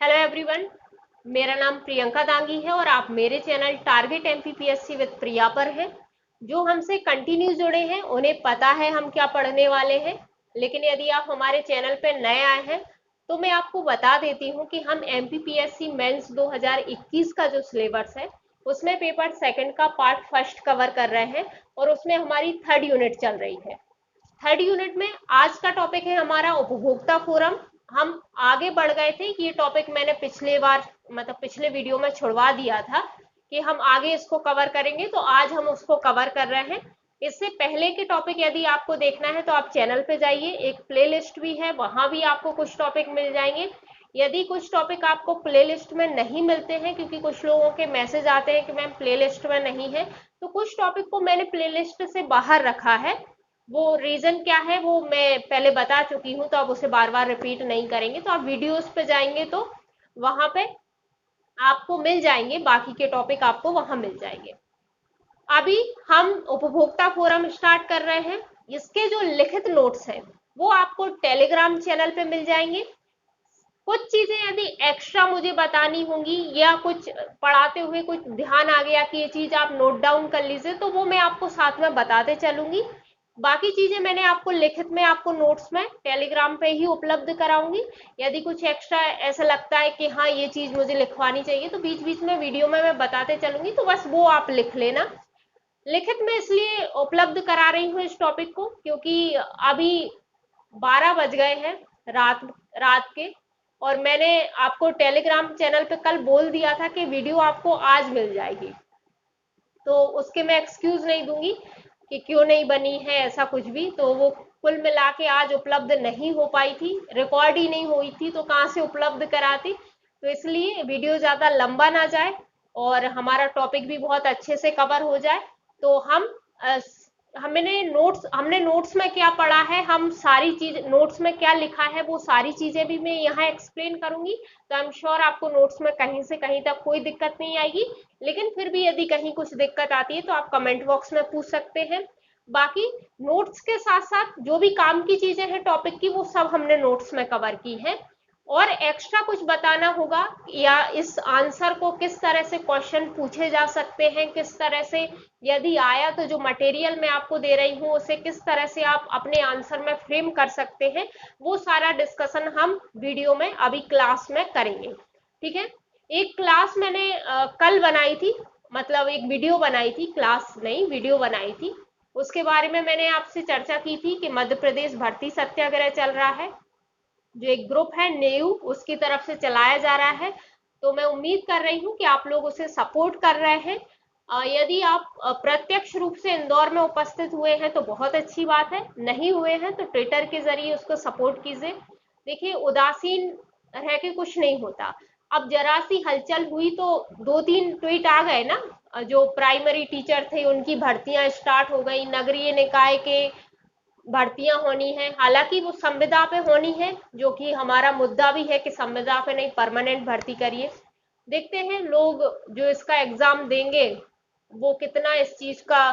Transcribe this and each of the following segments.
Hello everyone, मेरा नाम प्रियंका दांगी है और आप मेरे चैनल टारगेट एमपीपीएससी विद प्रिया पर हैं। जो हमसे कंटिन्यू जुड़े हैं उन्हें पता है हम क्या पढ़ने वाले हैं, लेकिन यदि आप हमारे चैनल पर नए आए हैं तो मैं आपको बता देती हूं कि हम एमपीपीएससी मेंस 2021 का जो सिलेबस है उसमें पेपर सेकंड का पार्ट फर्स्ट कवर कर रहे हैं और उसमें हमारी थर्ड यूनिट चल रही है। थर्ड यूनिट में आज का टॉपिक है हमारा उपभोक्ता फोरम। हम आगे बढ़ गए थे, ये टॉपिक मैंने पिछले बार मतलब पिछले वीडियो में छुड़वा दिया था कि हम आगे इसको कवर करेंगे, तो आज हम उसको कवर कर रहे हैं। इससे पहले के टॉपिक यदि आपको देखना है तो आप चैनल पे जाइए, एक प्लेलिस्ट भी है, वहां भी आपको कुछ टॉपिक मिल जाएंगे। यदि कुछ टॉपिक आपको प्लेलिस्ट में नहीं मिलते हैं, क्योंकि कुछ लोगों के मैसेज आते हैं कि मैम प्लेलिस्ट में नहीं है, तो कुछ टॉपिक को मैंने प्लेलिस्ट से बाहर रखा है। वो रीजन क्या है वो मैं पहले बता चुकी हूँ, तो अब उसे बार बार रिपीट नहीं करेंगे। तो आप वीडियोस पे जाएंगे तो वहां पे आपको मिल जाएंगे, बाकी के टॉपिक आपको वहां मिल जाएंगे। अभी हम उपभोक्ता फोरम स्टार्ट कर रहे हैं। इसके जो लिखित नोट्स हैं वो आपको टेलीग्राम चैनल पे मिल जाएंगे। कुछ चीजें यदि एक्स्ट्रा मुझे बतानी होंगी या कुछ पढ़ाते हुए कुछ ध्यान आ गया कि ये चीज आप नोट डाउन कर लीजिए, तो वो मैं आपको साथ में बताते चलूंगी। बाकी चीजें मैंने आपको लिखित में आपको नोट्स में टेलीग्राम पे ही उपलब्ध कराऊंगी। यदि कुछ एक्स्ट्रा ऐसा लगता है कि हाँ ये चीज मुझे लिखवानी चाहिए, तो बीच बीच में वीडियो में मैं बताते चलूंगी, तो बस वो आप लिख लेना। लिखित में इसलिए उपलब्ध करा रही हूँ इस टॉपिक को क्योंकि अभी 12 बज गए हैं रात रात के, और मैंने आपको टेलीग्राम चैनल पे कल बोल दिया था कि वीडियो आपको आज मिल जाएगी, तो उसके मैं एक्सक्यूज नहीं दूंगी कि क्यों नहीं बनी है ऐसा कुछ भी। तो वो कुल मिला के आज उपलब्ध नहीं हो पाई थी, रिकॉर्ड ही नहीं हुई थी, तो कहाँ से उपलब्ध कराती। तो इसलिए वीडियो ज्यादा लंबा ना जाए और हमारा टॉपिक भी बहुत अच्छे से कवर हो जाए। तो हमने नोट्स में क्या पढ़ा है, हम सारी चीज नोट्स में क्या लिखा है वो सारी चीजें भी मैं यहाँ एक्सप्लेन करूंगी। तो आई एम श्योर आपको नोट्स में कहीं से कहीं तक कोई दिक्कत नहीं आएगी, लेकिन फिर भी यदि कहीं कुछ दिक्कत आती है तो आप कमेंट बॉक्स में पूछ सकते हैं। बाकी नोट्स के साथ साथ जो भी काम की चीजें हैं टॉपिक की, वो सब हमने नोट्स में कवर की है। और एक्स्ट्रा कुछ बताना होगा या इस आंसर को किस तरह से क्वेश्चन पूछे जा सकते हैं, किस तरह से यदि आया तो जो मटेरियल मैं आपको दे रही हूँ उसे किस तरह से आप अपने आंसर में फ्रेम कर सकते हैं, वो सारा डिस्कशन हम वीडियो में अभी क्लास में करेंगे। ठीक है। एक क्लास मैंने कल बनाई थी, मतलब एक वीडियो बनाई थी, क्लास नहीं वीडियो बनाई थी। उसके बारे में मैंने आपसे चर्चा की थी कि मध्य प्रदेश भर्ती सत्याग्रह चल रहा है, जो एक ग्रुप है नेयू उसकी तरफ से चलाया जा रहा है। तो मैं उम्मीद कर रही हूँ कि आप लोग उसे सपोर्ट कर रहे हैं। यदि आप प्रत्यक्ष रूप से इंदौर में उपस्थित हुए हैं तो बहुत अच्छी बात है, नहीं हुए हैं तो ट्विटर के जरिए उसको सपोर्ट कीजिए। देखिए, उदासीन रह के कुछ नहीं होता। अब जरा सी हलचल हुई तो 2-3 ट्वीट आ गए ना। जो प्राइमरी टीचर थे उनकी भर्तियां स्टार्ट हो गई, नगरीय निकाय के भर्तियां होनी है, हालांकि वो संविदा पे होनी है, जो कि हमारा मुद्दा भी है कि संविदा पे नहीं परमानेंट भर्ती करिए। देखते हैं लोग जो इसका एग्जाम देंगे वो कितना इस चीज का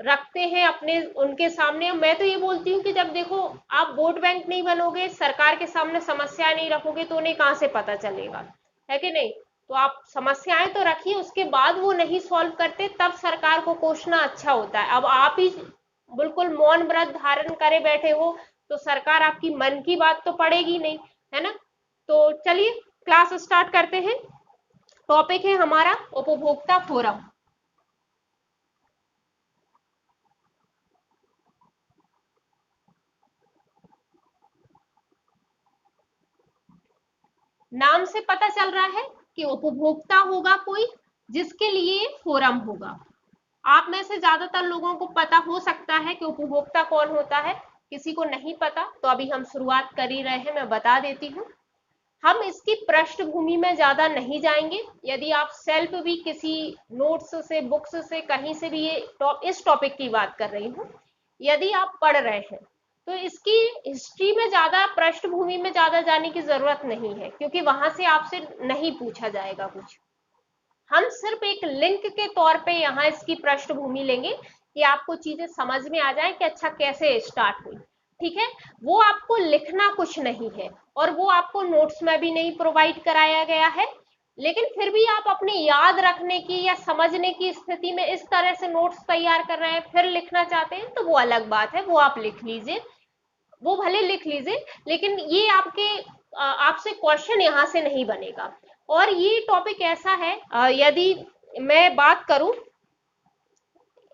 रखते हैं अपने उनके सामने। मैं तो ये बोलती हूँ कि जब देखो आप वोट बैंक नहीं बनोगे, सरकार के सामने समस्या नहीं रखोगे, तो उन्हें कहाँ से पता चलेगा, है कि नहीं। तो आप समस्याएं तो रखिए, उसके बाद वो नहीं सॉल्व करते तब सरकार को कोसना अच्छा होता है। अब आप ही बिल्कुल मौन व्रत धारण करे बैठे हो तो सरकार आपकी मन की बात तो पड़ेगी नहीं, है ना। तो चलिए क्लास स्टार्ट करते हैं। टॉपिक है हमारा उपभोक्ता फोरम। नाम से पता चल रहा है कि उपभोक्ता होगा कोई जिसके लिए फोरम होगा। आप में से ज्यादातर लोगों को पता हो सकता है कि उपभोक्ता कौन होता है, किसी को नहीं पता तो अभी हम शुरुआत कर ही रहे हैं, मैं बता देती हूँ। हम इसकी पृष्ठभूमि में ज्यादा नहीं जाएंगे। यदि आप सेल्फ भी किसी नोट्स से बुक्स से कहीं से भी इस टॉपिक की बात कर रही हूँ, यदि आप पढ़ रहे हैं तो इसकी हिस्ट्री में ज्यादा पृष्ठभूमि में ज्यादा जाने की जरूरत नहीं है, क्योंकि वहां से आपसे नहीं पूछा जाएगा कुछ। हम सिर्फ एक लिंक के तौर पे यहाँ इसकी पृष्ठभूमि लेंगे कि आपको चीजें समझ में आ जाए कि अच्छा कैसे स्टार्ट हुई। ठीक है, वो आपको लिखना कुछ नहीं है और वो आपको नोट्स में भी नहीं प्रोवाइड कराया गया है, लेकिन फिर भी आप अपने याद रखने की या समझने की स्थिति में इस तरह से नोट्स तैयार कर रहे हैं, फिर लिखना चाहते हैं, तो वो अलग बात है, वो आप लिख लीजिए, वो भले लिख लीजिए, लेकिन ये आपके आपसे क्वेश्चन यहाँ से नहीं बनेगा। और ये टॉपिक ऐसा है, यदि मैं बात करूं,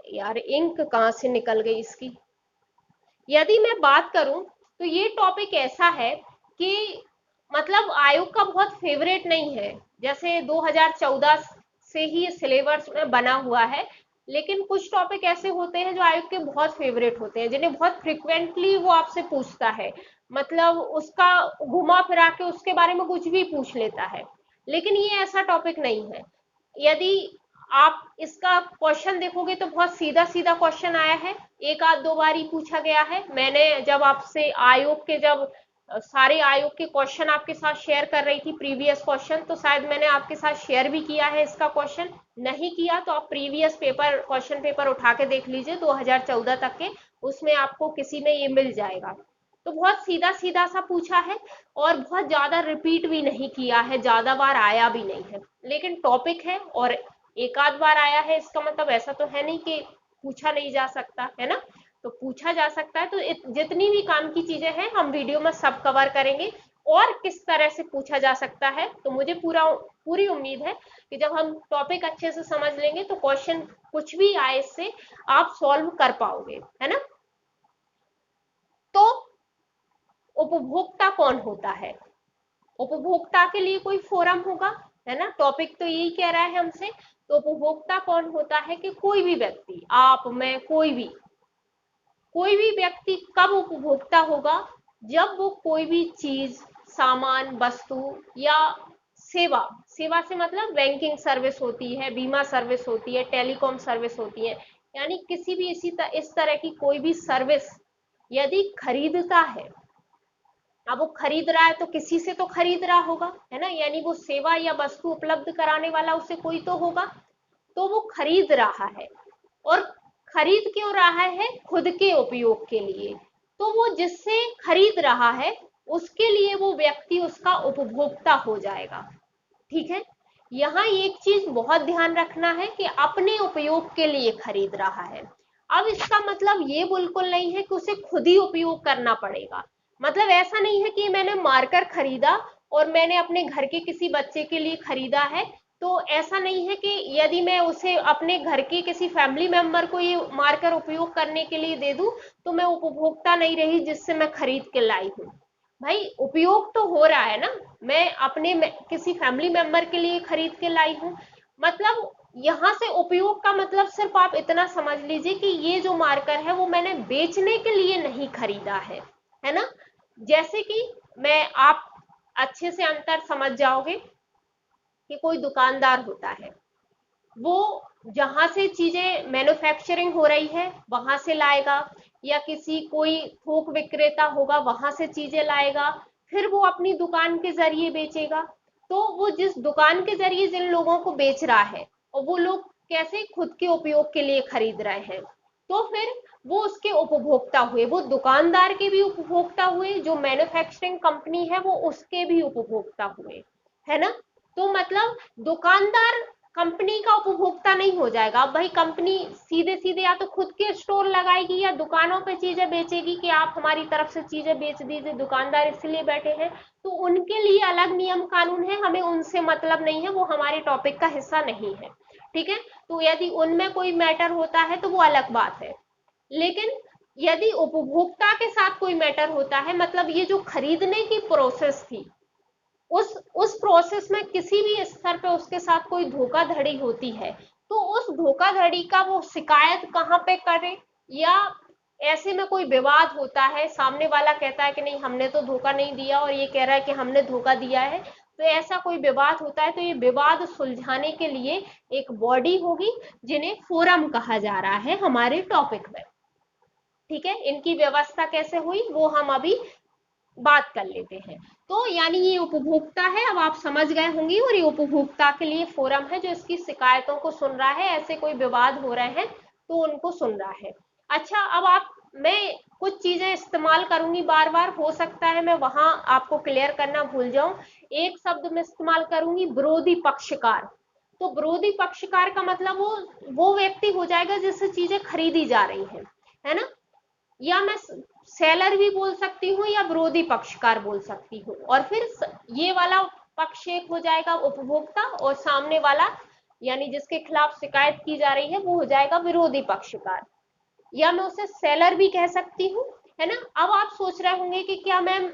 यार इंक कहाँ से निकल गई इसकी, यदि मैं बात करूं तो ये टॉपिक ऐसा है कि मतलब आयोग का बहुत फेवरेट नहीं है, जैसे 2014 से ही सिलेबस में बना हुआ है, लेकिन कुछ टॉपिक ऐसे होते हैं जो आयोग के बहुत फेवरेट होते हैं, जिन्हें बहुत फ्रिक्वेंटली वो आपसे पूछता है, मतलब उसका घुमा फिरा के उसके बारे में कुछ भी पूछ लेता है, लेकिन ये ऐसा टॉपिक नहीं है। यदि आप इसका क्वेश्चन देखोगे तो बहुत सीधा सीधा क्वेश्चन आया है, एक आध दो बार ही पूछा गया है। मैंने जब आपसे आयोग के जब सारे आयोग के क्वेश्चन आपके साथ शेयर कर रही थी, प्रीवियस क्वेश्चन, तो शायद मैंने आपके साथ शेयर भी किया है इसका क्वेश्चन, नहीं किया तो आप प्रीवियस पेपर क्वेश्चन पेपर उठा के देख लीजिए 2014 तक के, उसमें आपको किसी में ये मिल जाएगा। तो बहुत सीधा सीधा सा पूछा है और बहुत ज्यादा रिपीट भी नहीं किया है, ज्यादा बार आया भी नहीं है, लेकिन टॉपिक है और एक आध बार आया है, इसका मतलब ऐसा तो है नहीं कि पूछा नहीं जा सकता है ना, तो पूछा जा सकता है। तो जितनी भी काम की चीजें हैं हम वीडियो में सब कवर करेंगे, और किस तरह से पूछा जा सकता है, तो मुझे पूरी उम्मीद है कि जब हम टॉपिक अच्छे से समझ लेंगे तो क्वेश्चन कुछ भी आए इससे आप सॉल्व कर पाओगे, है ना। तो उपभोक्ता कौन होता है, उपभोक्ता के लिए कोई फोरम होगा, है ना, टॉपिक तो यही कह रहा है हमसे। तो उपभोक्ता कौन होता है कि कोई भी व्यक्ति, आप मैं कोई भी व्यक्ति कब उपभोक्ता होगा, जब वो कोई भी चीज, सामान, वस्तु या सेवा, सेवा से मतलब बैंकिंग सर्विस होती है, बीमा सर्विस होती है, टेलीकॉम सर्विस होती है, यानी किसी भी इस तरह की कोई भी सर्विस यदि खरीदता है, अब वो खरीद रहा है तो किसी से तो खरीद रहा होगा, है ना, यानी वो सेवा या वस्तु उपलब्ध कराने वाला उसे कोई तो होगा, तो वो खरीद रहा है, और खरीद क्यों रहा है, खुद के उपयोग के लिए, तो वो जिससे खरीद रहा है उसके लिए वो व्यक्ति उसका उपभोक्ता हो जाएगा। ठीक है, यहाँ एक चीज बहुत ध्यान रखना है कि अपने उपयोग के लिए खरीद रहा है। अब इसका मतलब ये बिल्कुल नहीं है कि उसे खुद ही उपयोग करना पड़ेगा, मतलब ऐसा नहीं है कि मैंने मार्कर खरीदा और मैंने अपने घर के किसी बच्चे के लिए खरीदा है, तो ऐसा नहीं है कि यदि मैं उसे अपने घर के किसी फैमिली मेंबर को ये मार्कर उपयोग करने के लिए दे दूं तो मैं उपभोक्ता नहीं रही जिससे मैं खरीद के लाई हूँ। भाई उपयोग तो हो रहा है ना, मैं अपने किसी फैमिली मेंबर के लिए खरीद के लाई हूँ, मतलब यहाँ से उपयोग का मतलब सिर्फ आप इतना समझ लीजिए कि ये जो मार्कर है वो मैंने बेचने के लिए नहीं खरीदा है ना। जैसे कि मैं आप अच्छे से अंतर समझ जाओगे कि कोई दुकानदार होता है, वो जहां से चीजें मैन्युफैक्चरिंग हो रही है वहां से लाएगा, या किसी कोई थोक विक्रेता होगा वहां से चीजें लाएगा, फिर वो अपनी दुकान के जरिए बेचेगा। तो वो जिस दुकान के जरिए जिन लोगों को बेच रहा है, और वो लोग कैसे खुद के उपयोग के लिए खरीद रहे हैं, तो फिर वो उसके उपभोक्ता हुए, वो दुकानदार के भी उपभोक्ता हुए, जो मैन्युफैक्चरिंग कंपनी है वो उसके भी उपभोक्ता हुए, है ना। तो मतलब दुकानदार कंपनी का उपभोक्ता नहीं हो जाएगा। अब भाई कंपनी सीधे सीधे या तो खुद के स्टोर लगाएगी या दुकानों पे चीजें बेचेगी कि आप हमारी तरफ से चीजें बेच दीजिए, दुकानदार इसलिए बैठे हैं, तो उनके लिए अलग नियम कानून है, हमें उनसे मतलब नहीं है, वो हमारे टॉपिक का हिस्सा नहीं है। ठीक है, तो यदि उनमें कोई मैटर होता है तो वो अलग बात है, लेकिन यदि उपभोक्ता के साथ कोई मैटर होता है, मतलब ये जो खरीदने की प्रोसेस थी, उस प्रोसेस में किसी भी स्तर पे उसके साथ कोई धोखाधड़ी होती है, तो उस धोखाधड़ी का वो शिकायत कहाँ पे करे, या ऐसे में कोई विवाद होता है, सामने वाला कहता है कि नहीं हमने तो धोखा नहीं दिया और ये कह रहा है कि हमने धोखा दिया है, तो ऐसा कोई विवाद होता है, तो ये विवाद सुलझाने के लिए एक बॉडी होगी जिन्हें फोरम कहा जा रहा है हमारे टॉपिक में। ठीक है, इनकी व्यवस्था कैसे हुई वो हम अभी बात कर लेते हैं। तो यानी ये उपभोक्ता है, अब आप समझ गए होंगे, और ये उपभोक्ता के लिए फोरम है जो इसकी शिकायतों को सुन रहा है, ऐसे कोई विवाद हो रहे हैं तो उनको सुन रहा है। अच्छा, अब आप मैं कुछ चीजें इस्तेमाल करूंगी बार बार, हो सकता है मैं वहां आपको क्लियर करना भूल जाऊं। एक शब्द मैं इस्तेमाल करूंगी, विरोधी पक्षकार। तो विरोधी पक्षकार का मतलब वो व्यक्ति हो जाएगा जिससे चीजें खरीदी जा रही हैं, है ना। या मैं सेलर भी बोल सकती हूँ या विरोधी पक्षकार बोल सकती हूँ। और फिर ये वाला पक्ष एक हो जाएगा उपभोक्ता, और सामने वाला यानी जिसके खिलाफ शिकायत की जा रही है वो हो जाएगा विरोधी पक्षकार, या मैं उसे सेलर भी कह सकती हूँ, है ना। अब आप सोच रहे होंगे कि क्या मैम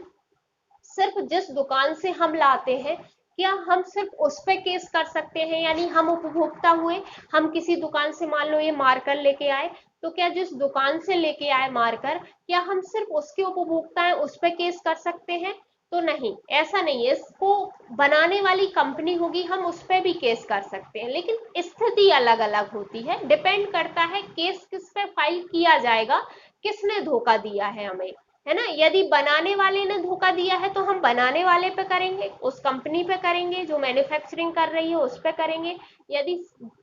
सिर्फ जिस दुकान से हम लाते हैं, क्या हम सिर्फ उस पे केस कर सकते हैं, यानी हम उपभोक्ता हुए, हम किसी दुकान से मान लो ये मार्कर लेके आए, तो क्या जिस दुकान से लेके आए मार्कर, क्या हम सिर्फ उसके उपभोक्ता हैं उस पे केस कर सकते हैं? तो नहीं, ऐसा नहीं है। इसको बनाने वाली कंपनी होगी, हम उस पे भी केस कर सकते हैं, लेकिन स्थिति अलग अलग होती है, डिपेंड करता है केस किस पे फाइल किया जाएगा, किसने धोखा दिया है हमें, है ना। यदि बनाने वाले ने धोखा दिया है तो हम बनाने वाले पे करेंगे, उस कंपनी पे करेंगे जो मैन्युफैक्चरिंग कर रही है उस पे करेंगे। यदि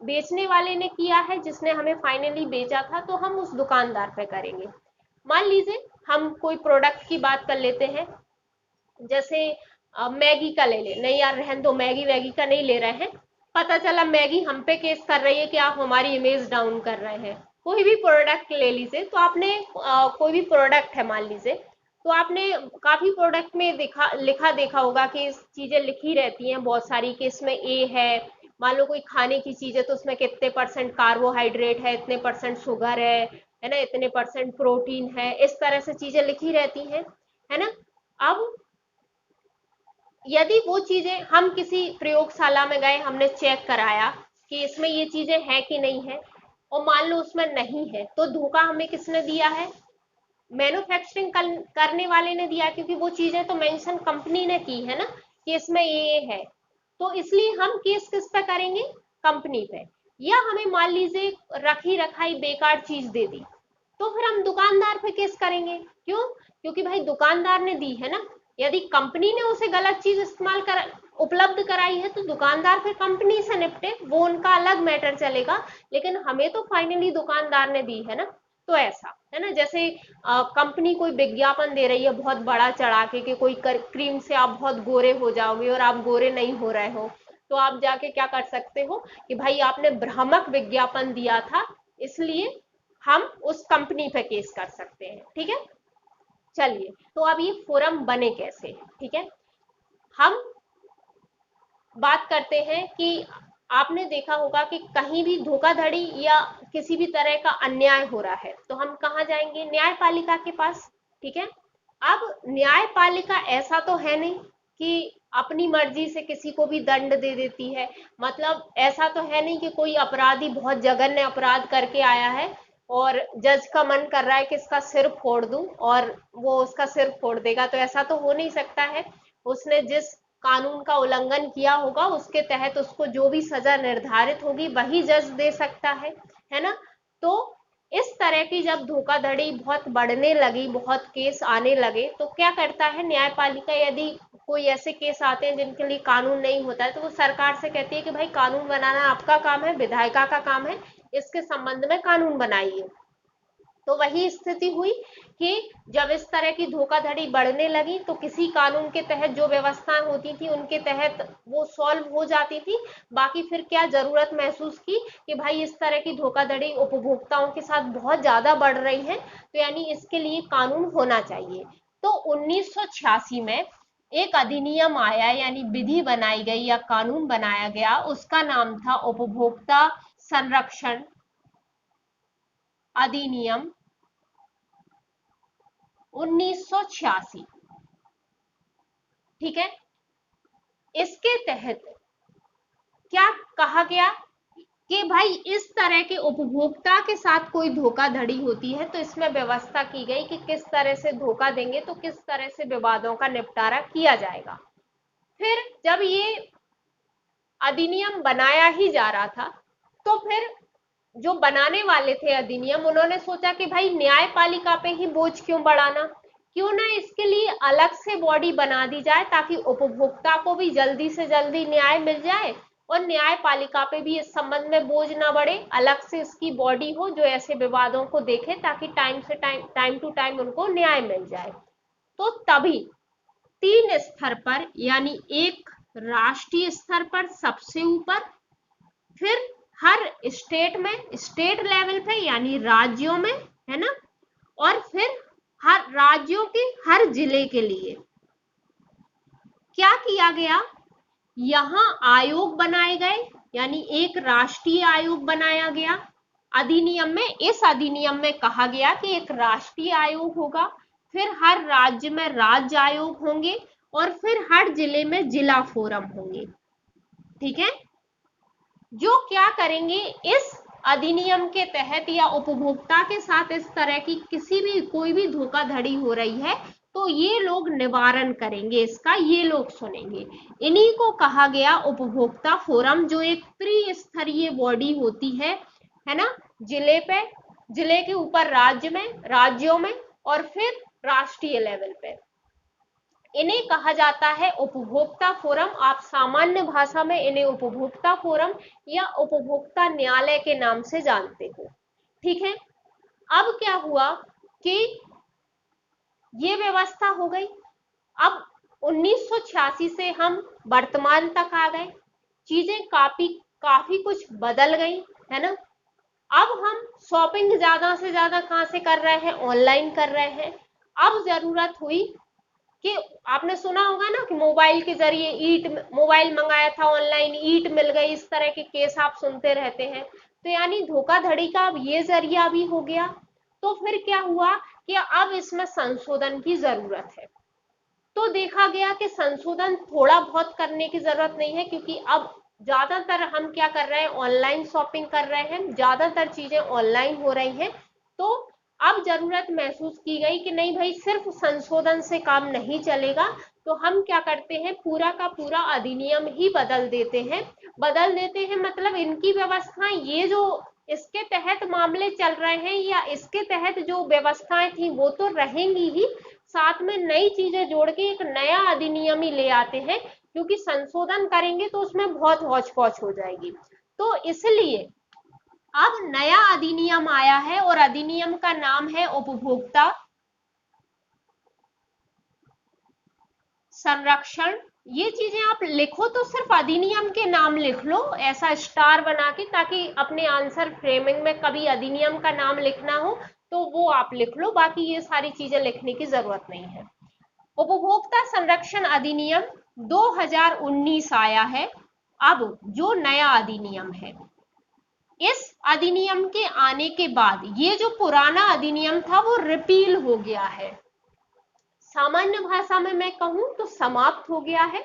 बेचने वाले ने किया है, जिसने हमें फाइनली बेचा था, तो हम उस दुकानदार पे करेंगे। मान लीजिए हम कोई प्रोडक्ट की बात कर लेते हैं, जैसे मैगी का ले ले, नहीं यार रहन दो, मैगी वैगी का नहीं ले रहे हैं। पता चला मैगी हम पे केस कर रही है कि आप हमारी इमेज डाउन कर रहे हैं। कोई भी प्रोडक्ट ले लीजिए, तो आपने कोई भी प्रोडक्ट है मान लीजिए, तो आपने काफी प्रोडक्ट में लिखा देखा होगा कि चीजें लिखी रहती हैं बहुत सारी, कि इसमें ए है, मान लो कोई खाने की चीज है तो उसमें कितने परसेंट कार्बोहाइड्रेट है, इतने परसेंट शुगर है ना, इतने परसेंट प्रोटीन है, इस तरह से चीजें लिखी रहती हैं, है ना। अब यदि वो चीजें हम किसी प्रयोगशाला में गए, हमने चेक कराया कि इसमें ये चीजें हैं कि नहीं है, और मान लो उसमें नहीं है, तो धोखा हमें किसने दिया है? मैन्युफैक्चरिंग करने वाले ने दिया, क्योंकि वो चीजें तो मेंशन कंपनी ने की है ना कि इसमें ये है। तो इसलिए हम केस किस पे करेंगे? कंपनी पे। या हमें मान लीजिए रखी रखाई बेकार चीज दे दी, तो फिर हम दुकानदार पे केस करेंगे। क्यों? क्योंकि भाई दुकानदार ने दी है ना। यदि कंपनी ने उसे गलत चीज इस्तेमाल कर उपलब्ध कराई है, तो दुकानदार फिर कंपनी से निपटे, वो उनका अलग मैटर चलेगा, लेकिन हमें तो फाइनली दुकानदार ने दी है ना। तो ऐसा है ना, जैसे कंपनी कोई विज्ञापन दे रही है बहुत बड़ा चढ़ा के कि कोई क्रीम से आप बहुत गोरे हो जाओगे, और आप गोरे नहीं हो रहे हो, तो आप जाके क्या कर सकते हो कि भाई आपने भ्रामक विज्ञापन दिया था, इसलिए हम उस कंपनी पे केस कर सकते हैं। ठीक है, चलिए, तो अब ये फोरम बने कैसे, ठीक है। हम बात करते हैं कि आपने देखा होगा कि कहीं भी धोखाधड़ी या किसी भी तरह का अन्याय हो रहा है, तो हम कहाँ जाएंगे? न्यायपालिका के पास, ठीक है। अब न्यायपालिका ऐसा तो है नहीं कि अपनी मर्जी से किसी को भी दंड दे देती है, मतलब ऐसा तो है नहीं कि कोई अपराधी बहुत जघन्य अपराध करके आया है और जज का मन कर रहा है कि इसका सिर फोड़ दूं और वो उसका सिर फोड़ देगा, तो ऐसा तो हो नहीं सकता है। उसने जिस कानून का उल्लंघन किया होगा उसके तहत उसको जो भी सजा निर्धारित होगी वही जज दे सकता है ना। तो इस तरह की जब धोखाधड़ी बहुत बढ़ने लगी, बहुत केस आने लगे, तो क्या करता है न्यायपालिका? यदि कोई ऐसे केस आते हैं जिनके लिए कानून नहीं होता है, तो वो सरकार से कहती है कि भाई कानून बनाना आपका काम है, विधायिका का काम है, इसके संबंध में कानून बनाइए। तो वही स्थिति हुई कि जब इस तरह की धोखाधड़ी बढ़ने लगी, तो किसी कानून के तहत जो व्यवस्थाएं होती थी उनके तहत वो सॉल्व हो जाती थी। बाकी फिर क्या जरूरत महसूस की कि भाई इस तरह की धोखाधड़ी उपभोक्ताओं के साथ बहुत ज्यादा बढ़ रही है, तो यानी इसके लिए कानून होना चाहिए। तो 1986 में एक अधिनियम आया, यानी विधि बनाई गई या कानून बनाया गया, उसका नाम था उपभोक्ता संरक्षण अधिनियम 1986। ठीक है, इसके तहत क्या कहा गया कि भाई इस तरह के उपभोक्ता के साथ कोई धोखाधड़ी होती है तो इसमें व्यवस्था की गई कि किस तरह से धोखा देंगे तो किस तरह से विवादों का निपटारा किया जाएगा। फिर जब ये अधिनियम बनाया ही जा रहा था, तो फिर जो बनाने वाले थे अधिनियम, उन्होंने सोचा कि भाई न्यायपालिका पे ही बोझ क्यों बढ़ाना, क्यों ना इसके लिए अलग से बॉडी बना दी जाए ताकि उपभोक्ता को भी जल्दी से जल्दी न्याय मिल जाए, और न्यायपालिका पे भी इस संबंध में बोझ ना बढ़े, अलग से इसकी बॉडी हो जो ऐसे विवादों को देखे, ताकि टाइम टू टाइम उनको न्याय मिल जाए। तो तभी 3 स्तर पर, यानी एक राष्ट्रीय स्तर पर सबसे ऊपर, फिर हर स्टेट में, स्टेट लेवल पे यानी राज्यों में, है ना, और फिर हर राज्यों के हर जिले के लिए क्या किया गया, यहां आयोग बनाए गए, यानी एक राष्ट्रीय आयोग बनाया गया अधिनियम में। इस अधिनियम में कहा गया कि एक राष्ट्रीय आयोग होगा, फिर हर राज्य में राज्य आयोग होंगे, और फिर हर जिले में जिला फोरम होंगे। ठीक है, जो क्या करेंगे, इस अधिनियम के तहत या उपभोक्ता के साथ इस तरह की किसी भी कोई भी धोखाधड़ी हो रही है तो ये लोग निवारण करेंगे, इसका ये लोग सुनेंगे। इन्हीं को कहा गया उपभोक्ता फोरम, जो एक त्रिस्तरीय बॉडी होती है ना, जिले पे, जिले के ऊपर राज्य में, राज्यों में, और फिर राष्ट्रीय लेवल पे। इन्हें कहा जाता है उपभोक्ता फोरम। आप सामान्य भाषा में इन्हें उपभोक्ता फोरम या उपभोक्ता न्यायालय के नाम से जानते हो। ठीक है, अब क्या हुआ कि ये व्यवस्था हो गई। अब 1986 से हम वर्तमान तक आ गए, चीजें काफी कुछ बदल गई, है ना। अब हम शॉपिंग ज्यादा से ज्यादा कहां से कर रहे हैं, ऑनलाइन कर रहे हैं। अब जरूरत हुई कि आपने सुना होगा ना कि मोबाइल के जरिए ईंट, मोबाइल मंगाया था ऑनलाइन, ईंट मिल गई, इस तरह के केस आप सुनते रहते हैं। तो यानी धोखाधड़ी का अब ये जरिया भी हो गया। तो फिर क्या हुआ कि अब इसमें संशोधन की जरूरत है। तो देखा गया कि संशोधन थोड़ा बहुत करने की जरूरत नहीं है, क्योंकि अब ज्यादातर हम क्या कर रहे हैं, ऑनलाइन शॉपिंग कर रहे हैं, ज्यादातर चीजें ऑनलाइन हो रही हैं। तो अब जरूरत महसूस की गई कि नहीं भाई, सिर्फ संशोधन से काम नहीं चलेगा, तो हम क्या करते हैं, पूरा का पूरा अधिनियम ही बदल देते हैं। मतलब इनकी व्यवस्थाएं, ये जो इसके तहत मामले चल रहे हैं या इसके तहत जो व्यवस्थाएं थी वो तो रहेंगी ही, साथ में नई चीजें जोड़ के एक नया अधिनियम ही ले आते हैं, क्योंकि संशोधन करेंगे तो उसमें बहुत हौच पौच हो जाएगी। तो इसलिए अब नया अधिनियम आया है और अधिनियम का नाम है उपभोक्ता संरक्षण। ये चीजें आप लिखो तो सिर्फ अधिनियम के नाम लिख लो ऐसा स्टार बना के, ताकि अपने आंसर फ्रेमिंग में कभी अधिनियम का नाम लिखना हो तो वो आप लिख लो, बाकी ये सारी चीजें लिखने की जरूरत नहीं है। उपभोक्ता संरक्षण अधिनियम 2019 आया है। अब जो नया अधिनियम है, इस अधिनियम के आने के बाद ये जो पुराना अधिनियम था वो रिपील हो गया है। सामान्य भाषा में मैं कहूं तो समाप्त हो गया है।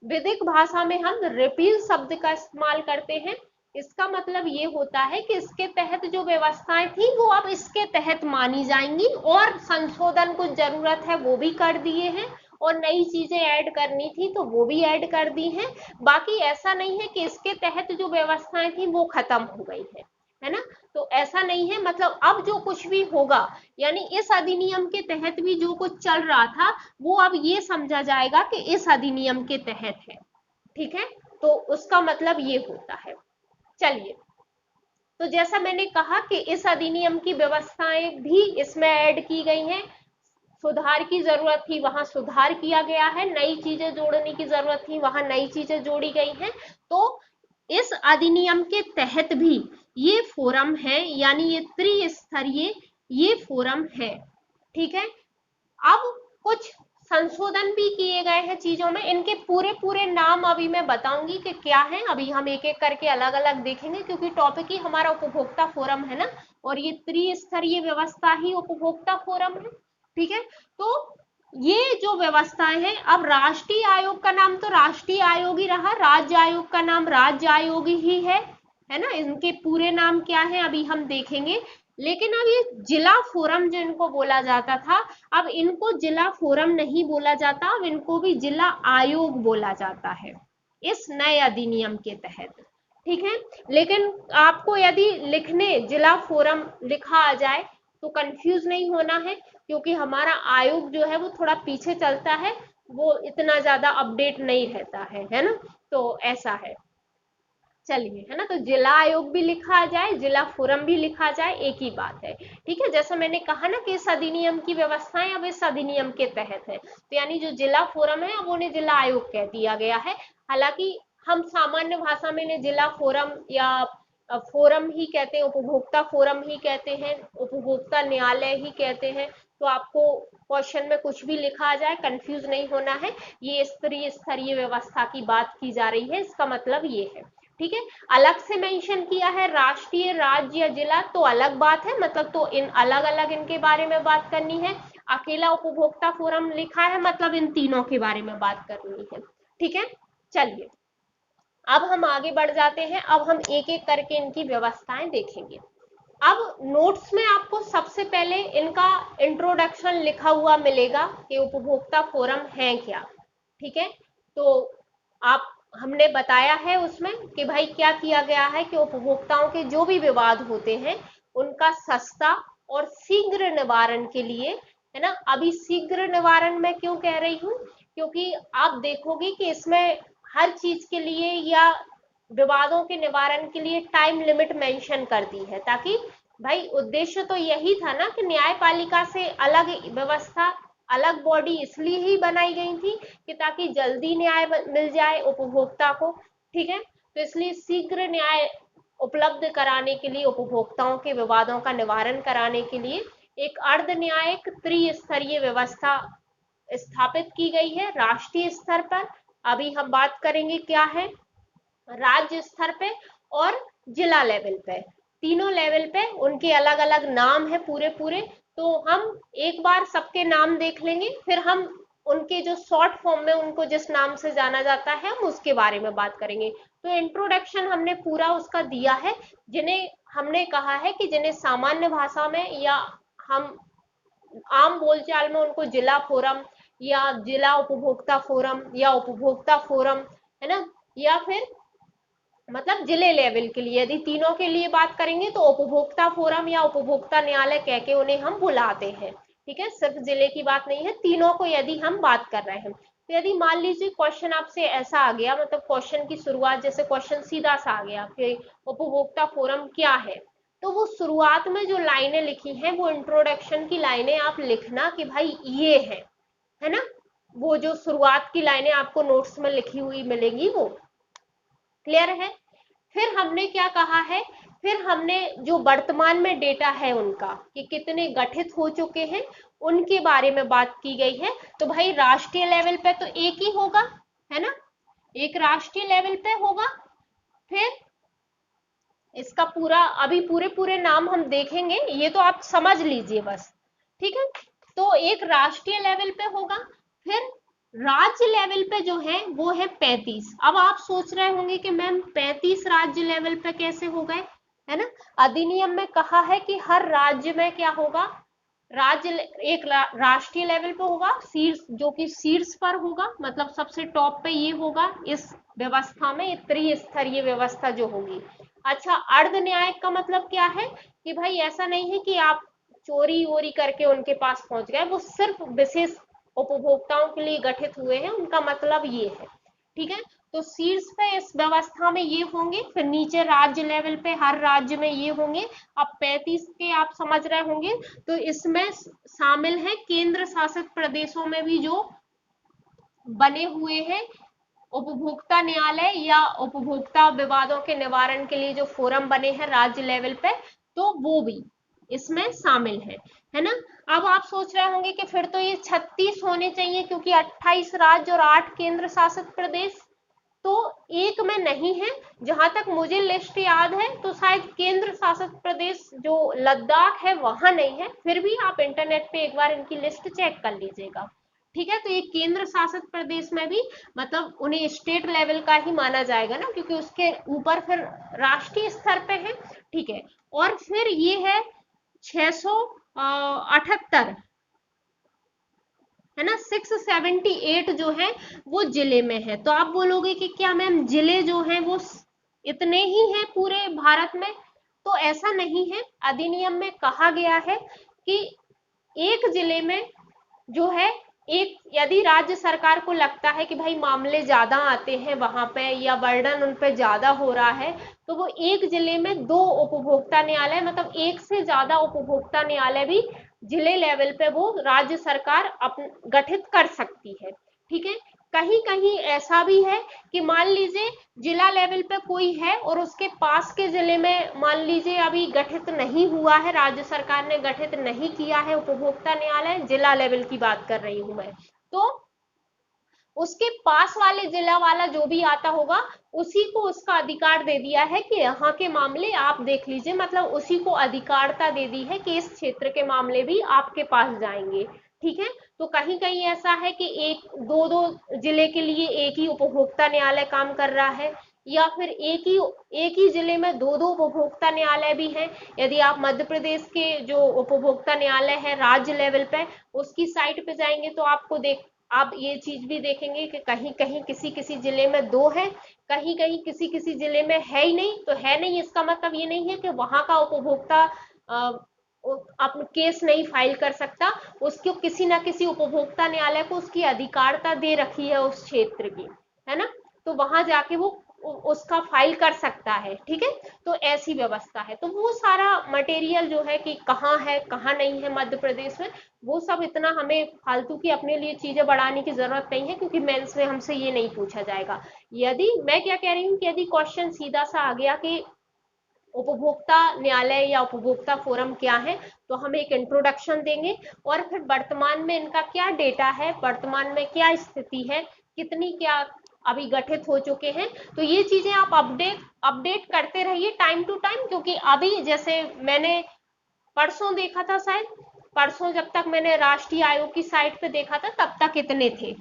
विधिक भाषा में हम रिपील शब्द का इस्तेमाल करते हैं। इसका मतलब ये होता है कि इसके तहत जो व्यवस्थाएं थी वो अब इसके तहत मानी जाएंगी, और संशोधन कुछ जरूरत है वो भी कर दिए हैं, और नई चीजें ऐड करनी थी तो वो भी ऐड कर दी हैं। बाकी ऐसा नहीं है कि इसके तहत जो व्यवस्थाएं थी वो खत्म हो गई है ना। तो ऐसा नहीं है, मतलब अब जो कुछ भी होगा, यानी इस अधिनियम के तहत भी जो कुछ चल रहा था वो अब ये समझा जाएगा कि इस अधिनियम के तहत है। ठीक है, तो उसका मतलब ये होता है। चलिए, तो जैसा मैंने कहा कि इस अधिनियम की व्यवस्थाएं भी इसमें ऐड की गई हैं। सुधार की जरूरत थी, वहां सुधार किया गया है, नई चीजें जोड़ने की जरूरत थी, वहां नई चीजें जोड़ी गई हैं। तो इस अधिनियम के तहत भी ये फोरम है, यानी ये त्रिस्तरीय ये फोरम है। ठीक है, अब कुछ संशोधन भी किए गए हैं चीजों में। इनके पूरे पूरे नाम अभी मैं बताऊंगी कि क्या है, अभी हम एक एक करके अलग अलग देखेंगे, क्योंकि टॉपिक ही हमारा उपभोक्ता फोरम है ना, और ये त्रिस्तरीय व्यवस्था ही उपभोक्ता फोरम है। ठीक है, तो ये जो व्यवस्थाएं हैं, अब राष्ट्रीय आयोग का नाम तो राष्ट्रीय आयोग ही रहा, राज्य आयोग का नाम राज्य आयोग ही है ना। इनके पूरे नाम क्या है अभी हम देखेंगे। लेकिन अब ये जिला फोरम जो इनको बोला जाता था, अब इनको जिला फोरम नहीं बोला जाता, अब इनको भी जिला आयोग बोला जाता है इस नए अधिनियम के तहत। ठीक है, लेकिन आपको यदि लिखने जिला फोरम लिखा आ जाए तो कंफ्यूज नहीं होना है, क्योंकि हमारा आयोग जो है वो थोड़ा पीछे चलता है, वो इतना ज्यादा अपडेट नहीं रहता है ना। तो ऐसा है। चलिए, है ना, तो जिला आयोग भी लिखा जाए, जिला फोरम भी लिखा जाए, एक ही बात है। ठीक है, जैसा मैंने कहा ना कि इस अधिनियम की व्यवस्थाएं अब इस अधिनियम के तहत है, तो यानी जो जिला फोरम है अब उन्हें जिला आयोग कह दिया गया है। हालांकि हम सामान्य भाषा में इन्हें जिला फोरम या फोरम ही कहते हैं, उपभोक्ता फोरम ही कहते हैं, उपभोक्ता न्यायालय ही कहते हैं। तो आपको क्वेश्चन में कुछ भी लिखा जाए, कंफ्यूज नहीं होना है, ये स्तरीय व्यवस्था की बात की जा रही है, इसका मतलब ये है। ठीक है, अलग से मेंशन किया है राष्ट्रीय, राज्य या जिला, तो अलग बात है, मतलब तो इन अलग अलग इनके बारे में बात करनी है। अकेला उपभोक्ता फोरम लिखा है, मतलब इन तीनों के बारे में बात करनी है। ठीक है, चलिए अब हम आगे बढ़ जाते हैं, अब हम एक एक करके इनकी व्यवस्थाएं देखेंगे। अब नोट्स में आपको सबसे पहले इनका इंट्रोडक्शन लिखा हुआ मिलेगा कि उपभोक्ता फोरम है क्या। ठीक है, तो आप हमने बताया है उसमें कि भाई क्या किया गया है कि उपभोक्ताओं के जो भी विवाद होते हैं उनका सस्ता और शीघ्र निवारण के लिए, है ना। अभी शीघ्र निवारण मैं क्यों कह रही हूँ, क्योंकि आप देखोगे कि इसमें हर चीज के लिए या विवादों के निवारण के लिए टाइम लिमिट मेंशन कर दी है, ताकि भाई उद्देश्य तो यही था ना कि न्यायपालिका से अलग व्यवस्था, अलग बॉडी इसलिए ही बनाई गई थी कि ताकि जल्दी न्याय मिल जाए उपभोक्ता को। ठीक है, तो इसलिए शीघ्र न्याय उपलब्ध कराने के लिए, उपभोक्ताओं के विवादों का निवारण कराने के लिए एक अर्ध न्यायिक त्रिस्तरीय व्यवस्था स्थापित की गई है राष्ट्रीय स्तर पर। अभी हम बात करेंगे क्या है, राज्य स्तर पे और जिला लेवल पे, तीनों लेवल पे उनके अलग अलग नाम है पूरे पूरे। तो हम एक बार सबके नाम देख लेंगे, फिर हम उनके जो शॉर्ट फॉर्म में उनको जिस नाम से जाना जाता है हम उसके बारे में बात करेंगे। तो इंट्रोडक्शन हमने पूरा उसका दिया है, जिन्हें हमने कहा है कि जिन्हें सामान्य भाषा में या हम आम बोलचाल में उनको जिला फोरम या जिला उपभोक्ता फोरम या उपभोक्ता फोरम, है ना, या फिर मतलब जिले लेवल के लिए यदि तीनों के लिए बात करेंगे तो उपभोक्ता फोरम या उपभोक्ता न्यायालय कह के उन्हें हम बुलाते हैं। ठीक है, सिर्फ जिले की बात नहीं है, तीनों को यदि हम बात कर रहे हैं। तो यदि मान लीजिए क्वेश्चन आपसे ऐसा आ गया, मतलब क्वेश्चन की शुरुआत जैसे क्वेश्चन सीधा सा आ गया कि उपभोक्ता फोरम क्या है, तो वो शुरुआत में जो लाइनें लिखी हैं वो इंट्रोडक्शन की लाइनें आप लिखना कि भाई ये है ना, वो जो शुरुआत की लाइनें आपको नोट्स में लिखी हुई मिलेंगी वो क्लियर है। फिर हमने क्या कहा है, फिर हमने जो वर्तमान में डेटा है उनका कि कितने गठित हो चुके हैं उनके बारे में बात की गई है। तो भाई राष्ट्रीय लेवल पे तो एक ही होगा, है ना, एक राष्ट्रीय लेवल पे होगा। फिर इसका पूरा अभी पूरे पूरे नाम हम देखेंगे, ये तो आप समझ लीजिए बस। ठीक है, तो एक राष्ट्रीय लेवल पे होगा, फिर राज्य लेवल पे जो है वो है 35। अब आप सोच रहे होंगे कि मैम 35 राज्य लेवल पे कैसे हो गए, है ना। अधिनियम में कहा है कि हर राज्य में क्या होगा, राज्य एक राष्ट्रीय लेवल पे होगा, शीर्ष जो कि शीर्ष पर होगा, मतलब सबसे टॉप पे ये होगा इस व्यवस्था में, त्रिस्तरीय व्यवस्था जो होगी। अच्छा, अर्ध न्यायिक का मतलब क्या है कि भाई ऐसा नहीं है कि आप चोरी वोरी करके उनके पास पहुंच गए, वो सिर्फ विशेष उपभोक्ताओं के लिए गठित हुए हैं, उनका मतलब ये है। ठीक है, तो शीर्ष पे इस व्यवस्था में ये होंगे, फिर नीचे राज्य लेवल पे हर राज्य में ये होंगे। अब 35 के आप समझ रहे होंगे, तो इसमें शामिल है केंद्र शासित प्रदेशों में भी जो बने हुए हैं उपभोक्ता न्यायालय या उपभोक्ता विवादों के निवारण के लिए जो फोरम बने हैं राज्य लेवल पे, तो वो भी इसमें शामिल है ना। अब आप सोच रहे होंगे कि फिर तो ये 36 होने चाहिए क्योंकि 28 राज्य और 8 केंद्र शासित प्रदेश, तो एक में नहीं है। जहां तक मुझे लिस्ट याद है तो शायद केंद्र शासित प्रदेश जो लद्दाख है वहां नहीं है, फिर भी आप इंटरनेट पे एक बार इनकी लिस्ट चेक कर लीजिएगा। ठीक है, तो ये केंद्र शासित प्रदेश में भी मतलब उन्हें स्टेट लेवल का ही माना जाएगा ना, क्योंकि उसके ऊपर फिर राष्ट्रीय स्तर पे है। ठीक है, और फिर ये है 678, है ना, 678 जो है वो जिले में है। तो आप बोलोगे कि क्या मैम जिले जो हैं वो इतने ही हैं पूरे भारत में, तो ऐसा नहीं है। अधिनियम में कहा गया है कि एक जिले में जो है एक यदि राज्य सरकार को लगता है कि भाई मामले ज्यादा आते हैं वहां पे या बर्डन उन पे ज्यादा हो रहा है, तो वो एक जिले में 2 उपभोक्ता न्यायालय, मतलब एक से ज्यादा उपभोक्ता न्यायालय भी जिले लेवल पे वो राज्य सरकार गठित कर सकती है। ठीक है। कहीं कहीं ऐसा भी है कि मान लीजिए जिला लेवल पे कोई है और उसके पास के जिले में मान लीजिए अभी गठित नहीं हुआ है, राज्य सरकार ने गठित नहीं किया है उपभोक्ता न्यायालय, जिला लेवल की बात कर रही हूं मैं, तो उसके पास वाले जिला वाला जो भी आता होगा उसी को उसका अधिकार दे दिया है कि यहाँ के मामले आप देख लीजिए, मतलब उसी को अधिकारता दे दी है कि इस क्षेत्र के मामले भी आपके पास जाएंगे। ठीक है। तो कहीं कहीं ऐसा है कि एक दो दो जिले के लिए एक ही उपभोक्ता न्यायालय काम कर रहा है, या फिर एक ही जिले में दो दो उपभोक्ता न्यायालय भी हैं। यदि आप मध्य प्रदेश के जो उपभोक्ता न्यायालय है राज्य लेवल पे उसकी साइट पे जाएंगे तो आप ये चीज भी देखेंगे कि कहीं कहीं किसी किसी जिले में 2 है, कहीं कहीं किसी किसी जिले में है ही नहीं। तो है नहीं इसका मतलब ये नहीं है कि वहां का उपभोक्ता अपना केस नहीं फाइल कर सकता, उसको किसी ना किसी उपभोक्ता न्यायालय को उसकी अधिकारता दे रखी है उस क्षेत्र की, है ना। तो वहां जाके वो उसका फाइल कर सकता है। ठीक है। तो ऐसी व्यवस्था है। तो वो सारा मटेरियल जो है कि कहाँ है कहाँ नहीं है मध्य प्रदेश में, वो सब इतना हमें फालतू की अपने लिए चीजें बढ़ाने की जरूरत नहीं है, क्योंकि मेंस में हमसे ये नहीं पूछा जाएगा। यदि मैं क्या कह रही हूँ कि यदि क्वेश्चन सीधा सा आ गया कि उपभोक्ता न्यायालय या उपभोक्ता फोरम क्या है, तो हम एक इंट्रोडक्शन देंगे और फिर वर्तमान में इनका क्या डेटा है, वर्तमान में क्या स्थिति है, कितनी क्या अभी गठित हो चुके हैं। तो ये चीजें आप अपडेट अपडेट करते रहिए टाइम टू टाइम, क्योंकि अभी जैसे मैंने परसों देखा था, शायद परसों जब तक मैंने राष्ट्रीय आयोग की साइट पे देखा था तब तक इतने थे।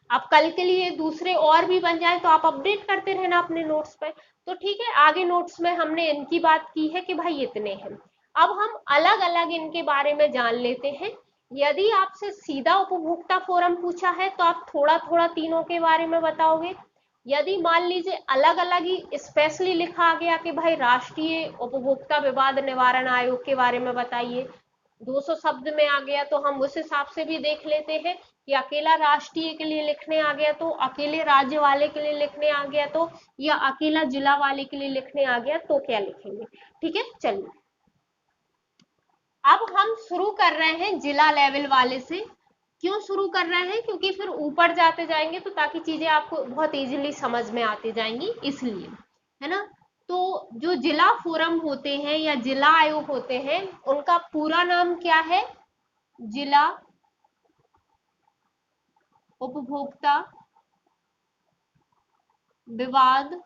अब कल के लिए दूसरे और भी बन जाए तो आप अपडेट करते रहना अपने नोट्स पे। तो ठीक है, आगे नोट्स में हमने इनकी बात की है कि भाई इतने हैं। अब हम अलग अलग इनके बारे में जान लेते हैं। यदि आपसे सीधा उपभोक्ता फोरम पूछा है तो आप थोड़ा थोड़ा तीनों के बारे में बताओगे। यदि मान लीजिए अलग अलग ही स्पेशली लिखा आ गया कि भाई राष्ट्रीय उपभोक्ता विवाद निवारण आयोग के बारे में बताइए, 200 शब्द में आ गया, तो हम उस हिसाब से भी देख लेते हैं कि अकेला राष्ट्रीय के लिए लिखने आ गया तो, अकेले राज्य वाले के लिए लिखने आ गया तो, या अकेला जिला वाले के लिए लिखने आ गया तो क्या लिखेंगे। ठीक है। चलिए अब हम शुरू कर रहे हैं जिला लेवल वाले से। क्यों शुरू कर रहे हैं, क्योंकि फिर ऊपर जाते जाएंगे तो ताकि चीजें आपको बहुत इजीली समझ में आती जाएंगी, इसलिए, है ना। तो जो जिला फोरम होते हैं या जिला आयोग होते हैं उनका पूरा नाम क्या है? जिला उपभोक्ता विवाद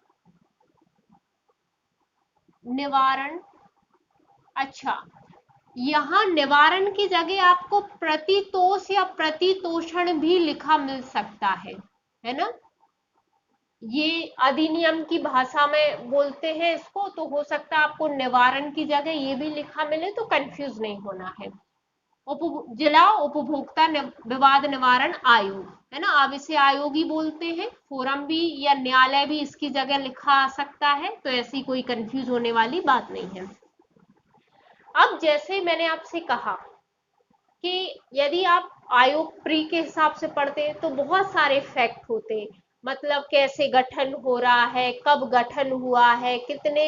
निवारण। अच्छा, यहाँ निवारण की जगह आपको प्रतितोष या प्रतितोषण भी लिखा मिल सकता है ना। ये अधिनियम की भाषा में बोलते हैं इसको, तो हो सकता है आपको निवारण की जगह ये भी लिखा मिले, तो कंफ्यूज नहीं होना है। जिला उपभोक्ता विवाद निवारण आयोग, है ना। अब इसे आयोग ही बोलते हैं, फोरम भी या न्यायालय भी इसकी जगह लिखा आ सकता है, तो ऐसी कोई कंफ्यूज होने वाली बात नहीं है। अब जैसे मैंने आपसे कहा कि यदि आप आयोग प्री के हिसाब से पढ़ते हैं तो बहुत सारे फैक्ट होते हैं, मतलब कैसे गठन हो रहा है, कब गठन हुआ है, कितने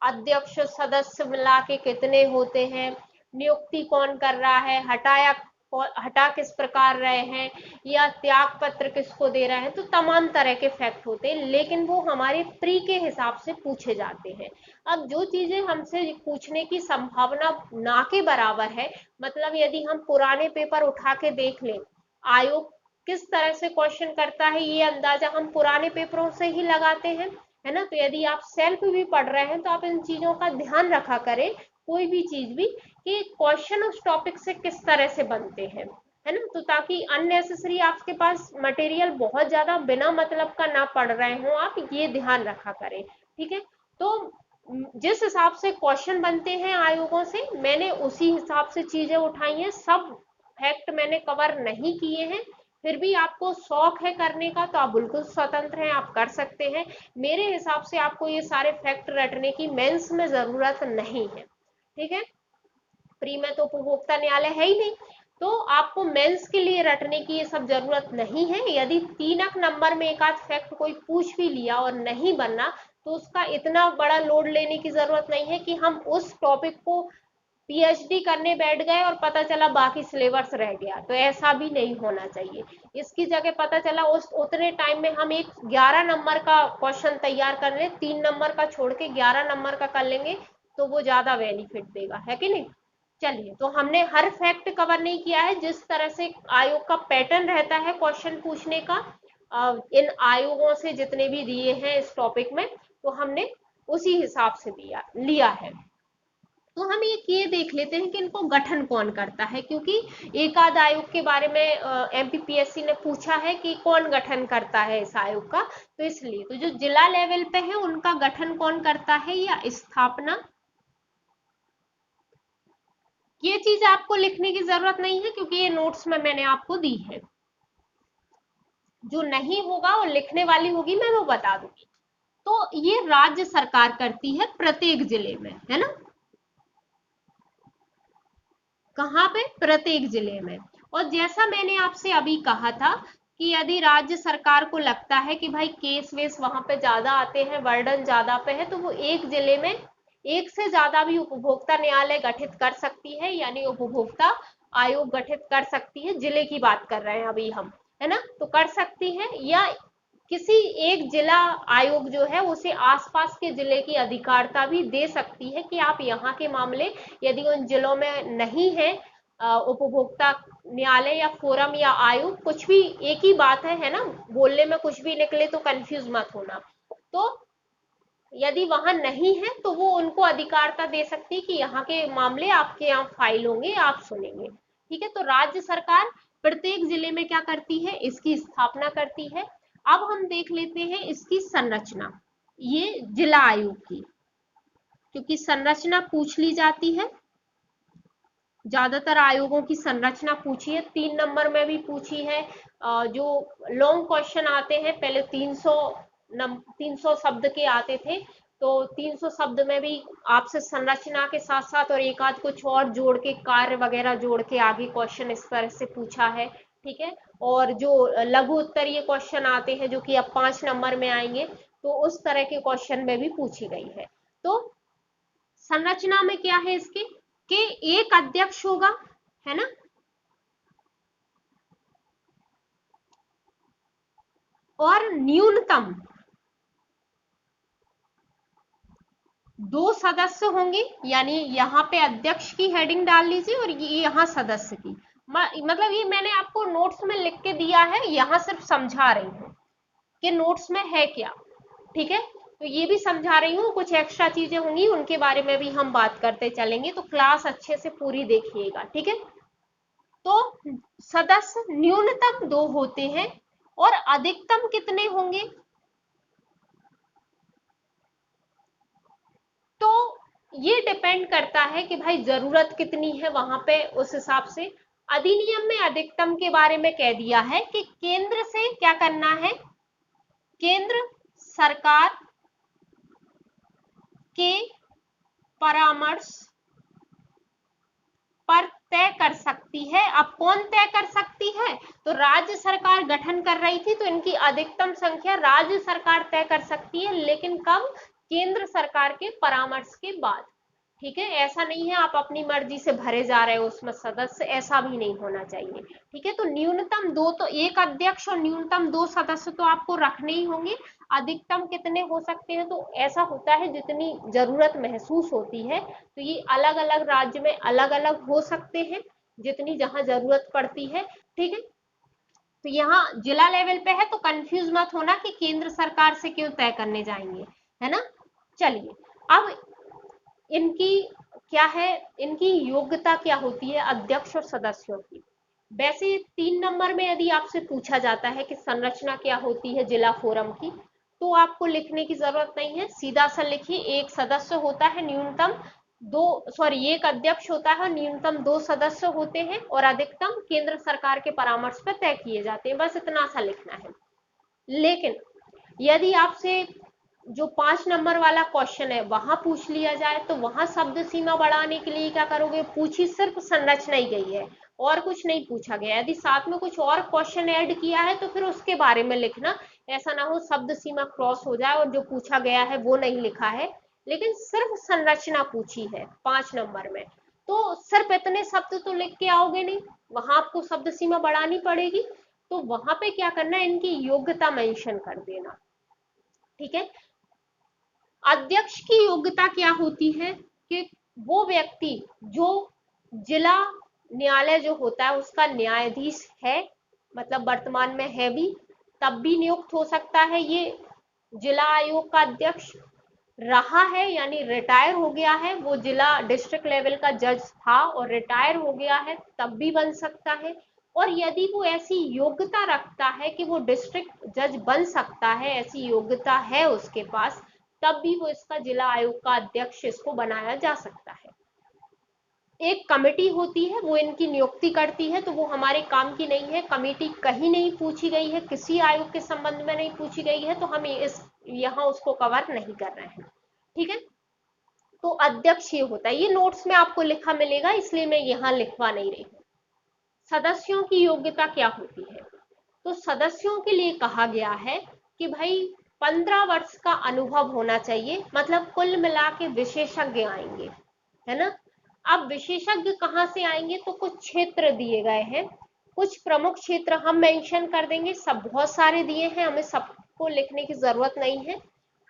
अध्यक्ष सदस्य मिला के कितने होते हैं, नियुक्ति कौन कर रहा है, हटा किस प्रकार रहे हैं, या त्याग पत्र किसको दे रहे हैं। तो तमाम तरह के फैक्ट होते हैं, लेकिन वो हमारे प्री के हिसाब से पूछे जाते हैं। अब जो चीजें हमसे पूछने की संभावना ना के बराबर है, मतलब यदि हम पुराने पेपर उठा के देख लें, आयोग किस तरह से क्वेश्चन करता है ये अंदाजा हम पुराने पेपरों से ही लगाते हैं, है ना। तो यदि आप सेल्फ भी पढ़ रहे हैं तो आप इन चीजों का ध्यान रखा करें, कोई भी चीज भी, कि क्वेश्चन उस टॉपिक से किस तरह से बनते हैं, है ना। तो ताकि अननेसेसरी आपके पास मटेरियल बहुत ज्यादा बिना मतलब का ना पढ़ रहे हो आप, ये ध्यान रखा करें। ठीक है। तो जिस हिसाब से क्वेश्चन बनते हैं आयोगों से, मैंने उसी हिसाब से चीजें उठाई हैं। सब फैक्ट मैंने कवर नहीं किए हैं, फिर भी आपको शौक है करने का तो आप बिल्कुल स्वतंत्र हैं, आप कर सकते हैं। मेरे हिसाब से आपको ये सारे फैक्ट रटने की मेंस में जरूरत नहीं है। ठीक है। प्री में तो उपभोक्ता न्यायालय है ही नहीं, तो आपको मेंस के लिए रटने की ये सब जरूरत नहीं है। यदि 3 अंक नंबर में एक आध फैक्ट कोई पूछ भी लिया और नहीं बनना, तो उसका इतना बड़ा लोड लेने की जरूरत नहीं है कि हम उस टॉपिक को पीएचडी करने बैठ गए और पता चला बाकी सिलेबस रह गया। तो ऐसा भी नहीं होना चाहिए। इसकी जगह पता चला उस उतने टाइम में हम एक 11 नंबर का क्वेश्चन तैयार कर लें, 3 नंबर का छोड़ के 11 नंबर का कर लेंगे, तो वो ज्यादा बेनिफिट देगा, है कि नहीं। चलिए, तो हमने हर फैक्ट कवर नहीं किया है। जिस तरह से आयोग का पैटर्न रहता है क्वेश्चन पूछने का, इन आयोगों से जितने भी दिए हैं इस टॉपिक में, तो हमने उसी हिसाब से लिया है। तो हम ये देख लेते हैं कि इनको गठन कौन करता है, क्योंकि एक आध आयोग के बारे में एमपीपीएससी ने पूछा है कि कौन गठन करता है इस आयोग का। तो इसलिए तो जो जिला लेवल पे है उनका गठन कौन करता है या स्थापना, ये चीज आपको लिखने की जरूरत नहीं है क्योंकि ये नोट्स में मैंने आपको दी है। जो नहीं होगा और लिखने वाली होगी मैं वो बता दूंगी। तो ये राज्य सरकार करती है प्रत्येक जिले में, है ना। कहाँ पे? प्रत्येक जिले में। और जैसा मैंने आपसे अभी कहा था कि यदि राज्य सरकार को लगता है कि भाई केस वेस वहां पे ज्यादा आते हैं, वर्डन ज्यादा पे है, तो वो एक जिले में एक से ज्यादा भी उपभोक्ता न्यायालय गठित कर सकती है, यानी उपभोक्ता आयोग गठित कर सकती है। जिले की बात कर रहे हैं अभी हम, है ना। तो कर सकती है, या किसी एक जिला आयोग जो है उसे आसपास के जिले की अधिकारिता भी दे सकती है कि आप यहाँ के मामले यदि उन जिलों में नहीं है, उपभोक्ता न्यायालय या फोरम या आयोग, कुछ भी एक ही बात है ना, बोलने में कुछ भी निकले तो कंफ्यूज मत होना। तो यदि वहां नहीं है तो वो उनको अधिकारिता दे सकती है कि यहाँ के मामले आपके यहाँ फाइल होंगे, आप सुनेंगे। ठीक है, तो राज्य सरकार प्रत्येक जिले में क्या करती है, इसकी स्थापना करती है। अब हम देख लेते हैं इसकी संरचना, ये जिला आयोग की, क्योंकि संरचना पूछ ली जाती है। ज्यादातर आयोगों की संरचना पूछी है, 3 नंबर में भी पूछी है। जो लॉन्ग क्वेश्चन आते हैं, पहले 300 शब्द के आते थे, तो 300 शब्द में भी आपसे संरचना के साथ साथ और एक आध कुछ और जोड़ के, कार्य वगैरह जोड़ के आगे क्वेश्चन इस तरह से पूछा है। ठीक है, और जो लघु उत्तरीय क्वेश्चन आते हैं जो कि अब 5 नंबर में आएंगे, तो उस तरह के क्वेश्चन में भी पूछी गई है। तो संरचना में क्या है इसके कि एक अध्यक्ष होगा, है ना, और न्यूनतम 2 सदस्य होंगे। यानी यहाँ पे अध्यक्ष की हेडिंग डाल लीजिए और ये यहाँ सदस्य की, मतलब ये मैंने आपको नोट्स में लिख के दिया है, यहाँ सिर्फ समझा रही हूँ कि नोट्स में है क्या। ठीक है, तो ये भी समझा रही हूँ, कुछ एक्स्ट्रा चीजें होंगी उनके बारे में भी हम बात करते चलेंगे, तो क्लास अच्छे से पूरी देखिएगा। ठीक है, तो सदस्य न्यूनतम 2 होते हैं और अधिकतम कितने होंगे, तो ये डिपेंड करता है कि भाई जरूरत कितनी है वहां पे, उस हिसाब से। अधिनियम में अधिकतम के बारे में कह दिया है कि केंद्र से क्या करना है, केंद्र सरकार के परामर्श पर तय कर सकती है। अब कौन तय कर सकती है, तो राज्य सरकार गठन कर रही थी तो इनकी अधिकतम संख्या राज्य सरकार तय कर सकती है, लेकिन कब, केंद्र सरकार के परामर्श के बाद। ठीक है, ऐसा नहीं है आप अपनी मर्जी से भरे जा रहे हो उसमें सदस्य, ऐसा भी नहीं होना चाहिए। ठीक है, तो न्यूनतम 2, तो एक अध्यक्ष और न्यूनतम 2 सदस्य तो आपको रखने ही होंगे। अधिकतम कितने हो सकते हैं, तो ऐसा होता है जितनी जरूरत महसूस होती है, तो ये अलग अलग राज्य में अलग अलग हो सकते हैं, जितनी जहां जरूरत पड़ती है। ठीक है, तो यहाँ जिला लेवल पे है तो कंफ्यूज मत होना कि केंद्र सरकार से क्यों तय करने जाएंगे, है ना। चलिए, अब इनकी क्या है, इनकी योग्यता क्या होती है अध्यक्ष और सदस्यों की। वैसे 3 नंबर में यदि आपसे पूछा जाता है कि संरचना क्या होती है जिला फोरम की, तो आपको लिखने की जरूरत नहीं है, सीधा सा लिखिए, एक सदस्य होता है, न्यूनतम 2, सॉरी, एक अध्यक्ष होता है, न्यूनतम 2 सदस्य होते हैं और अधिकतम केंद्र सरकार के परामर्श पर तय किए जाते हैं, बस इतना सा लिखना है। लेकिन यदि आपसे जो 5 नंबर वाला क्वेश्चन है वहां पूछ लिया जाए, तो वहां शब्द सीमा बढ़ाने के लिए क्या करोगे, पूछी सिर्फ संरचना ही गई है, और कुछ नहीं पूछा गया। यदि साथ में कुछ और क्वेश्चन ऐड किया है तो फिर उसके बारे में लिखना, ऐसा ना हो शब्द सीमा क्रॉस हो जाए और जो पूछा गया है वो नहीं लिखा है। लेकिन सिर्फ संरचना पूछी है 5 नंबर में, तो सिर्फ इतने शब्द तो लिख के आओगे नहीं, वहां आपको शब्द सीमा बढ़ानी पड़ेगी। तो वहां पे क्या करना है, इनकी योग्यता मेंशन कर देना। ठीक है। अध्यक्ष की योग्यता क्या होती है कि वो व्यक्ति जो जिला न्यायालय जो होता है उसका न्यायाधीश है, मतलब वर्तमान में है भी, तब भी नियुक्त हो सकता है ये जिला आयोग का अध्यक्ष, रहा है यानी रिटायर हो गया है, वो जिला डिस्ट्रिक्ट लेवल का जज था और रिटायर हो गया है तब भी बन सकता है। और यदि वो ऐसी योग्यता रखता है कि वो डिस्ट्रिक्ट जज बन सकता है, ऐसी योग्यता है उसके पास, तब भी वो इसका जिला आयोग का अध्यक्ष इसको बनाया जा सकता है। एक कमेटी होती है वो इनकी नियुक्ति करती है, तो वो हमारे काम की नहीं है। कमेटी कहीं नहीं पूछी गई है, किसी आयोग के संबंध में नहीं पूछी गई है, तो हम यहाँ उसको कवर नहीं कर रहे हैं। ठीक है। तो अध्यक्ष ये होता है, ये नोट्स में आपको लिखा मिलेगा इसलिए मैं यहाँ लिखवा नहीं रही हूँ। सदस्यों की योग्यता क्या होती है, तो सदस्यों के लिए कहा गया है कि भाई 15 वर्ष का अनुभव होना चाहिए, मतलब कुल मिला के विशेषज्ञ आएंगे, है ना। अब विशेषज्ञ कहाँ से आएंगे, तो कुछ क्षेत्र दिए गए हैं, कुछ प्रमुख क्षेत्र हम मेंशन कर देंगे, सब बहुत सारे दिए हैं, हमें सबको लिखने की जरूरत नहीं है।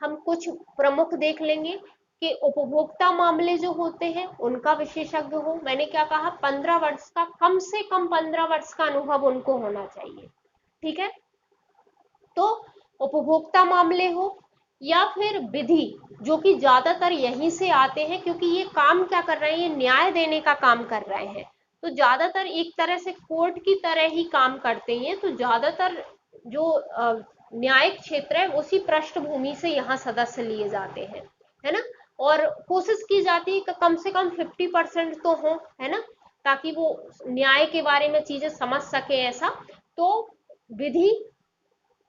हम कुछ प्रमुख देख लेंगे कि उपभोक्ता मामले जो होते हैं उनका विशेषज्ञ हो। मैंने क्या कहा, 15 वर्ष का, कम से कम 15 वर्ष का अनुभव उनको होना चाहिए। ठीक है। तो उपभोक्ता मामले हो या फिर विधि, जो कि ज्यादातर यहीं से आते हैं, क्योंकि ये काम क्या कर रहे हैं, ये न्याय देने का काम कर रहे हैं, तो ज्यादातर एक तरह से कोर्ट की तरह ही काम करते हैं। तो ज्यादातर जो न्यायिक क्षेत्र है उसी पृष्ठभूमि से यहाँ सदस्य लिए जाते हैं, है ना। और कोशिश की जाती है कि कम से कम 50% तो हो, है ना, ताकि वो न्याय के बारे में चीजें समझ सके ऐसा। तो विधि,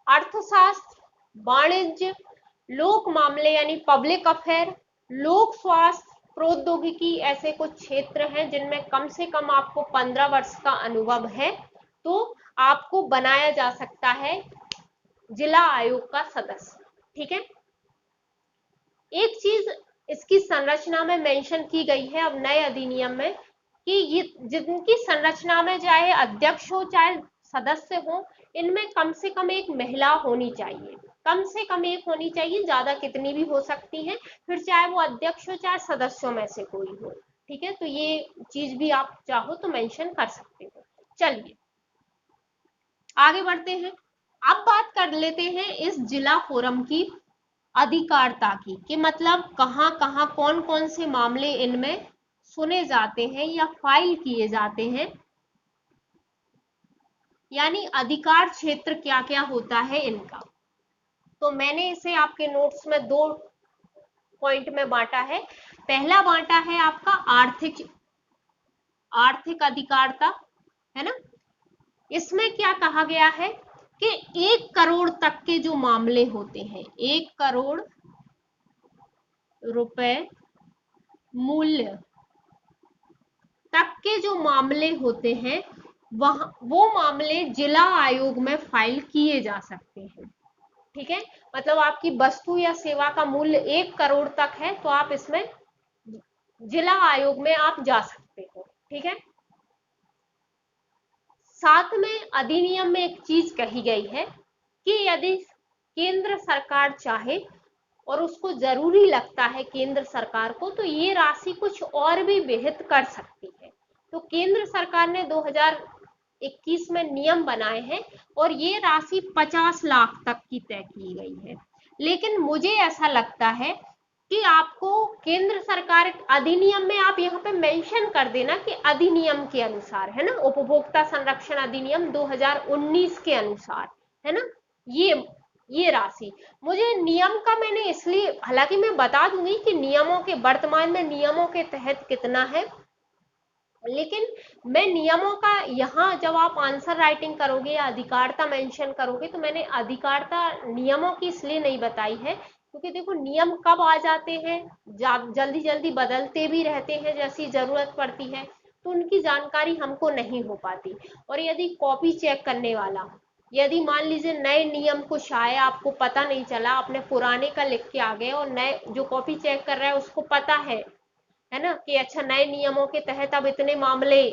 अर्थशास्त्र, वाणिज्य, लोक मामले यानी पब्लिक अफेयर, लोक स्वास्थ्य, प्रौद्योगिकी, ऐसे कुछ क्षेत्र हैं जिनमें कम से कम आपको 15 वर्ष का अनुभव है, तो आपको बनाया जा सकता है जिला आयोग का सदस्य। ठीक है। एक चीज इसकी संरचना में मेंशन की गई है अब नए अधिनियम में, कि ये जिनकी संरचना में चाहे अध्यक्ष हो चाहे सदस्य हो, इनमें कम से कम एक महिला होनी चाहिए, कम से कम एक होनी चाहिए, ज्यादा कितनी भी हो सकती है, फिर चाहे वो अध्यक्ष हो चाहे सदस्यों में से कोई हो। ठीक है। तो ये चीज भी आप चाहो तो मेंशन कर सकते हो। चलिए आगे बढ़ते हैं। अब बात कर लेते हैं इस जिला फोरम की अधिकारिता की, कि मतलब कहाँ कहाँ कौन कौन से मामले इनमें सुने जाते हैं या फाइल किए जाते हैं, यानी अधिकार क्षेत्र क्या क्या होता है इनका। तो मैंने इसे आपके नोट्स में 2 पॉइंट में बांटा है। पहला बांटा है आपका आर्थिक अधिकारिता, है ना। इसमें क्या कहा गया है कि 1 करोड़ तक के जो मामले होते हैं, 1 करोड़ रुपए मूल्य तक के जो मामले होते हैं, वो मामले जिला आयोग में फाइल किए जा सकते हैं। ठीक है। मतलब आपकी वस्तु या सेवा का मूल्य 1 करोड़ तक है तो आप इसमें जिला आयोग में आप जा सकते हो। ठीक है। साथ में अधिनियम में एक चीज कही गई है कि यदि केंद्र सरकार चाहे और उसको जरूरी लगता है केंद्र सरकार को, तो ये राशि कुछ और भी विहित कर सकती है। तो केंद्र सरकार ने 2021 में नियम बनाए हैं और ये राशि 50 लाख तक की तय की गई है। लेकिन मुझे ऐसा लगता है कि आपको केंद्र सरकार अधिनियम में आप यहाँ पे मेंशन कर देना कि अधिनियम के अनुसार, है ना, उपभोक्ता संरक्षण अधिनियम 2019 के अनुसार, है ना, ये राशि। मुझे नियम का मैंने इसलिए, हालांकि मैं बता दूंगी कि नियमों के वर्तमान में नियमों के तहत कितना है, लेकिन मैं नियमों का यहाँ जब आप आंसर राइटिंग करोगे या अधिकारिता मेंशन करोगे, तो मैंने अधिकारिता नियमों की इसलिए नहीं बताई है क्योंकि देखो नियम कब आ जाते हैं, जल्दी जल्दी बदलते भी रहते हैं जैसी जरूरत पड़ती है। तो उनकी जानकारी हमको नहीं हो पाती। और यदि कॉपी चेक करने वाला, यदि मान लीजिए नए नियम कुछ आए, आपको पता नहीं चला, आपने पुराने का लिख के आ गए, और नए जो कॉपी चेक कर रहा है उसको पता है ना, कि अच्छा नए नियमों के तहत अब इतने मामले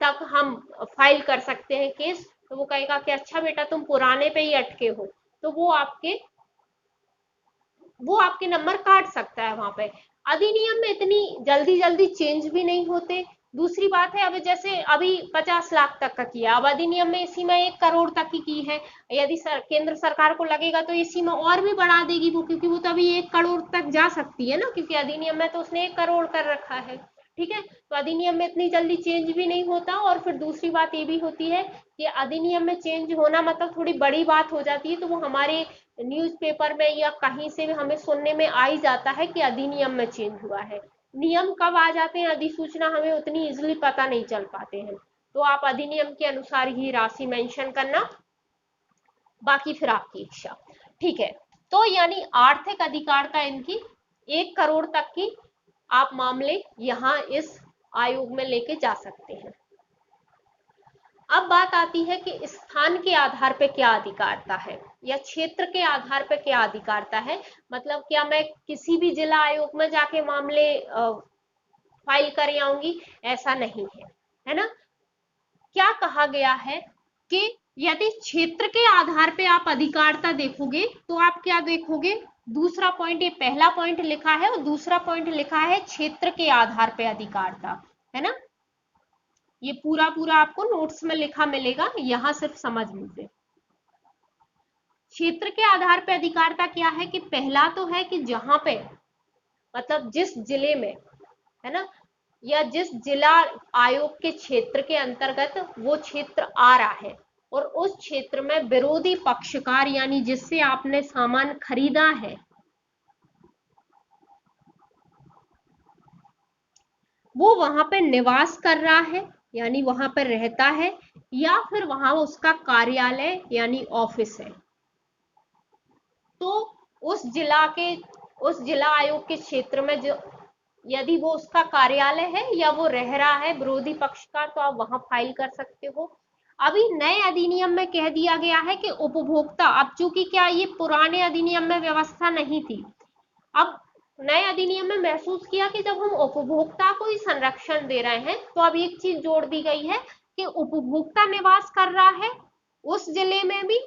तक हम फाइल कर सकते हैं केस, तो वो कहेगा कि अच्छा बेटा तुम पुराने पे ही अटके हो, तो वो आपके नंबर काट सकता है वहां पे। अधिनियम में इतनी जल्दी जल्दी चेंज भी नहीं होते। दूसरी बात है, अब जैसे अभी 50 लाख तक का किया, अब अधिनियम में इसी में 1 करोड़ तक की है। यदि केंद्र सरकार को लगेगा तो इसी में और भी बढ़ा देगी वो, क्योंकि वो तो अभी 1 करोड़ तक जा सकती है ना, क्योंकि अधिनियम में तो उसने 1 करोड़ कर रखा है। ठीक है, तो अधिनियम में इतनी जल्दी चेंज भी नहीं होता। और फिर दूसरी बात ये भी होती है कि अधिनियम में चेंज होना मतलब थोड़ी बड़ी बात हो जाती है, तो वो हमारे न्यूज़पेपर में या कहीं से भी हमें सुनने में आ ही जाता है कि अधिनियम में चेंज हुआ है। नियम कब आ जाते हैं, अधिसूचना हमें उतनी इजिली पता नहीं चल पाते हैं। तो आप अधिनियम के अनुसार ही राशि मेंशन करना, बाकी फिर आपकी इच्छा। ठीक है, तो यानी आर्थिक अधिकारिता इनकी 1 करोड़ तक की आप मामले यहाँ इस आयोग में लेके जा सकते हैं। अब बात आती है कि स्थान के आधार पे क्या अधिकारिता है, या क्षेत्र के आधार पे क्या अधिकारिता है। मतलब क्या मैं किसी भी जिला आयोग में जाके मामले फाइल कर आऊंगी, ऐसा नहीं है ना। क्या कहा गया है कि यदि क्षेत्र के आधार पे आप अधिकारिता देखोगे तो आप क्या देखोगे, दूसरा पॉइंट, ये पहला पॉइंट लिखा है और दूसरा पॉइंट लिखा है क्षेत्र के आधार पे अधिकारिता, है ना। ये पूरा पूरा आपको नोट्स में लिखा मिलेगा, यहां सिर्फ समझ लीजिए। क्षेत्र के आधार पे अधिकारिता क्या है कि पहला तो है कि जहां पे, मतलब जिस जिले में, है ना, या जिस जिला आयोग के क्षेत्र के अंतर्गत वो क्षेत्र आ रहा है, और उस क्षेत्र में विरोधी पक्षकार, यानी जिससे आपने सामान खरीदा है, वो वहां पे निवास कर रहा है, यानी वहां पर रहता है, या फिर वहां उसका कार्यालय यानी ऑफिस है। तो उस जिला आयोग के क्षेत्र में जो, यदि वो उसका कार्यालय है या वो रह रहा है विरोधी पक्ष का, तो आप वहां फाइल कर सकते हो। अभी नए अधिनियम में कह दिया गया है कि उपभोक्ता, अब चूंकि क्या ये पुराने अधिनियम में व्यवस्था नहीं थी, अब नए अधिनियम में महसूस किया कि जब हम उपभोक्ता को ही संरक्षण दे रहे हैं, तो अब एक चीज जोड़ दी गई है कि उपभोक्ता निवास कर रहा है उस जिले में भी,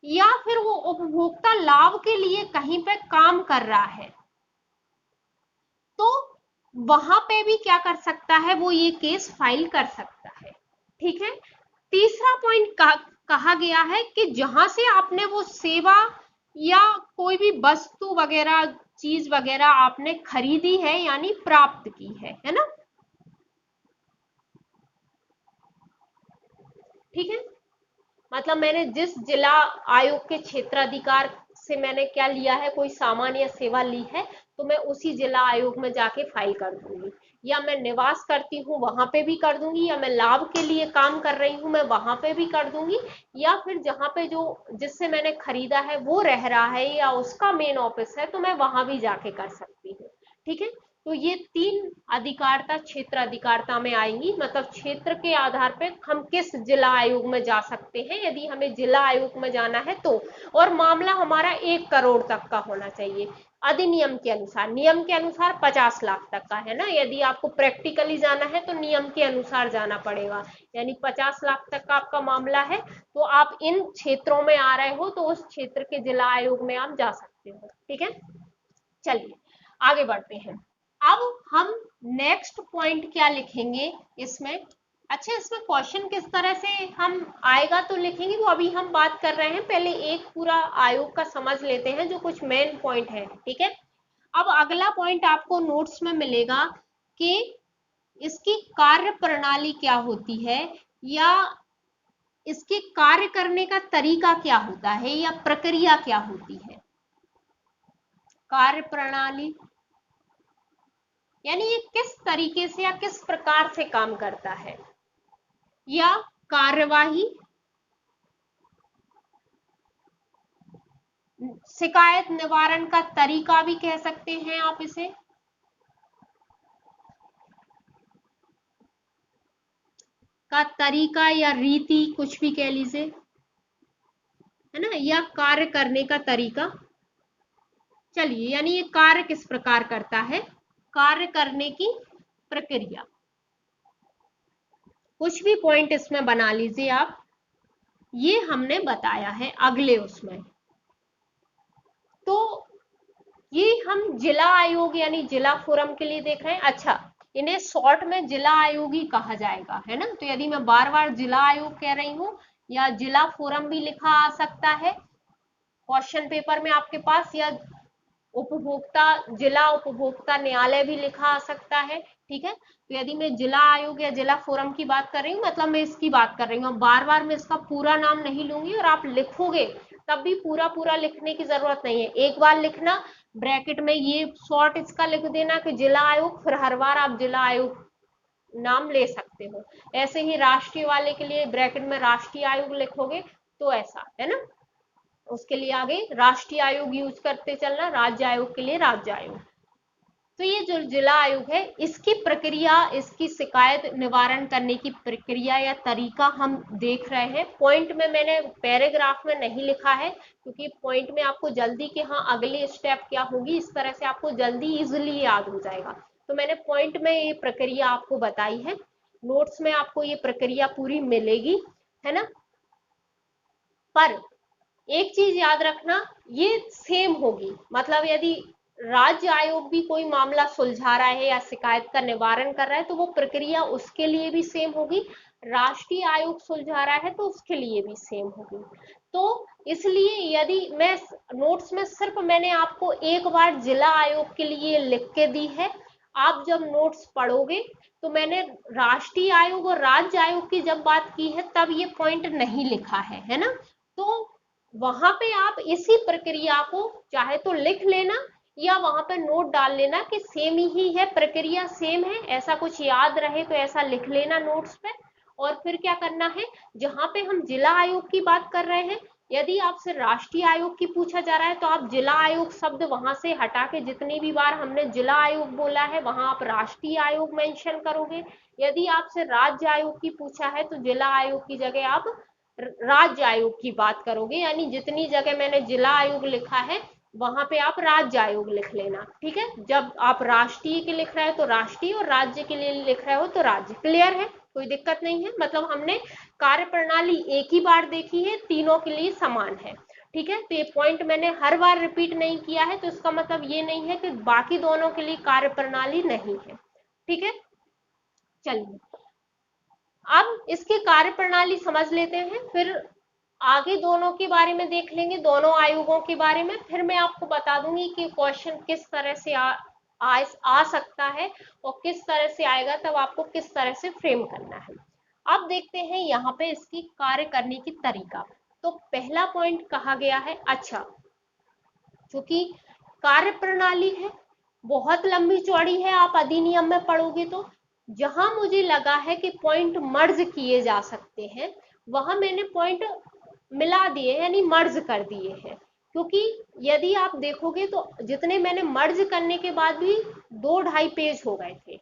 या फिर वो उपभोक्ता लाभ के लिए कहीं पे काम कर रहा है, तो वहां पे भी क्या कर सकता है, वो ये केस फाइल कर सकता है। ठीक है, तीसरा पॉइंट कहा गया है कि जहां से आपने वो सेवा या कोई भी वस्तु वगैरह, चीज वगैरह आपने खरीदी है यानी प्राप्त की है ना। ठीक है, मतलब मैंने जिस जिला आयोग के क्षेत्राधिकार से मैंने क्या लिया है, कोई सामान या सेवा ली है, तो मैं उसी जिला आयोग में जाके फाइल कर दूंगी, या मैं निवास करती हूँ वहां पे भी कर दूंगी, या मैं लाभ के लिए काम कर रही हूँ मैं वहां पे भी कर दूंगी, या फिर जहां पे जो जिससे मैंने खरीदा है वो रह रहा है या उसका मेन ऑफिस है, तो मैं वहां भी जाके कर सकती हूँ। ठीक है, तो ये 3 अधिकारिता क्षेत्र अधिकारिता में आएंगी, मतलब क्षेत्र के आधार पे हम किस जिला आयोग में जा सकते हैं यदि हमें जिला आयोग में जाना है तो। और मामला हमारा 1 करोड़ तक का होना चाहिए अधिनियम के अनुसार। नियम के अनुसार 50 लाख तक का है ना, यदि आपको प्रैक्टिकली जाना है तो नियम के अनुसार जाना पड़ेगा, यानी 50 लाख तक का आपका मामला है, तो आप इन क्षेत्रों में आ रहे हो तो उस क्षेत्र के जिला आयोग में आप जा सकते हो। ठीक है, चलिए आगे बढ़ते हैं। अब हम नेक्स्ट पॉइंट क्या लिखेंगे इसमें, अच्छा इसमें क्वेश्चन किस तरह से हम आएगा तो लिखेंगे, वो अभी हम बात कर रहे हैं, पहले एक पूरा आयोग का समझ लेते हैं जो कुछ मेन पॉइंट है। ठीक है, अब अगला पॉइंट आपको नोट्स में मिलेगा कि इसकी कार्य प्रणाली क्या होती है, या इसके कार्य करने का तरीका क्या होता है, या प्रक्रिया क्या होती है। कार्य प्रणाली यानी ये किस तरीके से या किस प्रकार से काम करता है, या कार्यवाही, शिकायत निवारण का तरीका भी कह सकते हैं आप इसे। का तरीका या रीति, कुछ भी कह लीजिए, है ना, या कार्य करने का तरीका। चलिए, यानी ये कार्य किस प्रकार करता है, कार्य करने की प्रक्रिया। कुछ भी पॉइंट इसमें बना लीजिए आप, ये हमने बताया है अगले उसमें। तो ये हम जिला आयोग यानी जिला फोरम के लिए देख रहे हैं। अच्छा, इन्हें शॉर्ट में जिला आयोग ही कहा जाएगा, है ना। तो यदि मैं बार बार जिला आयोग कह रही हूँ, या जिला फोरम भी लिखा आ सकता है क्वेश्चन पेपर में आपके पास, या उपभोक्ता, जिला उपभोक्ता न्यायालय भी लिखा आ सकता है, ठीक है। तो यदि मैं जिला आयोग या जिला फोरम की बात कर रही हूँ, मतलब मैं इसकी बात कर रही हूँ, बार बार मैं इसका पूरा नाम नहीं लूंगी, और आप लिखोगे तब भी पूरा पूरा लिखने की जरूरत नहीं है। एक बार लिखना, ब्रैकेट में ये शॉर्ट इसका लिख देना कि जिला आयोग, फिर हर बार आप जिला आयोग नाम ले सकते हो। ऐसे ही राष्ट्रीय वाले के लिए ब्रैकेट में राष्ट्रीय आयोग लिखोगे, तो ऐसा, है ना। उसके लिए आगे राष्ट्रीय आयोग यूज करते चलना, राज्य आयोग के लिए राज्य आयोग। तो ये जो जिला आयोग है, इसकी प्रक्रिया, इसकी शिकायत निवारण करने की प्रक्रिया या तरीका हम देख रहे हैं। पॉइंट में मैंने पैराग्राफ में नहीं लिखा है, क्योंकि पॉइंट में आपको जल्दी कि हाँ अगली स्टेप क्या होगी, इस तरह से आपको जल्दी इजिली याद हो जाएगा। तो मैंने पॉइंट में ये प्रक्रिया आपको बताई है, नोट्स में आपको ये प्रक्रिया पूरी मिलेगी, है ना। पर एक चीज याद रखना, ये सेम होगी, मतलब यदि राज्य आयोग भी कोई मामला सुलझा रहा है या शिकायत का निवारण कर रहा है, तो वो प्रक्रिया उसके लिए भी सेम होगी। राष्ट्रीय आयोग सुलझा रहा है तो उसके लिए भी सेम होगी। तो इसलिए यदि मैं नोट्स में सिर्फ मैंने आपको एक बार जिला आयोग के लिए लिख के दी है, आप जब नोट्स पढ़ोगे तो मैंने राष्ट्रीय आयोग और राज्य आयोग की जब बात की है तब ये पॉइंट नहीं लिखा है ना। तो वहां पे आप इसी प्रक्रिया को चाहे तो लिख लेना, या वहां पे नोट डाल लेना कि सेम ही है, प्रक्रिया सेम है, ऐसा कुछ याद रहे तो ऐसा लिख लेना नोट्स पे। और फिर क्या करना है, जहां पे हम जिला आयोग की बात कर रहे हैं, यदि आपसे राष्ट्रीय आयोग की पूछा जा रहा है, तो आप जिला आयोग शब्द वहां से हटा के जितनी भी बार हमने जिला आयोग बोला है वहां आप राष्ट्रीय आयोग मेंशन करोगे। यदि आपसे राज्य आयोग की पूछा है तो जिला आयोग की जगह आप राज्य आयोग की बात करोगे, यानी जितनी जगह मैंने जिला आयोग लिखा है वहां पे आप राज्य आयोग लिख लेना, ठीक है। जब आप राष्ट्रीय के लिख रहे हो तो राष्ट्रीय, और राज्य के लिए लिख रहे हो तो राज्य। क्लियर है, कोई दिक्कत नहीं है, मतलब हमने कार्य प्रणाली एक ही बार देखी है, तीनों के लिए समान है, ठीक है। तो ये पॉइंट मैंने हर बार रिपीट नहीं किया है, तो इसका मतलब ये नहीं है कि बाकी दोनों के लिए कार्य प्रणाली नहीं है, ठीक है। चलिए, अब इसकी कार्य प्रणाली समझ लेते हैं, फिर आगे दोनों के बारे में देख लेंगे, दोनों आयोगों के बारे में। फिर मैं आपको बता दूंगी कि क्वेश्चन किस तरह से आ सकता है, और किस तरह से आएगा तब आपको किस तरह से फ्रेम करना है। अब देखते हैं यहाँ पे इसकी कार्य करने की तरीका। तो पहला पॉइंट कहा गया है, अच्छा क्योंकि कार्य प्रणाली है, बहुत लंबी चौड़ी है, आप अधिनियम में पढ़ोगे तो जहां मुझे लगा है कि पॉइंट मर्ज किए जा सकते हैं, वहां मैंने पॉइंट मिला दिए, यानी मर्ज कर दिए हैं। क्योंकि यदि आप देखोगे तो जितने मैंने मर्ज करने के बाद भी 2-2.5 पेज हो गए थे।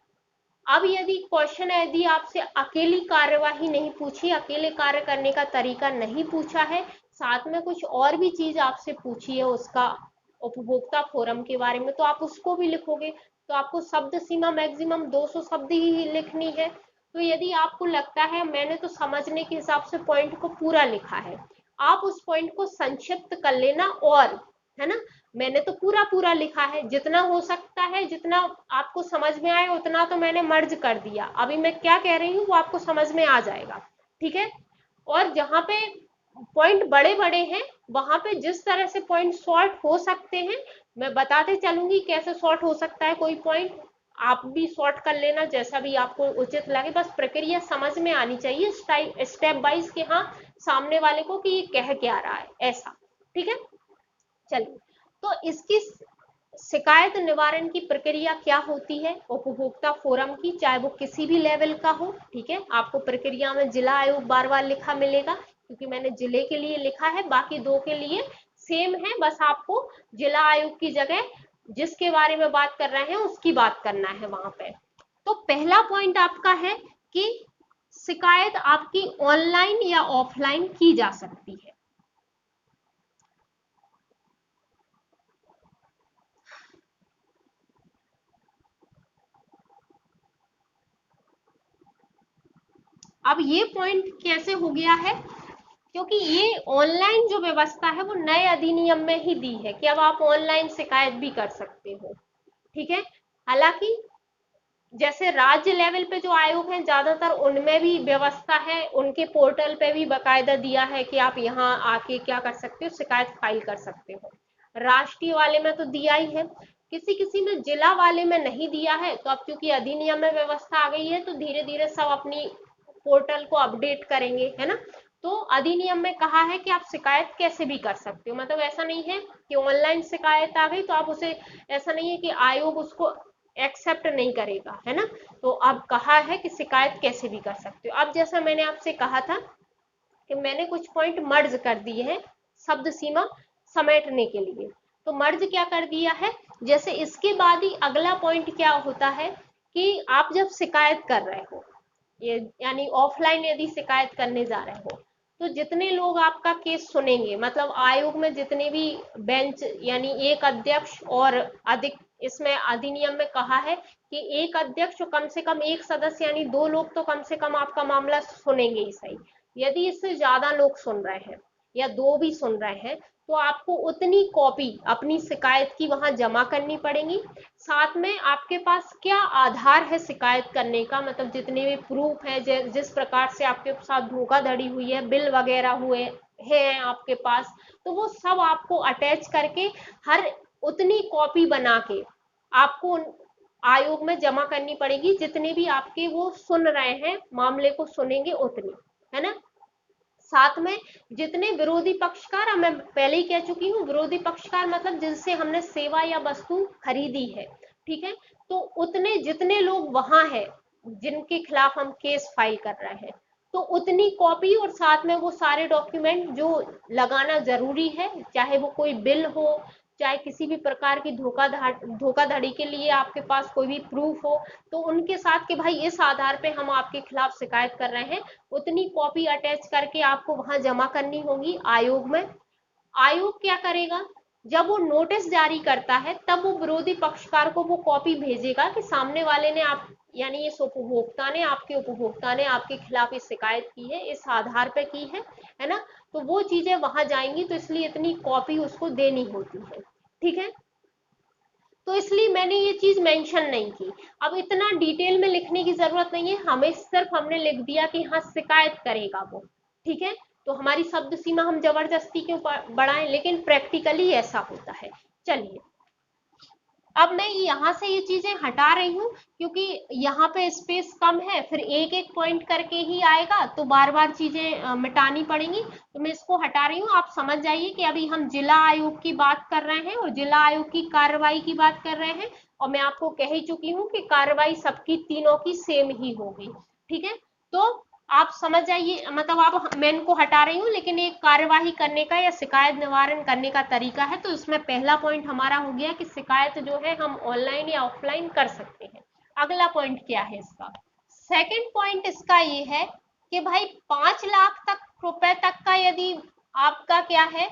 अब यदि क्वेश्चन, यदि आपसे अकेली कार्यवाही नहीं पूछी, अकेले कार्य करने का तरीका नहीं पूछा है, साथ में कुछ और भी चीज आपसे पूछी है उसका, उपभोक्ता फोरम के बारे में, तो आप उसको भी लिखोगे, तो आपको शब्द सीमा मैक्सिमम 200 शब्द ही लिखनी है। तो यदि आपको लगता है मैंने तो समझने के हिसाब से पॉइंट को पूरा लिखा है, आप उस पॉइंट को संक्षिप्त कर लेना, और है ना, मैंने तो पूरा पूरा लिखा है, जितना हो सकता है, जितना आपको समझ में आए उतना तो मैंने मर्ज कर दिया, अभी मैं क्या कह रही हूँ वो आपको समझ में आ जाएगा, ठीक है। और जहां पे पॉइंट बड़े बड़े हैं, वहां पे जिस तरह से पॉइंट शॉर्ट हो सकते हैं मैं बताते चलूंगी, कैसे शॉर्ट हो सकता है कोई पॉइंट, आप भी शॉर्ट कर लेना जैसा भी आपको उचित लगे, बस प्रक्रिया समझ में आनी चाहिए स्टेप वाइज कि हाँ सामने वाले को कि ये कह क्या रहा है, ऐसा, ठीक है। चलिए, तो इसकी शिकायत निवारण की प्रक्रिया क्या होती है उपभोक्ता फोरम की, चाहे वो किसी भी लेवल का हो, ठीक है। आपको प्रक्रिया में जिला आयोग बार बार लिखा मिलेगा, क्योंकि मैंने जिले के लिए लिखा है, बाकी दो के लिए सेम है, बस आपको जिला आयोग की जगह जिसके बारे में बात कर रहे हैं उसकी बात करना है वहां पे। तो पहला पॉइंट आपका है कि शिकायत आपकी ऑनलाइन या ऑफलाइन की जा सकती है। अब ये पॉइंट कैसे हो गया है, क्योंकि ये ऑनलाइन जो व्यवस्था है वो नए अधिनियम में ही दी है कि अब आप ऑनलाइन शिकायत भी कर सकते हो। ठीक है, हालांकि जैसे राज्य लेवल पे जो आयोग हैं ज्यादातर उनमें भी व्यवस्था है, उनके पोर्टल पे भी बकायदा दिया है कि आप यहाँ आके क्या कर सकते हो, शिकायत फाइल कर सकते हो। राष्ट्रीय वाले में तो दिया ही है, किसी किसी में जिला वाले में नहीं दिया है। तो अब क्योंकि अधिनियम में व्यवस्था आ गई है तो धीरे धीरे सब अपनी पोर्टल को अपडेट करेंगे, है ना। तो अधिनियम में कहा है कि आप शिकायत कैसे भी कर सकते हो, मतलब ऐसा नहीं है कि ऑनलाइन शिकायत आ गई तो आप उसे, ऐसा नहीं है कि आयोग उसको एक्सेप्ट नहीं करेगा, है ना। तो अब कहा है कि शिकायत कैसे भी कर सकते हो। अब जैसा मैंने आपसे कहा था कि मैंने कुछ पॉइंट मर्ज कर दिए हैं शब्द सीमा समेटने के लिए। तो मर्ज क्या कर दिया है, जैसे इसके बाद ही अगला पॉइंट क्या होता है कि आप जब शिकायत कर रहे हो, ये यानी ऑफलाइन यदि शिकायत करने जा रहे हो, तो जितने लोग आपका केस सुनेंगे, मतलब आयोग में जितने भी बेंच यानी एक अध्यक्ष और अधिक, इसमें अधिनियम में कहा है कि एक अध्यक्ष कम से कम एक सदस्य यानी दो लोग तो कम से कम आपका मामला सुनेंगे ही सही। यदि इससे ज्यादा लोग सुन रहे हैं या दो भी सुन रहे हैं तो आपको उतनी कॉपी अपनी शिकायत की वहां जमा करनी पड़ेगी। साथ में आपके पास क्या आधार है शिकायत करने का, मतलब जितने भी प्रूफ है, जिस प्रकार से आपके साथ धोखाधड़ी हुई है, बिल वगैरह हुए हैं आपके पास, तो वो सब आपको अटैच करके हर उतनी कॉपी बना के आपको आयोग में जमा करनी पड़ेगी, जितने भी आपके वो सुन रहे हैं मामले को सुनेंगे उतनी, है ना। साथ में जितने विरोधी पक्षकार, मैं पहले ही कह चुकी हूँ, विरोधी पक्षकार मतलब जिनसे हमने सेवा या वस्तु खरीदी है, ठीक है, तो उतने जितने लोग वहां हैं जिनके खिलाफ हम केस फाइल कर रहे हैं, तो उतनी कॉपी और साथ में वो सारे डॉक्यूमेंट जो लगाना जरूरी है, चाहे वो कोई बिल हो, चाहे किसी भी प्रकार की धोखाधड़ी के लिए आपके पास कोई भी प्रूफ हो, तो उनके साथ के भाई इस आधार पे हम आपके खिलाफ शिकायत कर रहे हैं, उतनी कॉपी अटैच करके आपको वहां जमा करनी होगी आयोग में। आयोग क्या करेगा, जब वो नोटिस जारी करता है तब वो विरोधी पक्षकार को वो कॉपी भेजेगा कि सामने वाले ने आप, यानी इस उपभोक्ता ने, आपके उपभोक्ता ने आपके खिलाफ ये शिकायत की है, इस आधार पे की है ना। तो वो चीजें वहां जाएंगी, तो इसलिए इतनी कॉपी उसको देनी होती है, ठीक है। तो इसलिए मैंने ये चीज मेंशन नहीं की। अब इतना डिटेल में लिखने की जरूरत नहीं है, हमें सिर्फ हमने लिख दिया कि हाँ शिकायत करेगा वो, ठीक है। तो हमारी शब्द सीमा हम जबरदस्ती क्यों बढ़ाएं, लेकिन प्रैक्टिकली ऐसा होता है। चलिए, अब मैं यहाँ से ये चीजें हटा रही हूँ क्योंकि यहाँ पे स्पेस कम है, फिर एक एक पॉइंट करके ही आएगा तो बार बार चीजें मिटानी पड़ेंगी, तो मैं इसको हटा रही हूँ। आप समझ जाइए कि अभी हम जिला आयोग की बात कर रहे हैं और जिला आयोग की कार्रवाई की बात कर रहे हैं, और मैं आपको कह ही चुकी हूँ कि कार्रवाई सबकी तीनों की सेम ही होगी, ठीक है। तो आप समझ जाइए, मतलब आप, मैं इनको हटा रही हूँ, लेकिन एक कार्यवाही करने का या शिकायत निवारण करने का तरीका है। तो इसमें पहला पॉइंट हमारा हो गया कि शिकायत जो है हम ऑनलाइन या ऑफलाइन कर सकते हैं। अगला पॉइंट क्या है इसका, सेकंड पॉइंट इसका ये है कि भाई 5 लाख तक रुपए तक का यदि आपका क्या है,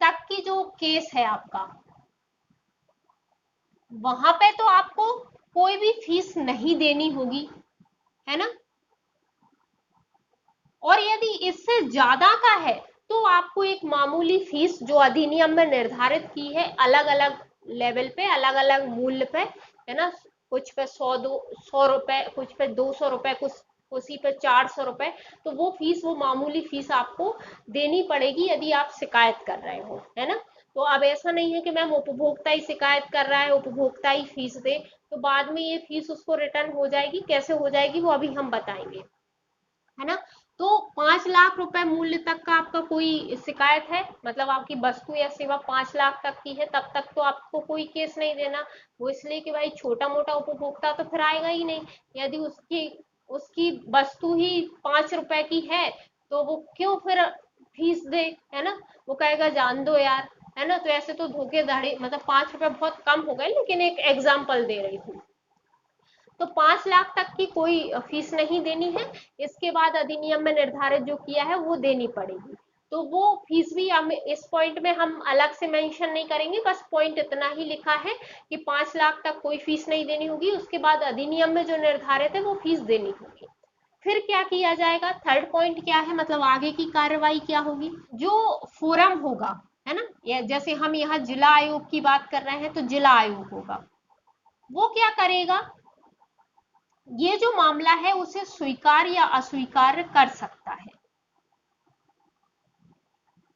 तक की जो केस है आपका, वहां पे तो आपको कोई भी फीस नहीं देनी होगी, है ना। और यदि इससे ज्यादा का है तो आपको एक मामूली फीस जो अधिनियम में निर्धारित की है, अलग अलग लेवल पे, अलग अलग मूल्य पे, है ना, कुछ पे 100 रुपए, कुछ पे 200 रुपए, कुछ उसी पे 400 रुपए, तो वो फीस, वो मामूली फीस आपको देनी पड़ेगी यदि आप शिकायत कर रहे हो, है ना। तो अब ऐसा नहीं है कि मैम उपभोक्ता ही शिकायत कर रहा है उपभोक्ता ही फीस दे, तो बाद में ये फीस उसको रिटर्न हो जाएगी, कैसे हो जाएगी वो अभी हम बताएंगे, है ना। तो 5 लाख रुपए मूल्य तक का आपका कोई शिकायत है, मतलब आपकी वस्तु या सेवा 5 लाख तक की है, तब तक तो आपको कोई केस नहीं देना। वो इसलिए कि भाई छोटा मोटा उपभोक्ता तो फिर आएगा ही नहीं, यदि उसकी उसकी वस्तु ही 5 रुपए की है तो वो क्यों फिर फीस दे, है ना। वो कहेगा जान दो यार, है ना। तो ऐसे तो धोखेधड़ी, मतलब 5 रुपए बहुत कम हो गए, लेकिन एक एग्जाम्पल दे रही हूँ। तो 5 लाख तक की कोई फीस नहीं देनी है। इसके बाद अधिनियम में निर्धारित जो किया है वो देनी पड़ेगी। तो वो फीस भी हम इस पॉइंट में हम अलग से मेंशन नहीं करेंगे, बस पॉइंट इतना ही लिखा है कि 5 लाख तक कोई फीस नहीं देनी होगी, उसके बाद अधिनियम में जो निर्धारित है वो फीस देनी होगी। फिर क्या किया जाएगा, थर्ड पॉइंट क्या है, मतलब आगे की कार्रवाई क्या होगी। जो फोरम होगा, है ना, या जैसे हम यहाँ जिला आयोग की बात कर रहे हैं तो जिला आयोग होगा, वो क्या करेगा, ये जो मामला है उसे स्वीकार या अस्वीकार कर सकता है।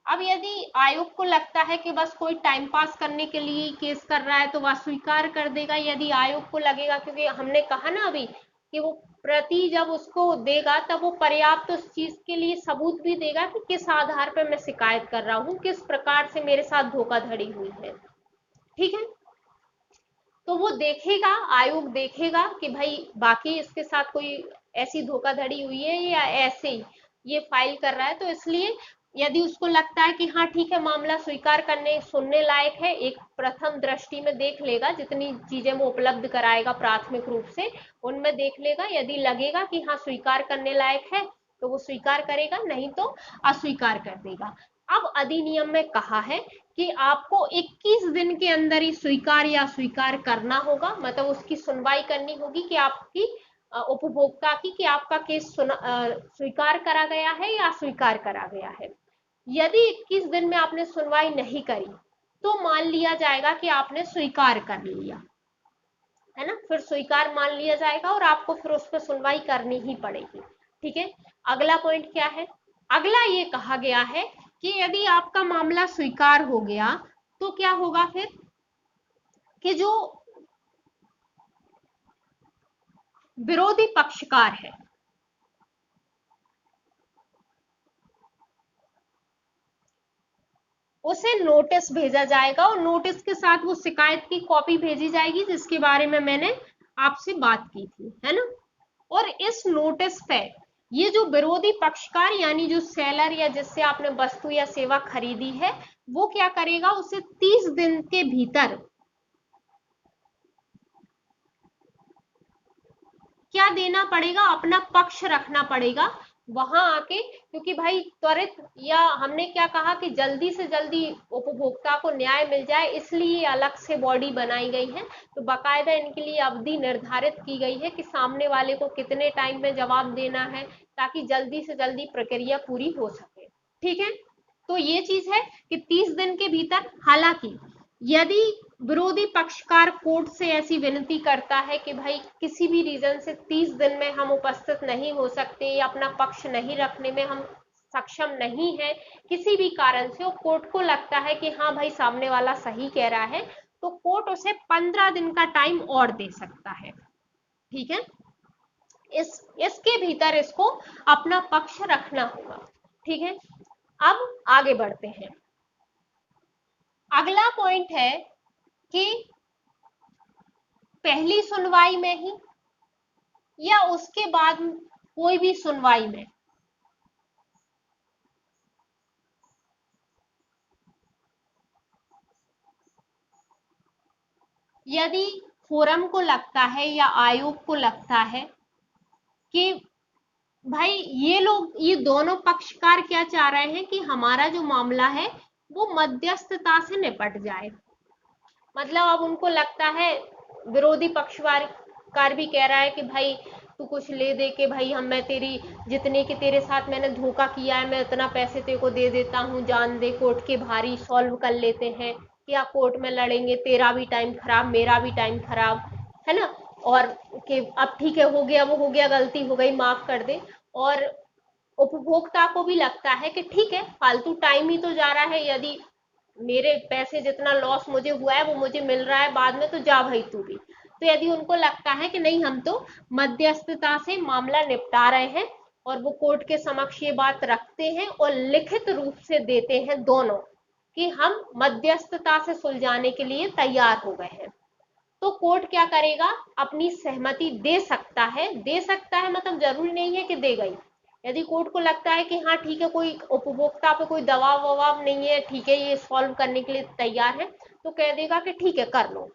अब यदि आयोग को लगता है कि बस कोई टाइम पास करने के लिए केस कर रहा है तो वह स्वीकार कर देगा। यदि आयोग को लगेगा, क्योंकि हमने कहा ना अभी कि वो प्रति जब उसको देगा तब वो पर्याप्त उस चीज के लिए सबूत भी देगा कि किस आधार पर मैं शिकायत कर रहा हूँ, किस प्रकार से मेरे साथ धोखाधड़ी हुई है। ठीक है, तो वो देखेगा, आयोग देखेगा कि भाई बाकी इसके साथ कोई ऐसी धोखाधड़ी हुई है या ऐसे ही ये फाइल कर रहा है। तो इसलिए यदि उसको लगता है कि हाँ ठीक है, मामला स्वीकार करने सुनने लायक है, एक प्रथम दृष्टि में देख लेगा, जितनी चीजें वो उपलब्ध कराएगा प्राथमिक रूप से उनमें देख लेगा। यदि लगेगा कि हाँ स्वीकार करने लायक है तो वो स्वीकार करेगा, नहीं तो अस्वीकार कर देगा। अब अधिनियम में कहा है कि आपको 21 दिन के अंदर ही स्वीकार या अस्वीकार करना होगा, मतलब उसकी सुनवाई करनी होगी कि आपकी उपभोक्ता की, कि आपका केस स्वीकार करा गया है या अस्वीकार करा गया है। यदि 21 दिन में आपने सुनवाई नहीं करी तो मान लिया जाएगा कि आपने स्वीकार कर लिया, है ना, फिर स्वीकार मान लिया जाएगा और आपको फिर उस पर सुनवाई करनी ही पड़ेगी। ठीक है, अगला पॉइंट क्या है, अगला ये कहा गया है कि यदि आपका मामला स्वीकार हो गया तो क्या होगा फिर, कि जो विरोधी पक्षकार है उसे नोटिस भेजा जाएगा और नोटिस के साथ वो शिकायत की कॉपी भेजी जाएगी, जिसके बारे में मैंने आपसे बात की थी, है ना। और इस नोटिस पे ये जो विरोधी पक्षकार यानी जो सेलर या जिससे आपने वस्तु या सेवा खरीदी है, वो क्या करेगा, उसे 30 दिन के भीतर क्या देना पड़ेगा, अपना पक्ष रखना पड़ेगा वहां आके। क्योंकि भाई त्वरित, या हमने क्या कहा कि जल्दी से जल्दी उपभोक्ता को न्याय मिल जाए, इसलिए अलग से बॉडी बनाई गई है। तो बाकायदा इनके लिए अवधि निर्धारित की गई है कि सामने वाले को कितने टाइम में जवाब देना है, ताकि जल्दी से जल्दी प्रक्रिया पूरी हो सके। ठीक है, तो ये चीज है कि 30 दिन के भीतर, हालांकि यदि विरोधी पक्षकार कोर्ट से ऐसी विनती करता है कि भाई किसी भी रीजन से 30 दिन में हम उपस्थित नहीं हो सकते या अपना पक्ष नहीं रखने में हम सक्षम नहीं है, किसी भी कारण से, और कोर्ट को लगता है कि हाँ भाई सामने वाला सही कह रहा है, तो कोर्ट उसे 15 दिन का टाइम और दे सकता है। ठीक है, इसके भीतर इसको अपना पक्ष रखना होगा। ठीक है, अब आगे बढ़ते हैं। अगला पॉइंट है कि पहली सुनवाई में ही या उसके बाद कोई भी सुनवाई में यदि फोरम को लगता है या आयोग को लगता है कि भाई ये दोनों पक्षकार क्या चाह रहे हैं कि हमारा जो मामला है वो मध्यस्थता से निपट जाए, मतलब अब उनको लगता है, विरोधी पक्षकार भी कह रहा है कि भाई तू कुछ ले दे के, भाई मैं तेरी जितने के तेरे साथ मैंने धोखा किया है मैं उतना पैसे तेरे को दे देता हूँ, जान दे, कोर्ट के भारी सॉल्व कर लेते हैं, क्या कोर्ट में लड़ेंगे, तेरा भी टाइम खराब मेरा भी टाइम खराब, है ना। और कि अब ठीक है, हो गया वो हो गया, गलती हो गई, माफ कर दे। और उपभोक्ता को भी लगता है कि ठीक है, फालतू टाइम ही तो जा रहा है, यदि मेरे पैसे जितना लॉस मुझे हुआ है वो मुझे मिल रहा है बाद में, तो जा भाई तू भी। तो यदि उनको लगता है कि नहीं, हम तो मध्यस्थता से मामला निपटा रहे हैं, और वो कोर्ट के समक्ष ये बात रखते हैं और लिखित रूप से देते हैं दोनों कि हम मध्यस्थता से सुलझाने के लिए तैयार हो गए हैं, तो कोर्ट क्या करेगा, अपनी सहमति दे सकता है, मतलब जरूरी नहीं है कि दे गई। यदि कोर्ट को लगता है कि हाँ ठीक है, कोई उपभोक्ता पे कोई दबाव ववाब नहीं है, ठीक है, ये सॉल्व करने के लिए तैयार है, तो कह देगा कि ठीक है कर लो।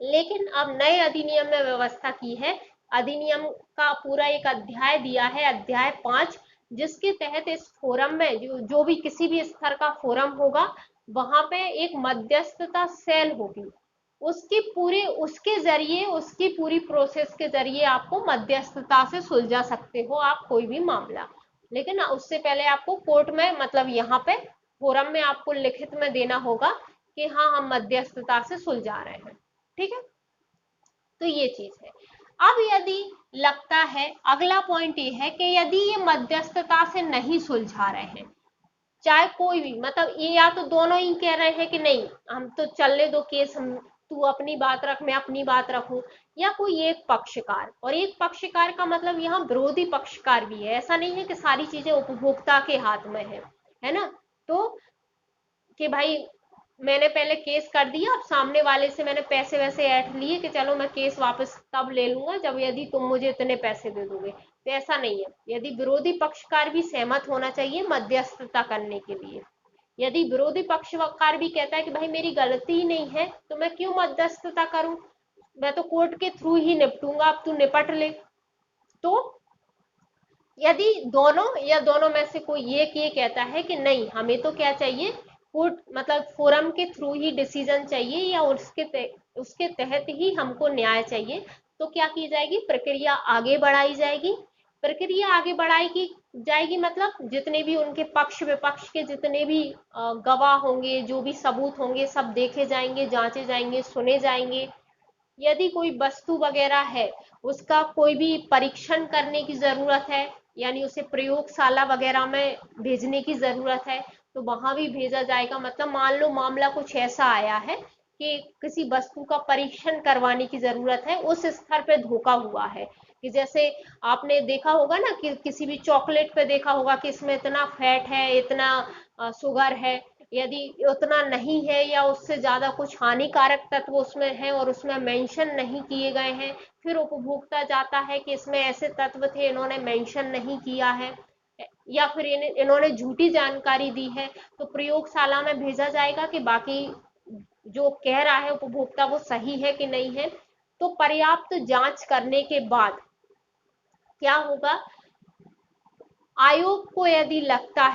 लेकिन अब नए अधिनियम में व्यवस्था की है, अधिनियम का पूरा एक अध्याय दिया है, अध्याय 5, जिसके तहत इस फोरम में जो भी किसी भी स्तर का फोरम होगा, वहां पे एक मध्यस्थता सेल होगी, उसकी पूरी उसके जरिए उसकी पूरी प्रोसेस के जरिए आपको मध्यस्थता से सुलझा सकते हो आप कोई भी मामला। लेकिन उससे पहले आपको कोर्ट में, मतलब यहाँ पे फोरम में आपको लिखित में देना होगा कि हाँ, हम मध्यस्थता से सुलझा रहे हैं। ठीक है, तो ये चीज है। अब यदि लगता है, अगला पॉइंट ये है कि यदि ये मध्यस्थता से नहीं सुलझा रहे हैं, चाहे कोई भी, मतलब ये या तो दोनों ही कह रहे हैं कि नहीं, हम तो चलने दो केस, हम तू अपनी बात रख, मैं अपनी बात रखूं, या कोई एक पक्षकार, और एक पक्षकार का मतलब यहाँ विरोधी पक्षकार भी है, ऐसा नहीं है कि सारी चीजें उपभोक्ता के हाथ में है ना। तो कि भाई मैंने पहले केस कर दिया, अब सामने वाले से मैंने पैसे वैसे ऐंठ लिए कि चलो मैं केस वापस तब ले लूंगा जब यदि तुम मुझे इतने पैसे दे दोगे, तो ऐसा नहीं है। यदि विरोधी पक्षकार भी सहमत होना चाहिए मध्यस्थता करने के लिए। यदि विरोधी पक्षकार भी कहता है कि भाई मेरी गलती ही नहीं है, तो मैं क्यों मध्यस्थता करूं, मैं तो कोर्ट के थ्रू ही निपटूंगा, अब तू निपट ले। तो यदि दोनों या दोनों में से कोई एक ये कहता है कि नहीं, हमें तो क्या चाहिए, कोर्ट मतलब फोरम के थ्रू ही डिसीजन चाहिए, या उसके तहत ही हमको न्याय चाहिए, तो क्या की जाएगी, प्रक्रिया आगे बढ़ाई जाएगी। प्रक्रिया आगे बढ़ाई की जाएगी, मतलब जितने भी उनके पक्ष विपक्ष के जितने भी गवाह होंगे, जो भी सबूत होंगे, सब देखे जाएंगे, जांचे जाएंगे, सुने जाएंगे। यदि कोई वस्तु वगैरह है, उसका कोई भी परीक्षण करने की जरूरत है, यानी उसे प्रयोगशाला वगैरह में भेजने की जरूरत है, तो वहां भी भेजा जाएगा। मतलब मान लो मामला कुछ ऐसा आया है कि किसी वस्तु का परीक्षण करवाने की जरूरत है, उस स्तर पे धोखा हुआ है, कि जैसे आपने देखा होगा ना कि किसी भी चॉकलेट पे देखा होगा कि इसमें इतना फैट है, इतना शुगर है, यदि उतना नहीं है या उससे ज्यादा कुछ हानिकारक तत्व उसमें है और उसमें मेंशन नहीं किए गए हैं, फिर उपभोक्ता जाता है कि इसमें ऐसे तत्व थे, इन्होंने मेंशन नहीं किया है, या फिर इन्होंने झूठी जानकारी दी है, तो प्रयोगशाला में भेजा जाएगा कि बाकी जो कह रहा है उपभोक्ता वो सही है कि नहीं है। तो पर्याप्त जांच करने के बाद क्या होगा, आयोग को यदि लगता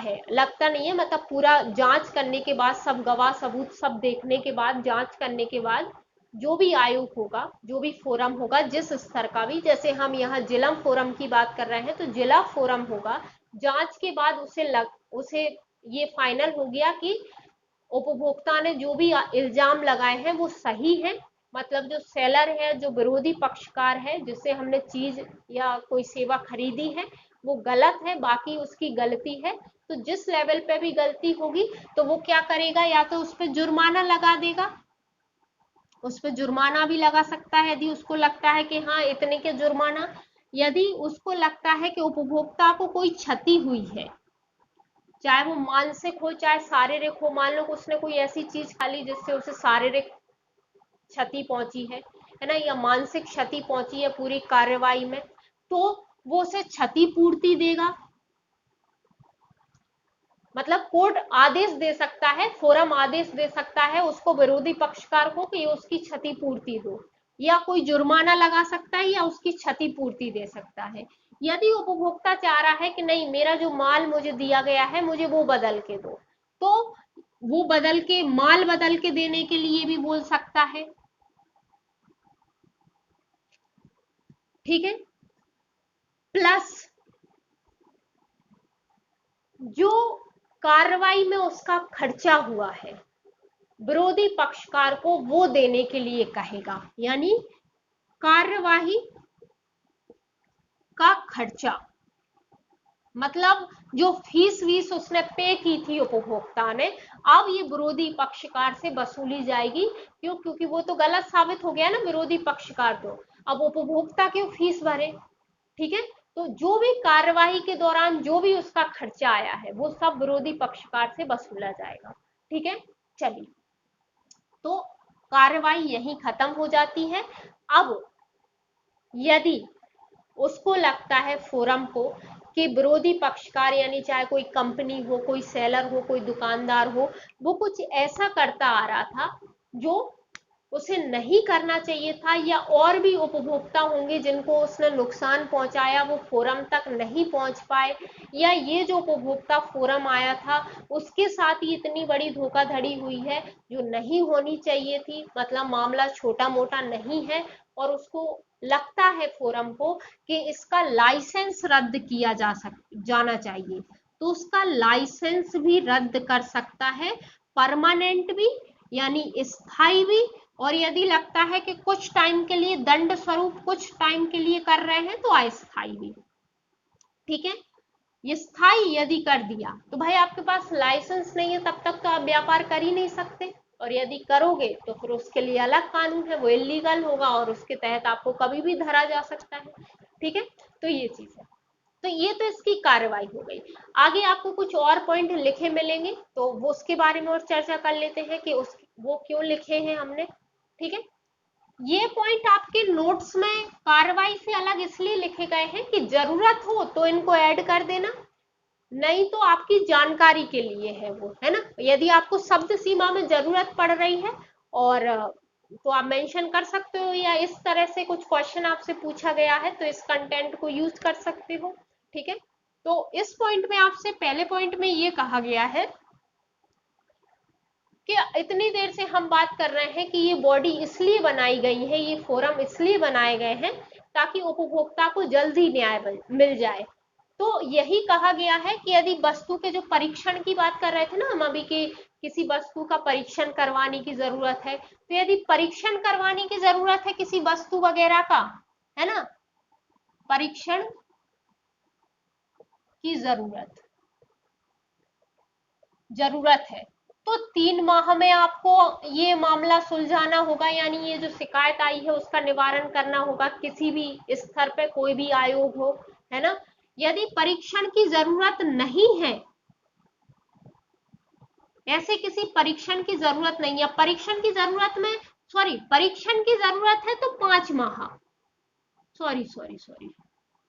नहीं है, मतलब पूरा जांच करने के बाद, सब गवाह सबूत सब देखने के बाद, जांच करने के बाद, जो भी आयोग होगा, जो भी फोरम होगा, जिस स्तर का भी, जैसे हम यहाँ जिला फोरम की बात कर रहे हैं, तो जिला फोरम होगा, जांच के बाद उसे ये फाइनल हो गया कि उपभोक्ता ने जो भी इल्जाम लगाए हैं वो सही है, मतलब जो सेलर है, जो विरोधी पक्षकार है, जिससे हमने चीज या कोई सेवा खरीदी है, वो गलत है, बाकी उसकी गलती है। तो जिस लेवल पे भी गलती होगी, तो वो क्या करेगा, या तो उस पर जुर्माना लगा देगा, उस पर जुर्माना भी लगा सकता है यदि उसको लगता है कि हाँ इतने के जुर्माना। यदि उसको लगता है कि उपभोक्ता को कोई क्षति हुई है, चाहे वो मानसिक हो चाहे शारीरिक हो, मान लो उसने कोई ऐसी चीज खा ली जिससे उसे शारीरिक क्षति पहुंची है ना, या मानसिक क्षति पहुंची है पूरी कार्यवाही में, तो वो उसे क्षतिपूर्ति देगा। मतलब कोर्ट आदेश दे सकता है, फोरम आदेश दे सकता है उसको, विरोधी पक्षकार को, कि उसकी क्षतिपूर्ति दो, या कोई जुर्माना लगा सकता है, या उसकी क्षतिपूर्ति दे सकता है। यदि उपभोक्ता चाह रहा है कि नहीं, मेरा जो माल मुझे दिया गया है मुझे वो बदल के दो, तो वो माल बदल के देने के लिए भी बोल सकता है। ठीक है, प्लस जो कार्रवाई में उसका खर्चा हुआ है, विरोधी पक्षकार को वो देने के लिए कहेगा, यानी कार्यवाही का खर्चा, मतलब जो फीस वीस उसने पे की थी उपभोक्ता ने, अब ये विरोधी पक्षकार से वसूली जाएगी। क्यों, क्योंकि वो तो गलत साबित हो गया ना विरोधी पक्षकार, तो अब उपभोक्ता क्यों फीस भरे। ठीक है, तो जो भी कार्यवाही के दौरान जो भी उसका खर्चा आया है वो सब विरोधी पक्षकार से वसूला जाएगा। ठीक है, चलिए, तो कार्यवाही यहीं खत्म हो जाती है। अब यदि उसको लगता है फोरम को कि विरोधी पक्षकार, यानी चाहे कोई कंपनी हो, कोई सेलर हो, कोई दुकानदार हो, वो कुछ ऐसा करता आ रहा था जो उसे नहीं करना चाहिए था, या और भी उपभोक्ता होंगे जिनको उसने नुकसान पहुंचाया, वो फोरम तक नहीं पहुंच पाए, या ये जो उपभोक्ता फोरम आया था उसके साथ ही इतनी बड़ी धोखाधड़ी हुई है जो नहीं होनी चाहिए थी। मतलब मामला छोटा मोटा नहीं है, और उसको लगता है फोरम को कि इसका लाइसेंस रद्द किया जाना चाहिए, तो उसका लाइसेंस भी रद्द कर सकता है, परमानेंट भी यानी स्थायी भी, और यदि लगता है कि कुछ टाइम के लिए दंड स्वरूप कुछ टाइम के लिए कर रहे हैं तो अस्थायी भी। ठीक है, ये स्थायी यदि कर दिया तो भाई आपके पास लाइसेंस नहीं है, तब तक तो आप व्यापार कर ही नहीं सकते, और यदि करोगे तो फिर उसके लिए अलग कानून है, वो इलीगल होगा और उसके तहत आपको कभी भी धरा जा सकता है। ठीक है, तो ये चीज है। तो ये तो इसकी कार्रवाई हो गई। आगे आपको कुछ और पॉइंट लिखे मिलेंगे तो वो उसके बारे में और चर्चा कर लेते हैं कि वो क्यों लिखे हैं हमने। ठीक है, ये पॉइंट आपके नोट्स में कार्रवाई से अलग इसलिए लिखे गए हैं कि जरूरत हो तो इनको ऐड कर देना, नहीं तो आपकी जानकारी के लिए है वो, है ना। यदि आपको शब्द सीमा में जरूरत पड़ रही है और तो आप मेंशन कर सकते हो, या इस तरह से कुछ क्वेश्चन आपसे पूछा गया है तो इस कंटेंट को यूज कर सकते हो। ठीक है, तो इस पॉइंट में आपसे पहले पॉइंट में ये कहा गया है कि इतनी देर से हम बात कर रहे हैं कि ये बॉडी इसलिए बनाई गई है, ये फोरम इसलिए बनाए गए हैं ताकि उपभोक्ता को जल्दी न्याय मिल जाए। तो यही कहा गया है कि यदि वस्तु के जो परीक्षण की बात कर रहे थे ना हम अभी, कि किसी वस्तु का परीक्षण करवाने की जरूरत है, तो यदि परीक्षण करवाने की जरूरत है किसी वस्तु वगैरह का, है ना, परीक्षण की जरूरत है, तो 3 माह में आपको ये मामला सुलझाना होगा, यानी ये जो शिकायत आई है उसका निवारण करना होगा, किसी भी स्तर पे कोई भी आयोग हो, है ना। यदि परीक्षण की जरूरत नहीं है, ऐसे किसी परीक्षण की जरूरत नहीं है, परीक्षण की जरूरत में परीक्षण की जरूरत है तो 5 माह, सॉरी,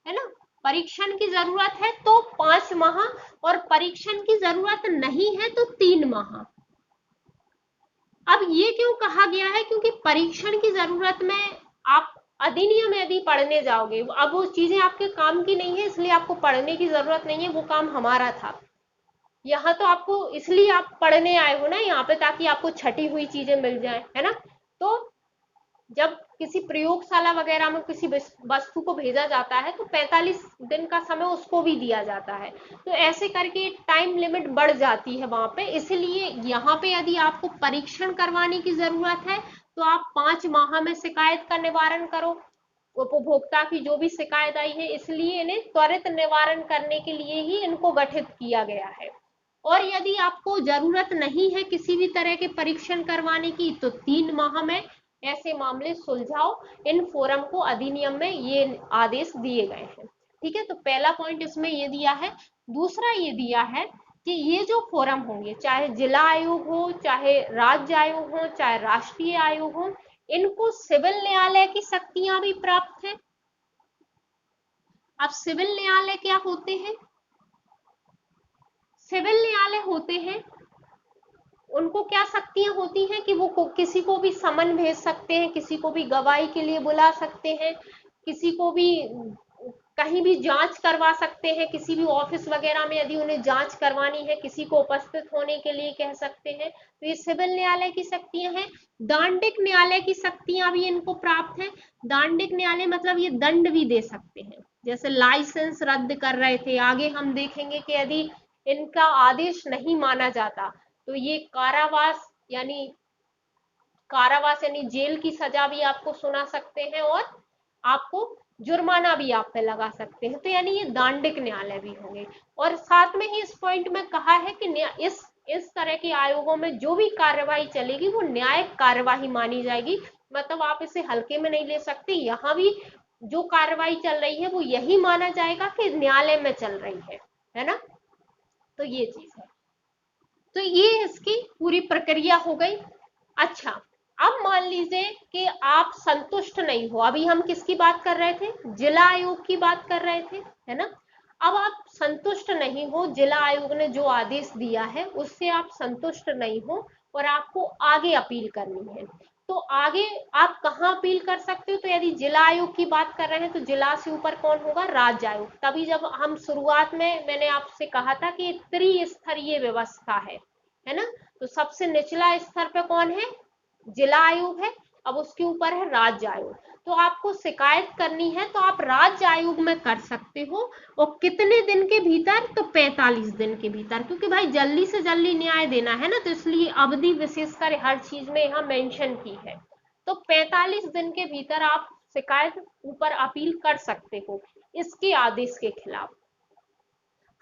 है ना, परीक्षण की जरूरत है तो 5 माह, और परीक्षण की जरूरत नहीं है तो 3 माह। अब ये क्यों कहा गया है, क्योंकि परीक्षण की जरूरत में आप अधिनियम यदि पढ़ने जाओगे, अब वो चीजें आपके काम की नहीं है इसलिए आपको पढ़ने की जरूरत नहीं है, वो काम हमारा था। यहाँ तो आपको इसलिए आप पढ़ने आए हो ना यहाँ पे, ताकि आपको छटी हुई चीजें मिल जाए, है ना। तो जब किसी प्रयोगशाला वगैरह में किसी वस्तु को भेजा जाता है तो 45 दिन का समय उसको भी दिया जाता है, तो ऐसे करके टाइम लिमिट बढ़ जाती है वहां पे। इसलिए यहाँ पे यदि आपको परीक्षण करवाने की जरूरत है तो आप 5 माह में शिकायत का निवारण करो, उपभोक्ता की जो भी शिकायत आई है, इसलिए इन्हें त्वरित निवारण करने के लिए ही इनको गठित किया गया है। और यदि आपको जरूरत नहीं है किसी भी तरह के परीक्षण करवाने की तो 3 माह में ऐसे मामले सुलझाओ, इन फोरम को अधिनियम में ये आदेश दिए गए हैं। ठीक है, तो पहला पॉइंट इसमें ये दिया है। दूसरा ये दिया है कि ये जो फोरम होंगे, चाहे जिला आयोग हो, चाहे राज्य आयोग हो, चाहे राष्ट्रीय आयोग हो, इनको सिविल न्यायालय की शक्तियां भी प्राप्त है। अब सिविल न्यायालय क्या होते हैं, सिविल न्यायालय होते हैं, उनको क्या शक्तियां होती हैं कि वो किसी को भी समन भेज सकते हैं, किसी को भी गवाही के लिए बुला सकते हैं, किसी को भी कहीं भी जांच करवा सकते हैं, किसी भी ऑफिस वगैरह में यदि उन्हें जांच करवानी है किसी को उपस्थित होने के लिए कह सकते हैं, तो ये सिविल न्यायालय की शक्तियां हैं। दांडिक न्यायालय की शक्तियां भी इनको प्राप्त है। दांडिक न्यायालय मतलब ये दंड भी दे सकते हैं, जैसे लाइसेंस रद्द कर रहे थे, आगे हम देखेंगे कि यदि इनका आदेश नहीं माना जाता तो ये कारावास यानी जेल की सजा भी आपको सुना सकते हैं, और आपको जुर्माना भी आप पे लगा सकते हैं, तो यानी ये दांडिक न्यायालय भी होंगे। और साथ में ही इस पॉइंट में कहा है कि इस तरह के आयोगों में जो भी कार्रवाई चलेगी वो न्यायिक कार्यवाही मानी जाएगी, मतलब आप इसे हल्के में नहीं ले सकते। यहाँ भी जो कार्रवाई चल रही है वो यही माना जाएगा कि न्यायालय में चल रही है ना। तो ये चीज है, तो ये इसकी पूरी प्रक्रिया हो गई। अच्छा, अब मान लीजिए कि आप संतुष्ट नहीं हो, अभी हम किसकी बात कर रहे थे, जिला आयोग की बात कर रहे थे, है ना। अब आप संतुष्ट नहीं हो, जिला आयोग ने जो आदेश दिया है उससे आप संतुष्ट नहीं हो और आपको आगे अपील करनी है, तो आगे आप कहाँ अपील कर सकते हो? तो यदि जिला आयोग की बात कर रहे हैं तो जिला से ऊपर कौन होगा? राज्य आयोग। तभी जब हम शुरुआत में मैंने आपसे कहा था कि त्रिस्तरीय व्यवस्था है ना? तो सबसे निचला स्तर पे कौन है? जिला आयोग है। अब उसके ऊपर है राज्य आयोग। तो आपको शिकायत करनी है तो आप राज्य आयोग में कर सकते हो। और कितने दिन के भीतर? तो 45 दिन के भीतर, क्योंकि भाई जल्दी से जल्दी न्याय देना है ना, तो इसलिए अवधि विशेषकर हर चीज में यहाँ मेंशन की है। तो 45 दिन के भीतर आप शिकायत ऊपर अपील कर सकते हो इसके आदेश के खिलाफ।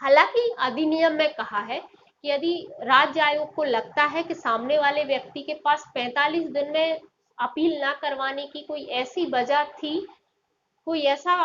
हालांकि अधिनियम में कहा है कि यदि राज्य आयोग को लगता है कि सामने वाले व्यक्ति के पास 45 दिन में अपील ना करवाने की कोई ऐसी वजह थी, कोई ऐसा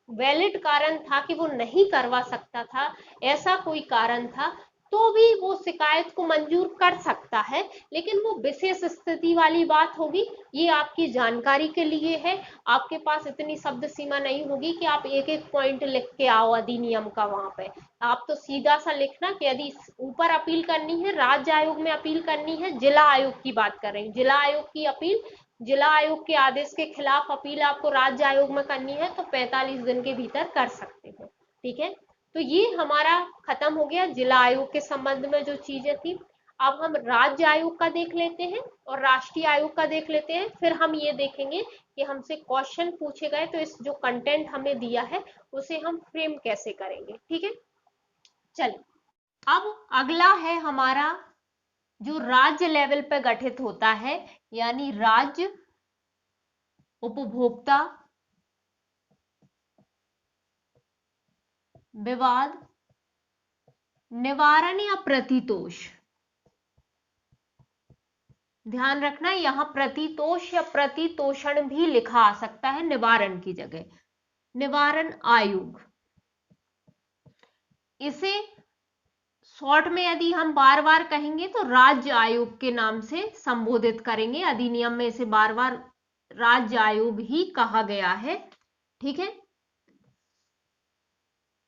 वैलिड कारण था कि वो नहीं करवा सकता था, ऐसा कोई कारण था, तो भी वो शिकायत को मंजूर कर सकता है। लेकिन वो विशेष स्थिति वाली बात होगी। ये आपकी जानकारी के लिए है। आपके पास इतनी शब्द सीमा नहीं होगी कि आप एक एक पॉइंट लिख के आओ अधिनियम का वहां पे। आप तो सीधा सा लिखना कि यदि ऊपर अपील करनी है, राज्य आयोग में अपील करनी है, जिला आयोग की बात कर रही हूँ, जिला आयोग की अपील, जिला आयोग के आदेश के खिलाफ अपील आपको राज्य आयोग में करनी है तो 45 दिन के भीतर कर सकते हो। ठीक है, तो ये हमारा खत्म हो गया जिला आयोग के संबंध में जो चीजें थी। अब हम राज्य आयोग का देख लेते हैं और राष्ट्रीय आयोग का देख लेते हैं। फिर हम ये देखेंगे कि हमसे क्वेश्चन पूछे गए तो इस जो कंटेंट हमें दिया है उसे हम फ्रेम कैसे करेंगे। ठीक है, चलिए अब अगला है हमारा जो राज्य लेवल पे गठित होता है, यानी राज्य उपभोक्ता विवाद निवारण या प्रतितोष। ध्यान रखना यहां प्रतितोष या प्रतितोषण भी लिखा आ सकता है निवारण की जगह। निवारण आयोग, इसे शॉर्ट में यदि हम बार बार कहेंगे तो राज्य आयोग के नाम से संबोधित करेंगे। अधिनियम में इसे बार बार राज्य आयोग ही कहा गया है। ठीक है,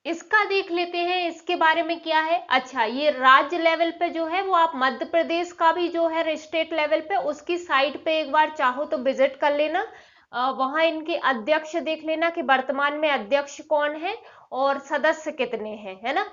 इसका देख लेते हैं इसके बारे में क्या है। अच्छा, ये राज्य लेवल पे जो है वो आप मध्य प्रदेश का भी जो है स्टेट लेवल पे उसकी साइट पे एक बार चाहो तो विजिट कर लेना। वहां इनके अध्यक्ष देख लेना कि वर्तमान में अध्यक्ष कौन है और सदस्य कितने हैं, है ना।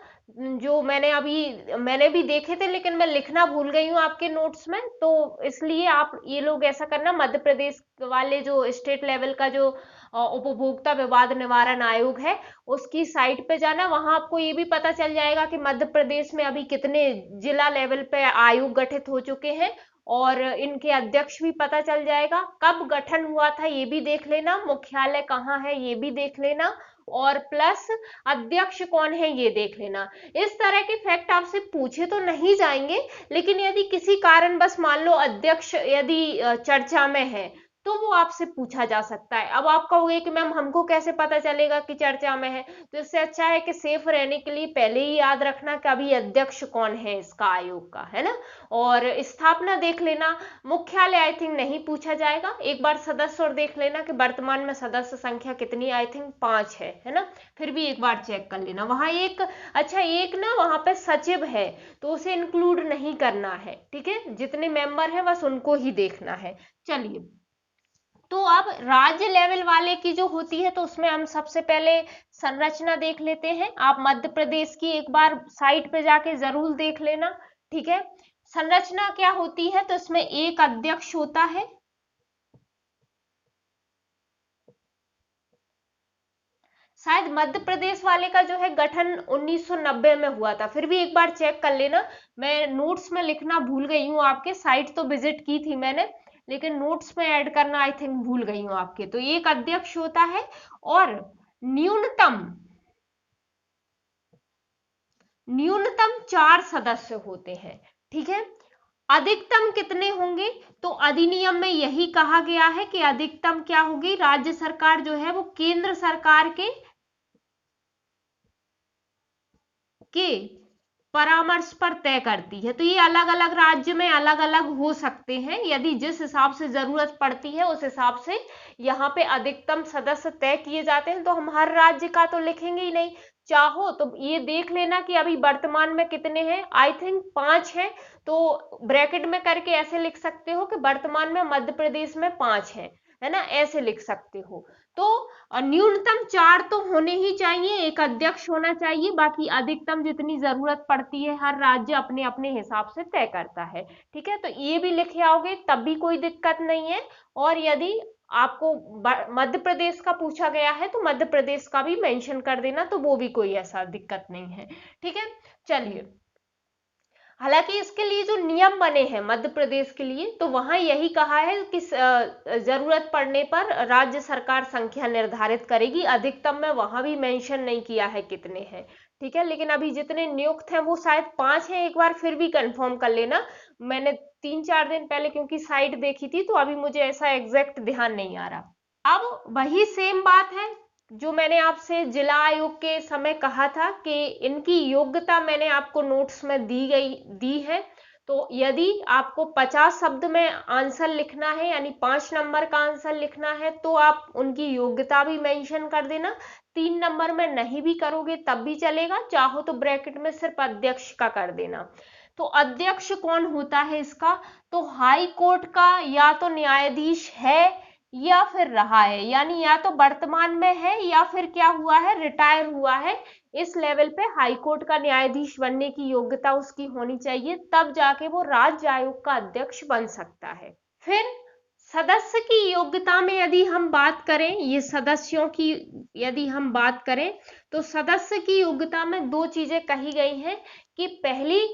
जो मैंने भी देखे थे लेकिन मैं लिखना भूल गई हूँ आपके नोट्स में, तो इसलिए आप ये लोग ऐसा करना, मध्य प्रदेश वाले जो स्टेट लेवल का जो उपभोक्ता विवाद निवारण आयोग है उसकी साइट पे जाना। वहां आपको ये भी पता चल जाएगा कि मध्य प्रदेश में अभी कितने जिला लेवल पे आयोग गठित हो चुके हैं और इनके अध्यक्ष भी पता चल जाएगा। कब गठन हुआ था ये भी देख लेना, मुख्यालय कहाँ है ये भी देख लेना, और प्लस अध्यक्ष कौन है ये देख लेना। इस तरह के फैक्ट आपसे पूछे तो नहीं जाएंगे, लेकिन यदि किसी कारण बस मान लो अध्यक्ष यदि चर्चा में है तो वो आपसे पूछा जा सकता है। अब आप कहोगे कि मैम हमको कैसे पता चलेगा कि चर्चा में है, तो इससे अच्छा है कि सेफ रहने के लिए पहले ही याद रखना कि अभी अध्यक्ष कौन है इसका आयोग का, है ना। और स्थापना देख लेना, मुख्यालय आई थिंक नहीं पूछा जाएगा। एक बार सदस्य और देख लेना कि वर्तमान में सदस्य संख्या कितनी, आई थिंक 5 है ना। फिर भी एक बार चेक कर लेना वहां एक, अच्छा एक ना वहां पे सचिव है तो उसे इंक्लूड नहीं करना है। ठीक है, जितने मेंबर है बस उनको ही देखना है। चलिए, तो अब राज्य लेवल वाले की जो होती है तो उसमें हम सबसे पहले संरचना देख लेते हैं। आप मध्य प्रदेश की एक बार साइट पे जाके जरूर देख लेना। ठीक है, संरचना क्या होती है तो इसमें एक अध्यक्ष होता है, शायद मध्य प्रदेश वाले का जो है गठन 1990 में हुआ था। फिर भी एक बार चेक कर लेना, मैं नोट्स में लिखना भूल गई हूँ आपके, साइट तो विजिट की थी मैंने लेकिन नोट्स में ऐड करना आई थिंक भूल गई हूँ आपके। तो एक अध्यक्ष होता है और न्यूनतम 4 सदस्य होते हैं। ठीक है, अधिकतम कितने होंगे तो अधिनियम में यही कहा गया है कि अधिकतम क्या होगी, राज्य सरकार जो है वो केंद्र सरकार के परामर्श पर तय करती है। तो ये अलग अलग राज्य में अलग अलग हो सकते हैं, यदि जिस हिसाब से जरूरत पड़ती है उस हिसाब से यहाँ पे अधिकतम सदस्य तय किए जाते हैं। तो हम हर राज्य का तो लिखेंगे ही नहीं, चाहो तो ये देख लेना कि अभी वर्तमान में कितने हैं, आई थिंक 5 हैं, तो ब्रैकेट में करके ऐसे लिख सकते हो कि वर्तमान में मध्य प्रदेश में 5 हैं, है ना, ऐसे लिख सकते हो। तो न्यूनतम 4 तो होने ही चाहिए, एक अध्यक्ष होना चाहिए, बाकी अधिकतम जितनी जरूरत पड़ती है हर राज्य अपने अपने हिसाब से तय करता है। ठीक है, तो ये भी लिखे आओगे तब भी कोई दिक्कत नहीं है। और यदि आपको मध्य प्रदेश का पूछा गया है तो मध्य प्रदेश का भी मेंशन कर देना, तो वो भी कोई ऐसा दिक्कत नहीं है। ठीक है, चलिए। हालांकि इसके लिए जो नियम बने हैं मध्य प्रदेश के लिए, तो वहां यही कहा है कि जरूरत पड़ने पर राज्य सरकार संख्या निर्धारित करेगी, अधिकतम में वहां भी मेंशन नहीं किया है कितने हैं। ठीक है, लेकिन अभी जितने नियुक्त हैं वो शायद 5 हैं, एक बार फिर भी कंफर्म कर लेना। मैंने 3-4 दिन पहले क्योंकि साइट देखी थी, तो अभी मुझे ऐसा एग्जैक्ट ध्यान नहीं आ रहा। अब वही सेम बात है जो मैंने आपसे जिला आयोग के समय कहा था कि इनकी योग्यता मैंने आपको नोट्स में दी है। तो यदि आपको 50 शब्द में आंसर लिखना है, यानी 5 नंबर का आंसर लिखना है, तो आप उनकी योग्यता भी मेंशन कर देना। 3 नंबर में नहीं भी करोगे तब भी चलेगा, चाहो तो ब्रैकेट में सिर्फ अध्यक्ष का कर देना। तो अध्यक्ष कौन होता है इसका, तो हाई कोर्ट का या तो न्यायाधीश है या फिर रहा है, यानी या तो वर्तमान में है या फिर क्या हुआ है, रिटायर हुआ है। इस लेवल पे हाई कोर्ट का न्यायाधीश बनने की योग्यता उसकी होनी चाहिए, तब जाके वो राज्य आयोग का अध्यक्ष बन सकता है। फिर सदस्य की योग्यता में यदि हम बात करें, ये सदस्यों की यदि हम बात करें, तो सदस्य की योग्यता में 2 चीजें कही गई हैं कि पहली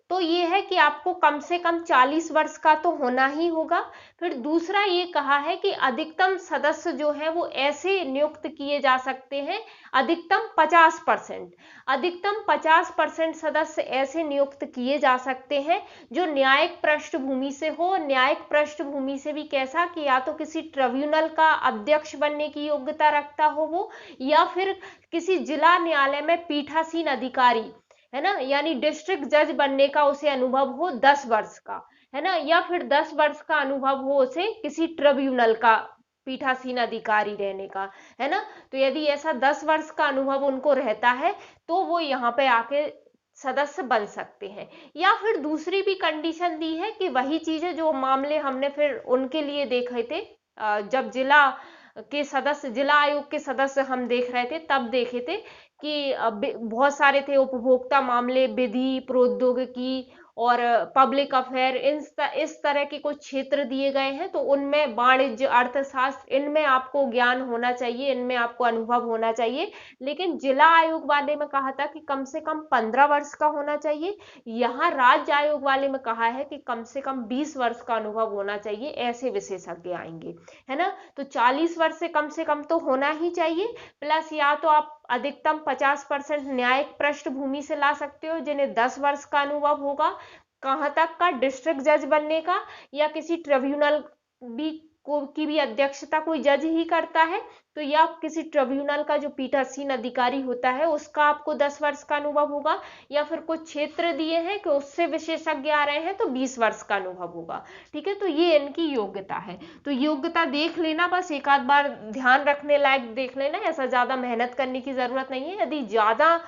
तो ये है कि आपको कम से कम 40 वर्ष का तो होना ही होगा। फिर दूसरा ये कहा है कि अधिकतम सदस्य जो है वो ऐसे नियुक्त किए जा सकते हैं, अधिकतम 50%, अधिकतम 50% सदस्य ऐसे नियुक्त किए जा सकते हैं जो न्यायिक पृष्ठभूमि से हो। न्यायिक पृष्ठभूमि से भी कैसा कि या तो किसी ट्रिब्यूनल का अध्यक्ष बनने की योग्यता रखता हो वो, या फिर किसी जिला न्यायालय में पीठासीन अधिकारी, है ना, यानी डिस्ट्रिक्ट जज बनने का उसे अनुभव हो 10 वर्ष का, है ना, या फिर 10 वर्ष का अनुभव हो उसे किसी ट्रिब्यूनल का पीठासीन अधिकारी रहने का, है ना। तो यदि ऐसा 10 वर्ष का अनुभव उनको रहता है तो वो यहाँ पे आके सदस्य बन सकते हैं। या फिर दूसरी भी कंडीशन दी है कि वही चीजें जो मामले हमने फिर उनके लिए देखे थे, जब जिला आयोग के सदस्य हम देख रहे थे तब देखे थे कि बहुत सारे थे उपभोक्ता मामले, विधि, प्रौद्योगिकी और पब्लिक अफेयर, इस तरह के कुछ क्षेत्र दिए गए हैं। तो उनमें वाणिज्य, अर्थशास्त्र, इनमें आपको ज्ञान होना चाहिए, इनमें आपको अनुभव होना चाहिए। लेकिन जिला आयोग वाले में कहा था कि कम से कम 15 वर्ष का होना चाहिए। यहाँ राज्य आयोग वाले में कहा है कि कम से कम 20 वर्ष का अनुभव होना चाहिए, ऐसे विशेषज्ञ आएंगे, है ना। तो 40 वर्ष से कम तो होना ही चाहिए, प्लस या तो आप अधिकतम 50% न्यायिक पृष्ठभूमि से ला सकते हो जिन्हें 10 वर्ष का अनुभव होगा, कहां तक का, डिस्ट्रिक्ट जज बनने का, या किसी ट्रिब्यूनल भी की भी अध्यक्षता कोई जज ही करता है, तो या किसी ट्रिब्यूनल का जो पीठासीन अधिकारी होता है उसका आपको 10 वर्ष का अनुभव होगा, या फिर कुछ क्षेत्र दिए हैं कि उससे विशेषज्ञ आ रहे हैं तो 20 वर्ष का अनुभव होगा। ठीक है, तो ये इनकी योग्यता है। तो योग्यता देख लेना, बस एक आध बार ध्यान रखने लायक देख लेना, ऐसा ज्यादा मेहनत करने की जरूरत नहीं है। यदि ज्यादा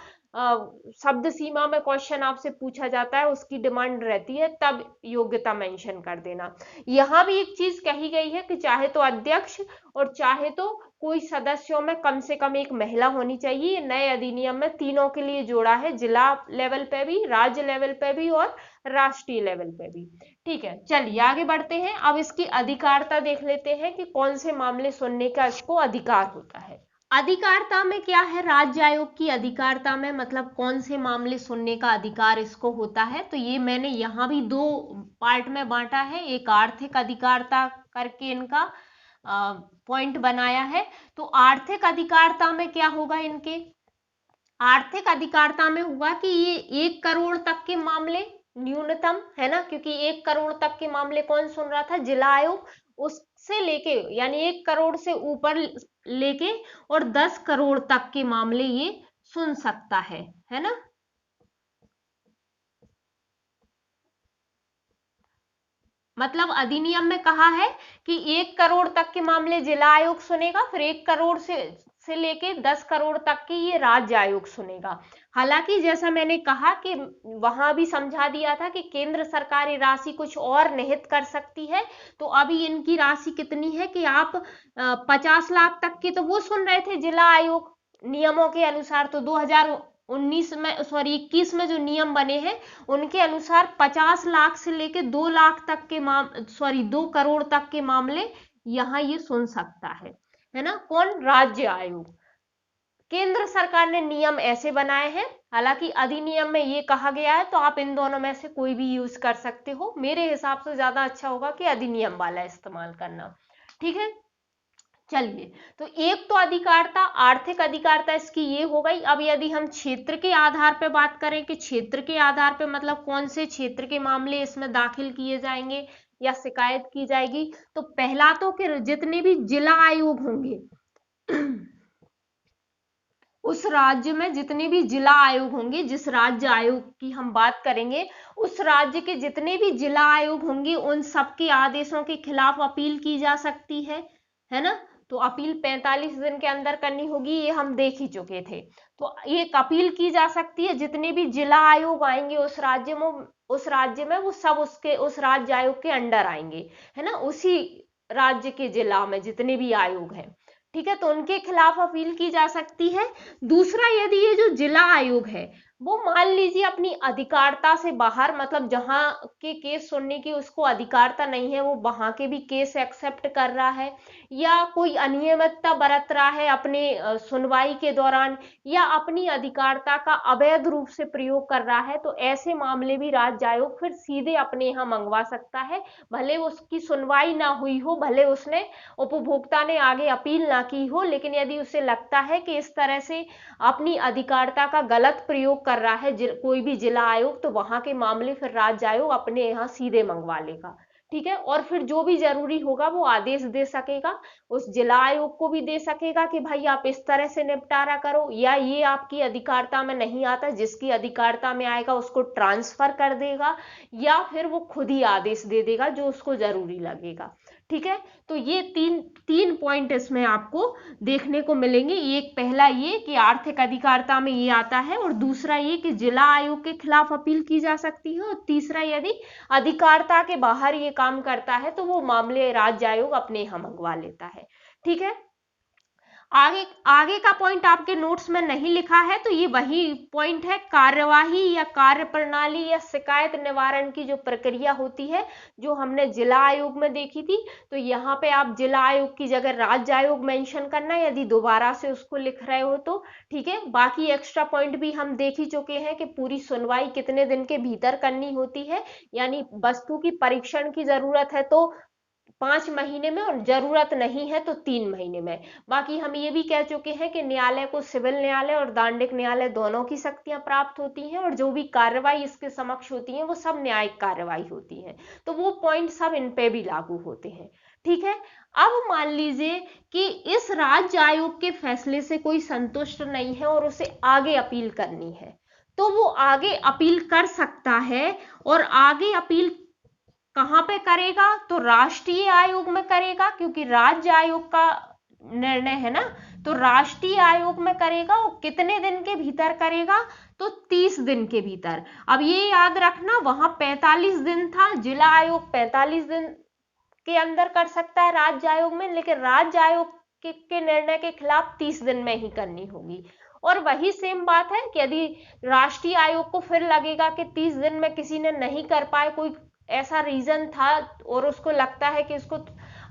शब्द सीमा में क्वेश्चन आपसे पूछा जाता है, उसकी डिमांड रहती है, तब योग्यता मेंशन कर देना। यहाँ भी एक चीज कही गई है कि चाहे तो अध्यक्ष और चाहे तो कोई सदस्यों में कम से कम एक महिला होनी चाहिए। ये नए अधिनियम में तीनों के लिए जोड़ा है, जिला लेवल पे भी, राज्य लेवल पे भी और राष्ट्रीय लेवल पे भी। ठीक है, चलिए आगे बढ़ते हैं। अब इसकी अधिकारिता देख लेते हैं कि कौन से मामले सुनने का इसको अधिकार होता है। अधिकारिता में क्या है, राज्य आयोग की अधिकारिता में मतलब कौन से मामले सुनने का अधिकार इसको होता है, तो ये मैंने यहाँ भी 2 पार्ट में बांटा है। एक आर्थिक अधिकारिता करके इनका पॉइंट बनाया है। तो आर्थिक अधिकारिता में क्या होगा, इनके आर्थिक अधिकारिता में हुआ कि ये 1 करोड़ तक के मामले न्यूनतम, है ना, क्योंकि 1 करोड़ तक के मामले कौन सुन रहा था, जिला आयोग, उससे लेके यानी 1 करोड़ से ऊपर लेके और 10 करोड़ तक के मामले ये सुन सकता है ना। मतलब अधिनियम में कहा है कि 1 करोड़ तक के मामले जिला आयोग सुनेगा, फिर 1 करोड़ से लेके 10 करोड़ तक के ये राज्य आयोग सुनेगा। हालांकि जैसा मैंने कहा कि वहां भी समझा दिया था कि केंद्र सरकार ये राशि कुछ और निहित कर सकती है, तो अभी इनकी राशि कितनी है कि आप 50 लाख तक की तो वो सुन रहे थे जिला आयोग नियमों के अनुसार। तो 2019 में, सॉरी 21 में जो नियम बने हैं उनके अनुसार 50 लाख से लेके 2 लाख तक के 2 करोड़ तक के मामले यहाँ ये सुन सकता है ना। कौन? राज्य आयोग। केंद्र सरकार ने नियम ऐसे बनाए हैं, हालांकि अधिनियम में ये कहा गया है, तो आप इन दोनों में से कोई भी यूज कर सकते हो। मेरे हिसाब से ज्यादा अच्छा होगा कि अधिनियम वाला इस्तेमाल करना। ठीक है, चलिए। तो एक तो अधिकारिता, आर्थिक अधिकारिता इसकी ये हो गई। अब यदि हम क्षेत्र के आधार पे बात करें कि क्षेत्र के आधार पे मतलब कौन से क्षेत्र के मामले इसमें दाखिल किए जाएंगे या शिकायत की जाएगी, तो पहला तो कि जितने भी जिला आयोग होंगे उस राज्य में जितने भी जिला आयोग होंगे, जिस राज्य आयोग की हम बात करेंगे, उस राज्य के जितने भी जिला आयोग होंगे उन सबके आदेशों के खिलाफ अपील की जा सकती है ना। तो अपील 45 दिन के अंदर करनी होगी, ये हम देख ही चुके थे। तो एक अपील की जा सकती है, जितने भी जिला आयोग आएंगे उस राज्य में वो सब उस राज्य आयोग के अंडर आएंगे, है ना, उसी राज्य के जिला में जितने भी आयोग हैं। ठीक है, तो उनके खिलाफ अपील की जा सकती है। दूसरा, यदि ये जो जिला आयोग है वो मान लीजिए अपनी अधिकारिता से बाहर, मतलब जहां के केस सुनने की उसको अधिकारिता नहीं है, वो वहां के भी केस एक्सेप्ट कर रहा है, या कोई अनियमितता बरत रहा है अपने सुनवाई के दौरान, या अपनी अधिकारिता का अवैध रूप से प्रयोग कर रहा है, तो ऐसे मामले भी राज्य आयोग फिर सीधे अपने यहाँ मंगवा सकता है। भले उसकी सुनवाई ना हुई हो, भले उसने उपभोक्ता ने आगे अपील ना की हो, लेकिन यदि उसे लगता है कि इस तरह से अपनी अधिकारिता का गलत प्रयोग कर रहा है कोई भी जिला आयोग, तो वहां के मामले फिर राज्य आयोग अपने यहाँ सीधे मंगवा लेगा। ठीक है, और फिर जो भी जरूरी होगा वो आदेश दे सकेगा, उस जिला आयोग को भी दे सकेगा कि भाई आप इस तरह से निपटारा करो, या ये आपकी अधिकारिता में नहीं आता, जिसकी अधिकारिता में आएगा उसको ट्रांसफर कर देगा, या फिर वो खुद ही आदेश दे देगा जो उसको जरूरी लगेगा। ठीक है, तो ये तीन पॉइंट इसमें आपको देखने को मिलेंगे। एक पहला ये कि आर्थिक अधिकारिता में ये आता है, और दूसरा ये कि जिला आयोग के खिलाफ अपील की जा सकती है, और तीसरा यदि अधिकारिता के बाहर ये काम करता है तो वो मामले राज्य आयोग अपने यहाँ मंगवा लेता है। ठीक है, आगे आगे का पॉइंट आपके नोट्स में नहीं लिखा है, तो ये वही पॉइंट है, कार्यवाही या कार्य प्रणाली या शिकायत निवारण की जो प्रक्रिया होती है जो हमने जिला आयोग में देखी थी। तो यहाँ पे आप जिला आयोग की जगह राज्य आयोग मेंशन करना यदि दोबारा से उसको लिख रहे हो तो। ठीक है, बाकी एक्स्ट्रा पॉइंट भी हम देख ही चुके हैं कि पूरी सुनवाई कितने दिन के भीतर करनी होती है, यानी वस्तु की परीक्षण की जरूरत है तो 5 महीने में, और जरूरत नहीं है तो 3 महीने में। बाकी हम ये भी कह चुके हैं कि न्यायालय को सिविल न्यायालय और दांडिक न्यायालय दोनों की शक्तियां प्राप्त होती हैं, और जो भी कार्रवाई इसके समक्ष होती है वो सब न्यायिक कार्रवाई होती है, तो वो पॉइंट सब इन पे भी लागू होते हैं। ठीक है, अब मान लीजिए कि इस राज्य आयोग के फैसले से कोई संतुष्ट नहीं है और उसे आगे अपील करनी है, तो वो आगे अपील कर सकता है। और आगे अपील कहां पे करेगा? तो राष्ट्रीय आयोग में करेगा, क्योंकि राज्य आयोग का निर्णय है ना, तो राष्ट्रीय आयोग में करेगा। और कितने दिन के भीतर करेगा? तो 30 दिन के भीतर। अब ये याद रखना, वहां 45 दिन था, जिला आयोग 45 दिन के अंदर कर सकता है राज्य आयोग में, लेकिन राज्य आयोग के निर्णय के खिलाफ 30 दिन में ही करनी होगी। और वही सेम बात है कि यदि राष्ट्रीय आयोग को फिर लगेगा कि 30 दिन में किसी ने नहीं कर पाए, कोई ऐसा रीजन था और उसको लगता है कि इसको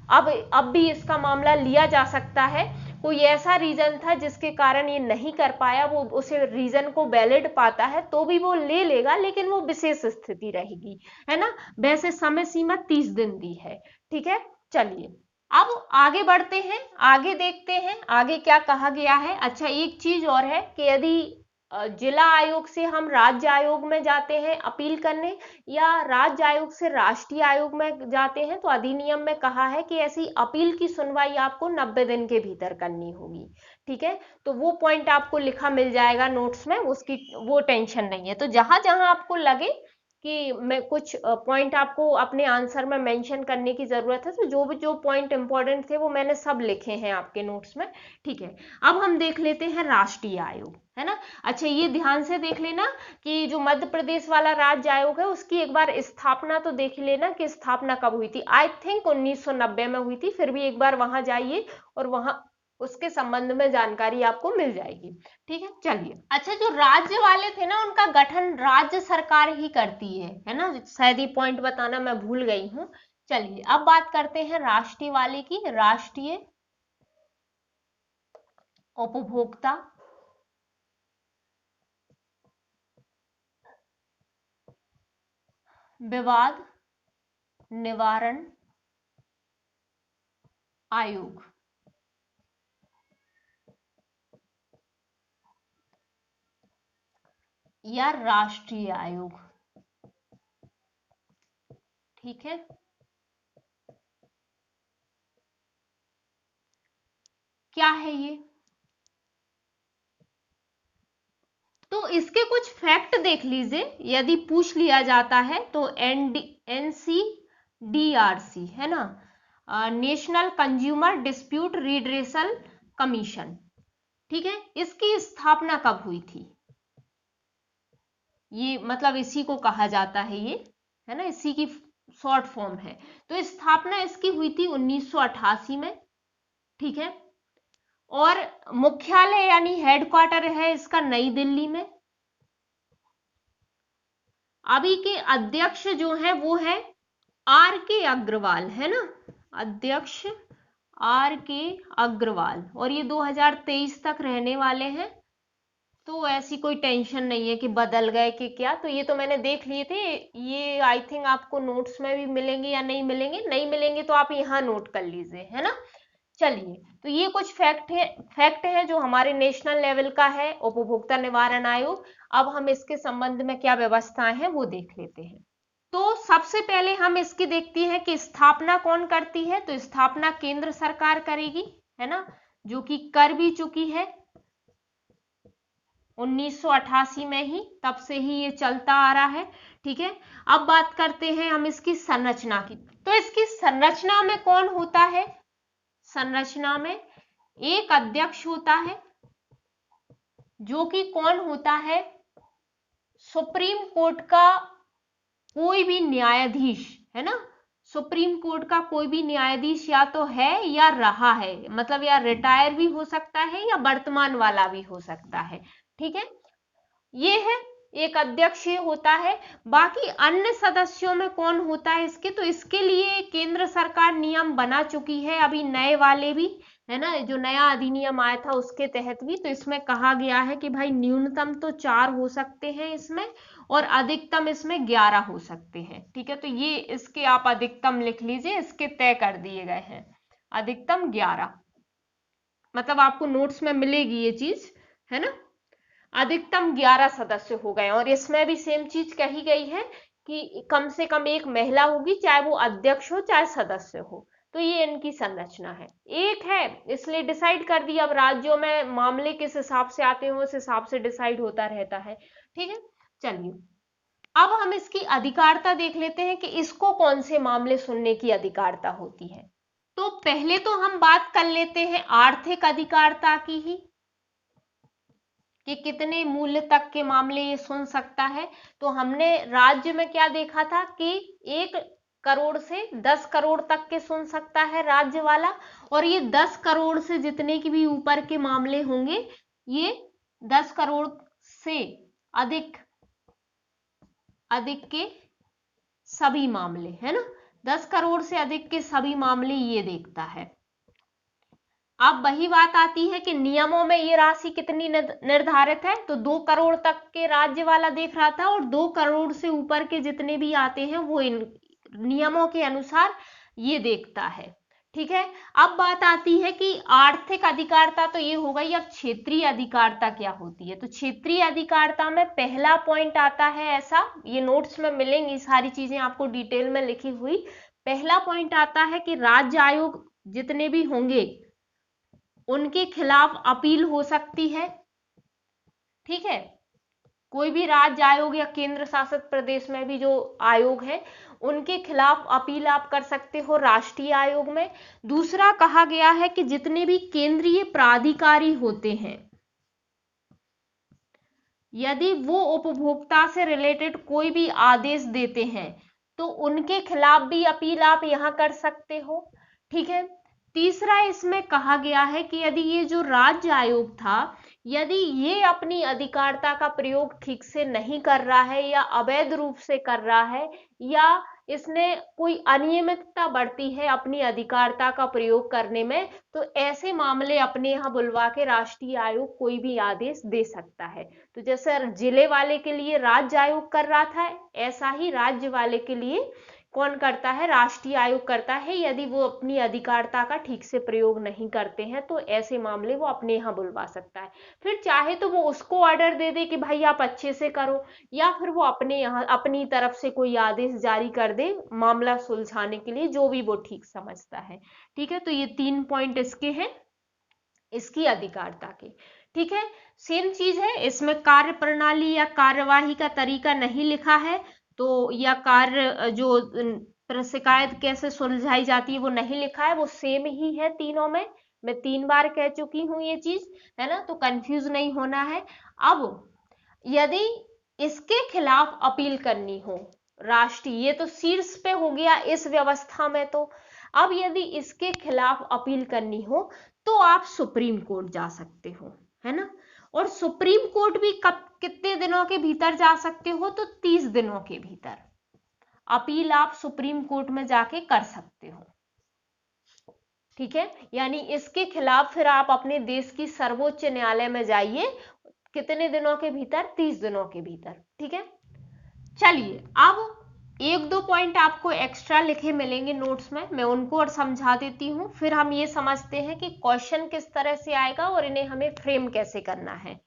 अब भी इसका मामला लिया जा सकता है, कोई ऐसा रीजन था जिसके कारण ये नहीं कर पाया, वो उसे रीजन को वैलिड पाता है तो भी वो ले लेगा, लेकिन वो विशेष स्थिति रहेगी, है ना। वैसे समय सीमा 30 दिन दी है। ठीक है, चलिए अब आगे बढ़ते हैं, आगे देखते हैं आगे क्या कहा गया है। अच्छा, एक चीज और है कि यदि जिला आयोग से हम राज्य आयोग में जाते हैं अपील करने, या राज्य आयोग से राष्ट्रीय आयोग में जाते हैं, तो अधिनियम में कहा है कि ऐसी अपील की सुनवाई आपको 90 दिन के भीतर करनी होगी। ठीक है, तो वो पॉइंट आपको लिखा मिल जाएगा नोट्स में, उसकी वो टेंशन नहीं है। तो जहां जहां आपको लगे कि मैं कुछ पॉइंट आपको अपने आंसर में मेंशन करने की जरूरत है, तो जो पॉइंट इंपॉर्टेंट थे वो मैंने सब लिखे हैं आपके नोट्स में। ठीक है, अब हम देख लेते हैं राष्ट्रीय आयोग, है ना। अच्छा, ये ध्यान से देख लेना कि जो मध्य प्रदेश वाला राज्य आयोग है उसकी एक बार स्थापना तो देख लेना कि स्थापना कब हुई थी। आई थिंक 1990 में हुई थी, फिर भी एक बार वहां जाइए और वहां उसके संबंध में जानकारी आपको मिल जाएगी। ठीक है, चलिए। अच्छा, जो राज्य वाले थे ना उनका गठन राज्य सरकार ही करती है ना। शायद ये पॉइंट बताना मैं भूल गई हूँ। चलिए, अब बात करते हैं राष्ट्रीय वाले की। राष्ट्रीय उपभोक्ता विवाद निवारण आयोग या राष्ट्रीय आयोग। ठीक है, क्या है ये? तो इसके कुछ फैक्ट देख लीजिए, यदि पूछ लिया जाता है तो NCDRC है ना, national consumer dispute redressal commission. ठीक है, इसकी स्थापना कब हुई थी? ये मतलब इसी को कहा जाता है, ये है ना, इसी की शॉर्ट फॉर्म है। तो स्थापना इसकी हुई थी 1988 में। ठीक है, और मुख्यालय यानी हेडक्वार्टर है इसका नई दिल्ली में। अभी के अध्यक्ष जो है वो है RK अग्रवाल, है ना, अध्यक्ष RK अग्रवाल, और ये 2023 तक रहने वाले हैं। तो ऐसी कोई टेंशन नहीं है कि बदल गए कि क्या, तो ये तो मैंने देख लिए थे। ये आई थिंक आपको नोट्स में भी मिलेंगे या नहीं मिलेंगे, नहीं मिलेंगे तो आप यहाँ नोट कर लीजिए, है ना। चलिए, तो ये कुछ फैक्ट है जो हमारे नेशनल लेवल का है, उपभोक्ता निवारण आयोग। अब हम इसके संबंध में क्या व्यवस्थाएं हैं वो देख लेते हैं। तो सबसे पहले हम इसकी देखती है कि स्थापना कौन करती है। तो स्थापना केंद्र सरकार करेगी, है ना, जो कि कर भी चुकी है 1988 में ही, तब से ही ये चलता आ रहा है। ठीक है, अब बात करते हैं हम इसकी संरचना की। तो इसकी संरचना में कौन होता है? संरचना में एक अध्यक्ष होता है, जो कि कौन होता है? सुप्रीम कोर्ट का कोई भी न्यायाधीश, है ना। सुप्रीम कोर्ट का कोई भी न्यायाधीश या तो है या रहा है, मतलब या रिटायर भी हो सकता है या वर्तमान वाला भी हो सकता है। ठीक है, ये है, एक अध्यक्ष होता है। बाकी अन्य सदस्यों में कौन होता है इसके? तो इसके लिए केंद्र सरकार नियम बना चुकी है, अभी नए वाले भी, है ना, जो नया अधिनियम आया था उसके तहत भी। तो इसमें कहा गया है कि भाई न्यूनतम तो 4 हो सकते हैं इसमें, और अधिकतम इसमें 11 हो सकते हैं। ठीक है, तो ये इसके आप अधिकतम लिख लीजिए, इसके तय कर दिए गए हैं, अधिकतम 11। मतलब आपको नोट्स में मिलेगी ये चीज, है ना। अधिकतम 11 सदस्य हो गए, और इसमें भी सेम चीज कही गई है कि कम से कम एक महिला होगी, चाहे वो अध्यक्ष हो चाहे सदस्य हो। तो ये इनकी संरचना है। एक है इसलिए डिसाइड कर दिया, अब राज्यों में मामले किस हिसाब से आते हो उस हिसाब से डिसाइड होता रहता है। ठीक है, चलिए, अब हम इसकी अधिकारिता देख लेते हैं कि इसको कौन से मामले सुनने की अधिकारिता होती है। तो पहले तो हम बात कर लेते हैं आर्थिक अधिकारिता की ही, कि कितने मूल्य तक के मामले ये सुन सकता है। तो हमने राज्य में क्या देखा था कि 1 करोड़ से 10 करोड़ तक के सुन सकता है राज्य वाला, और ये 10 करोड़ से जितने की भी ऊपर के मामले होंगे, ये 10 करोड़ से अधिक के सभी मामले, है ना, 10 करोड़ से अधिक के सभी मामले ये देखता है। अब वही बात आती है कि नियमों में ये राशि कितनी निर्धारित है। तो 2 करोड़ तक के राज्य वाला देख रहा था, और 2 करोड़ से ऊपर के जितने भी आते हैं वो इन नियमों के अनुसार ये देखता है। ठीक है, अब बात आती है कि आर्थिक अधिकारिता तो ये हो गई, अब क्षेत्रीय अधिकारिता क्या होती है। तो क्षेत्रीय अधिकारिता में पहला पॉइंट आता है ऐसा, ये नोट्स में मिलेंगी सारी चीजें आपको डिटेल में लिखी हुई। पहला पॉइंट आता है कि राज्य आयोग जितने भी होंगे उनके खिलाफ अपील हो सकती है। ठीक है, कोई भी राज्य आयोग या केंद्र शासित प्रदेश में भी जो आयोग है उनके खिलाफ अपील आप कर सकते हो राष्ट्रीय आयोग में। दूसरा कहा गया है कि जितने भी केंद्रीय प्राधिकारी होते हैं, यदि वो उपभोक्ता से रिलेटेड कोई भी आदेश देते हैं तो उनके खिलाफ भी अपील आप यहां कर सकते हो। ठीक है। तीसरा इसमें कहा गया है कि यदि ये जो राज्य आयोग था, यदि ये अपनी अधिकारिता का प्रयोग ठीक से नहीं कर रहा है या अवैध रूप से कर रहा है या इसने कोई अनियमितता बरती है अपनी अधिकारिता का प्रयोग करने में, तो ऐसे मामले अपने यहाँ बुलवा के राष्ट्रीय आयोग कोई भी आदेश दे सकता है। तो जैसे जिले वाले के लिए राज्य आयोग कर रहा था, ऐसा ही राज्य वाले के लिए कौन करता है, राष्ट्रीय आयोग करता है। यदि वो अपनी अधिकारिता का ठीक से प्रयोग नहीं करते हैं तो ऐसे मामले वो अपने यहाँ बुलवा सकता है। फिर चाहे तो वो उसको ऑर्डर दे दे कि भाई आप अच्छे से करो, या फिर वो अपने यहाँ अपनी तरफ से कोई आदेश जारी कर दे मामला सुलझाने के लिए, जो भी वो ठीक समझता है। ठीक है। तो ये 3 पॉइंट इसके हैं, इसकी अधिकारिता के। ठीक है। सेम चीज है इसमें, कार्य प्रणाली या कार्यवाही का तरीका नहीं लिखा है, तो या कार्य जो शिकायत कैसे सुलझाई जाती है वो नहीं लिखा है, वो सेम ही है तीनों में। मैं 3 बार कह चुकी हूं ये चीज, है ना, तो कंफ्यूज नहीं होना है। अब यदि इसके खिलाफ अपील करनी हो राष्ट्रीय, ये तो शीर्ष पे हो गया इस व्यवस्था में, तो अब यदि इसके खिलाफ अपील करनी हो तो आप सुप्रीम कोर्ट जा सकते हो, है ना। और सुप्रीम कोर्ट भी कब कितने दिनों के भीतर जा सकते हो, तो 30 दिनों के भीतर अपील आप सुप्रीम कोर्ट में जाके कर सकते हो। ठीक है। यानी इसके खिलाफ फिर आप अपने देश की सर्वोच्च न्यायालय में जाइए, कितने दिनों के भीतर, 30 दिनों के भीतर। ठीक है। चलिए अब 1-2 पॉइंट आपको एक्स्ट्रा लिखे मिलेंगे नोट्स में, मैं उनको और समझा देती हूं, फिर हम ये समझते हैं कि क्वेश्चन किस तरह से आएगा और इन्हें हमें फ्रेम कैसे करना है।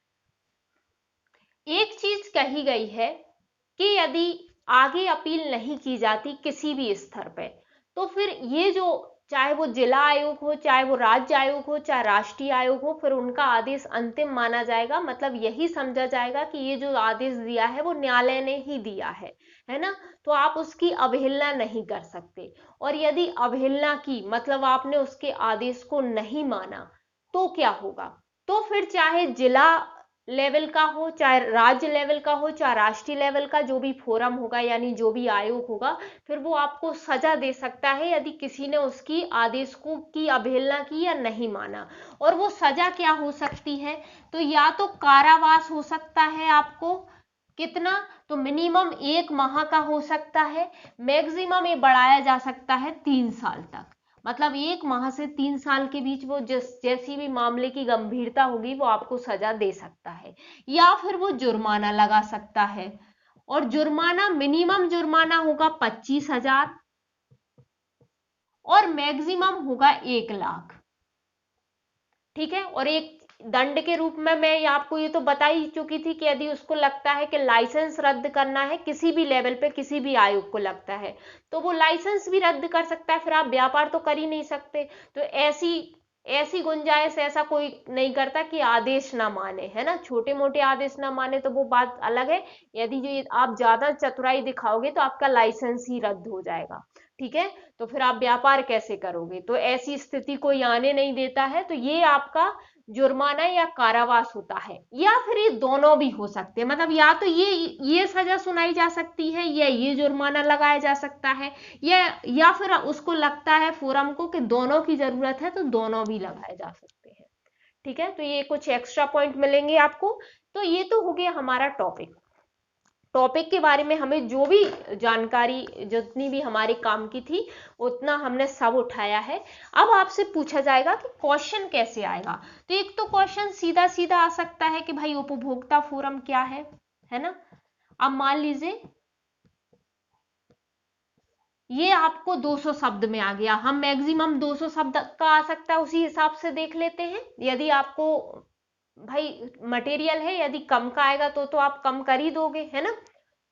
एक चीज कही गई है कि यदि आगे अपील नहीं की जाती किसी भी स्तर पे, तो फिर ये जो, चाहे वो जिला आयोग हो, चाहे वो राज्य आयोग हो, चाहे राष्ट्रीय आयोग हो, फिर उनका आदेश अंतिम माना जाएगा। मतलब यही समझा जाएगा कि ये जो आदेश दिया है वो न्यायालय ने ही दिया है ना। तो आप उसकी अवहेलना नहीं कर सकते, और यदि अवहेलना की मतलब आपने उसके आदेश को नहीं माना तो क्या होगा, तो फिर चाहे जिला लेवल का हो, चाहे राज्य लेवल का हो, चाहे राष्ट्रीय लेवल का जो भी फोरम होगा यानी जो भी आयोग होगा, फिर वो आपको सजा दे सकता है यदि किसी ने उसकी आदेश को की अवहेलना की या नहीं माना। और वो सजा क्या हो सकती है, तो या तो कारावास हो सकता है आपको, कितना, तो मिनिमम 1 माह का हो सकता है, मैक्सिमम ये बढ़ाया जा सकता है 3 साल तक। मतलब 1 माह से 3 साल के बीच वो जैसी भी मामले की गंभीरता होगी वो आपको सजा दे सकता है, या फिर वो जुर्माना लगा सकता है। और जुर्माना, मिनिमम जुर्माना होगा 25,000 और मैक्सिमम होगा 1 लाख। ठीक है। और एक दंड के रूप में मैं आपको ये तो बता ही चुकी थी कि यदि उसको लगता है कि लाइसेंस रद्द करना है, किसी भी लेवल पे किसी भी आयोग को लगता है, तो वो लाइसेंस भी रद्द कर सकता है, फिर आप व्यापार तो कर ही नहीं सकते। तो ऐसी गुंजाइश ऐसा कोई नहीं करता कि आदेश ना माने, है ना। छोटे मोटे आदेश ना माने तो वो बात अलग है, यदि जो आप ज्यादा चतुराई दिखाओगे तो आपका लाइसेंस ही रद्द हो जाएगा। ठीक है। तो फिर आप व्यापार कैसे करोगे, तो ऐसी स्थिति कोई आने नहीं देता है। तो ये आपका जुर्माना या कारावास होता है, या फिर ये दोनों भी हो सकते हैं। मतलब या तो ये सजा सुनाई जा सकती है या ये जुर्माना लगाया जा सकता है, या फिर उसको लगता है फोरम को कि दोनों की जरूरत है तो दोनों भी लगाए जा सकते हैं। ठीक है। तो ये कुछ एक्स्ट्रा पॉइंट मिलेंगे आपको। तो ये तो हो गया हमारा टॉपिक के बारे में, हमें जो भी जानकारी जितनी भी हमारे काम की थी उतना हमने सब उठाया है। अब आपसे पूछा जाएगा कि क्वेश्चन कैसे आएगा। तो एक तो क्वेश्चन सीधा सीधा आ सकता है कि भाई उपभोक्ता फोरम क्या है ना। अब मान लीजिए ये आपको 200 शब्द में आ गया, हम मैक्सिमम 200 शब्द का आ सकता है उसी हिसाब से देख लेते हैं। यदि आपको भाई मटेरियल है, यदि कम का आएगा तो आप कम कर ही दोगे, है ना।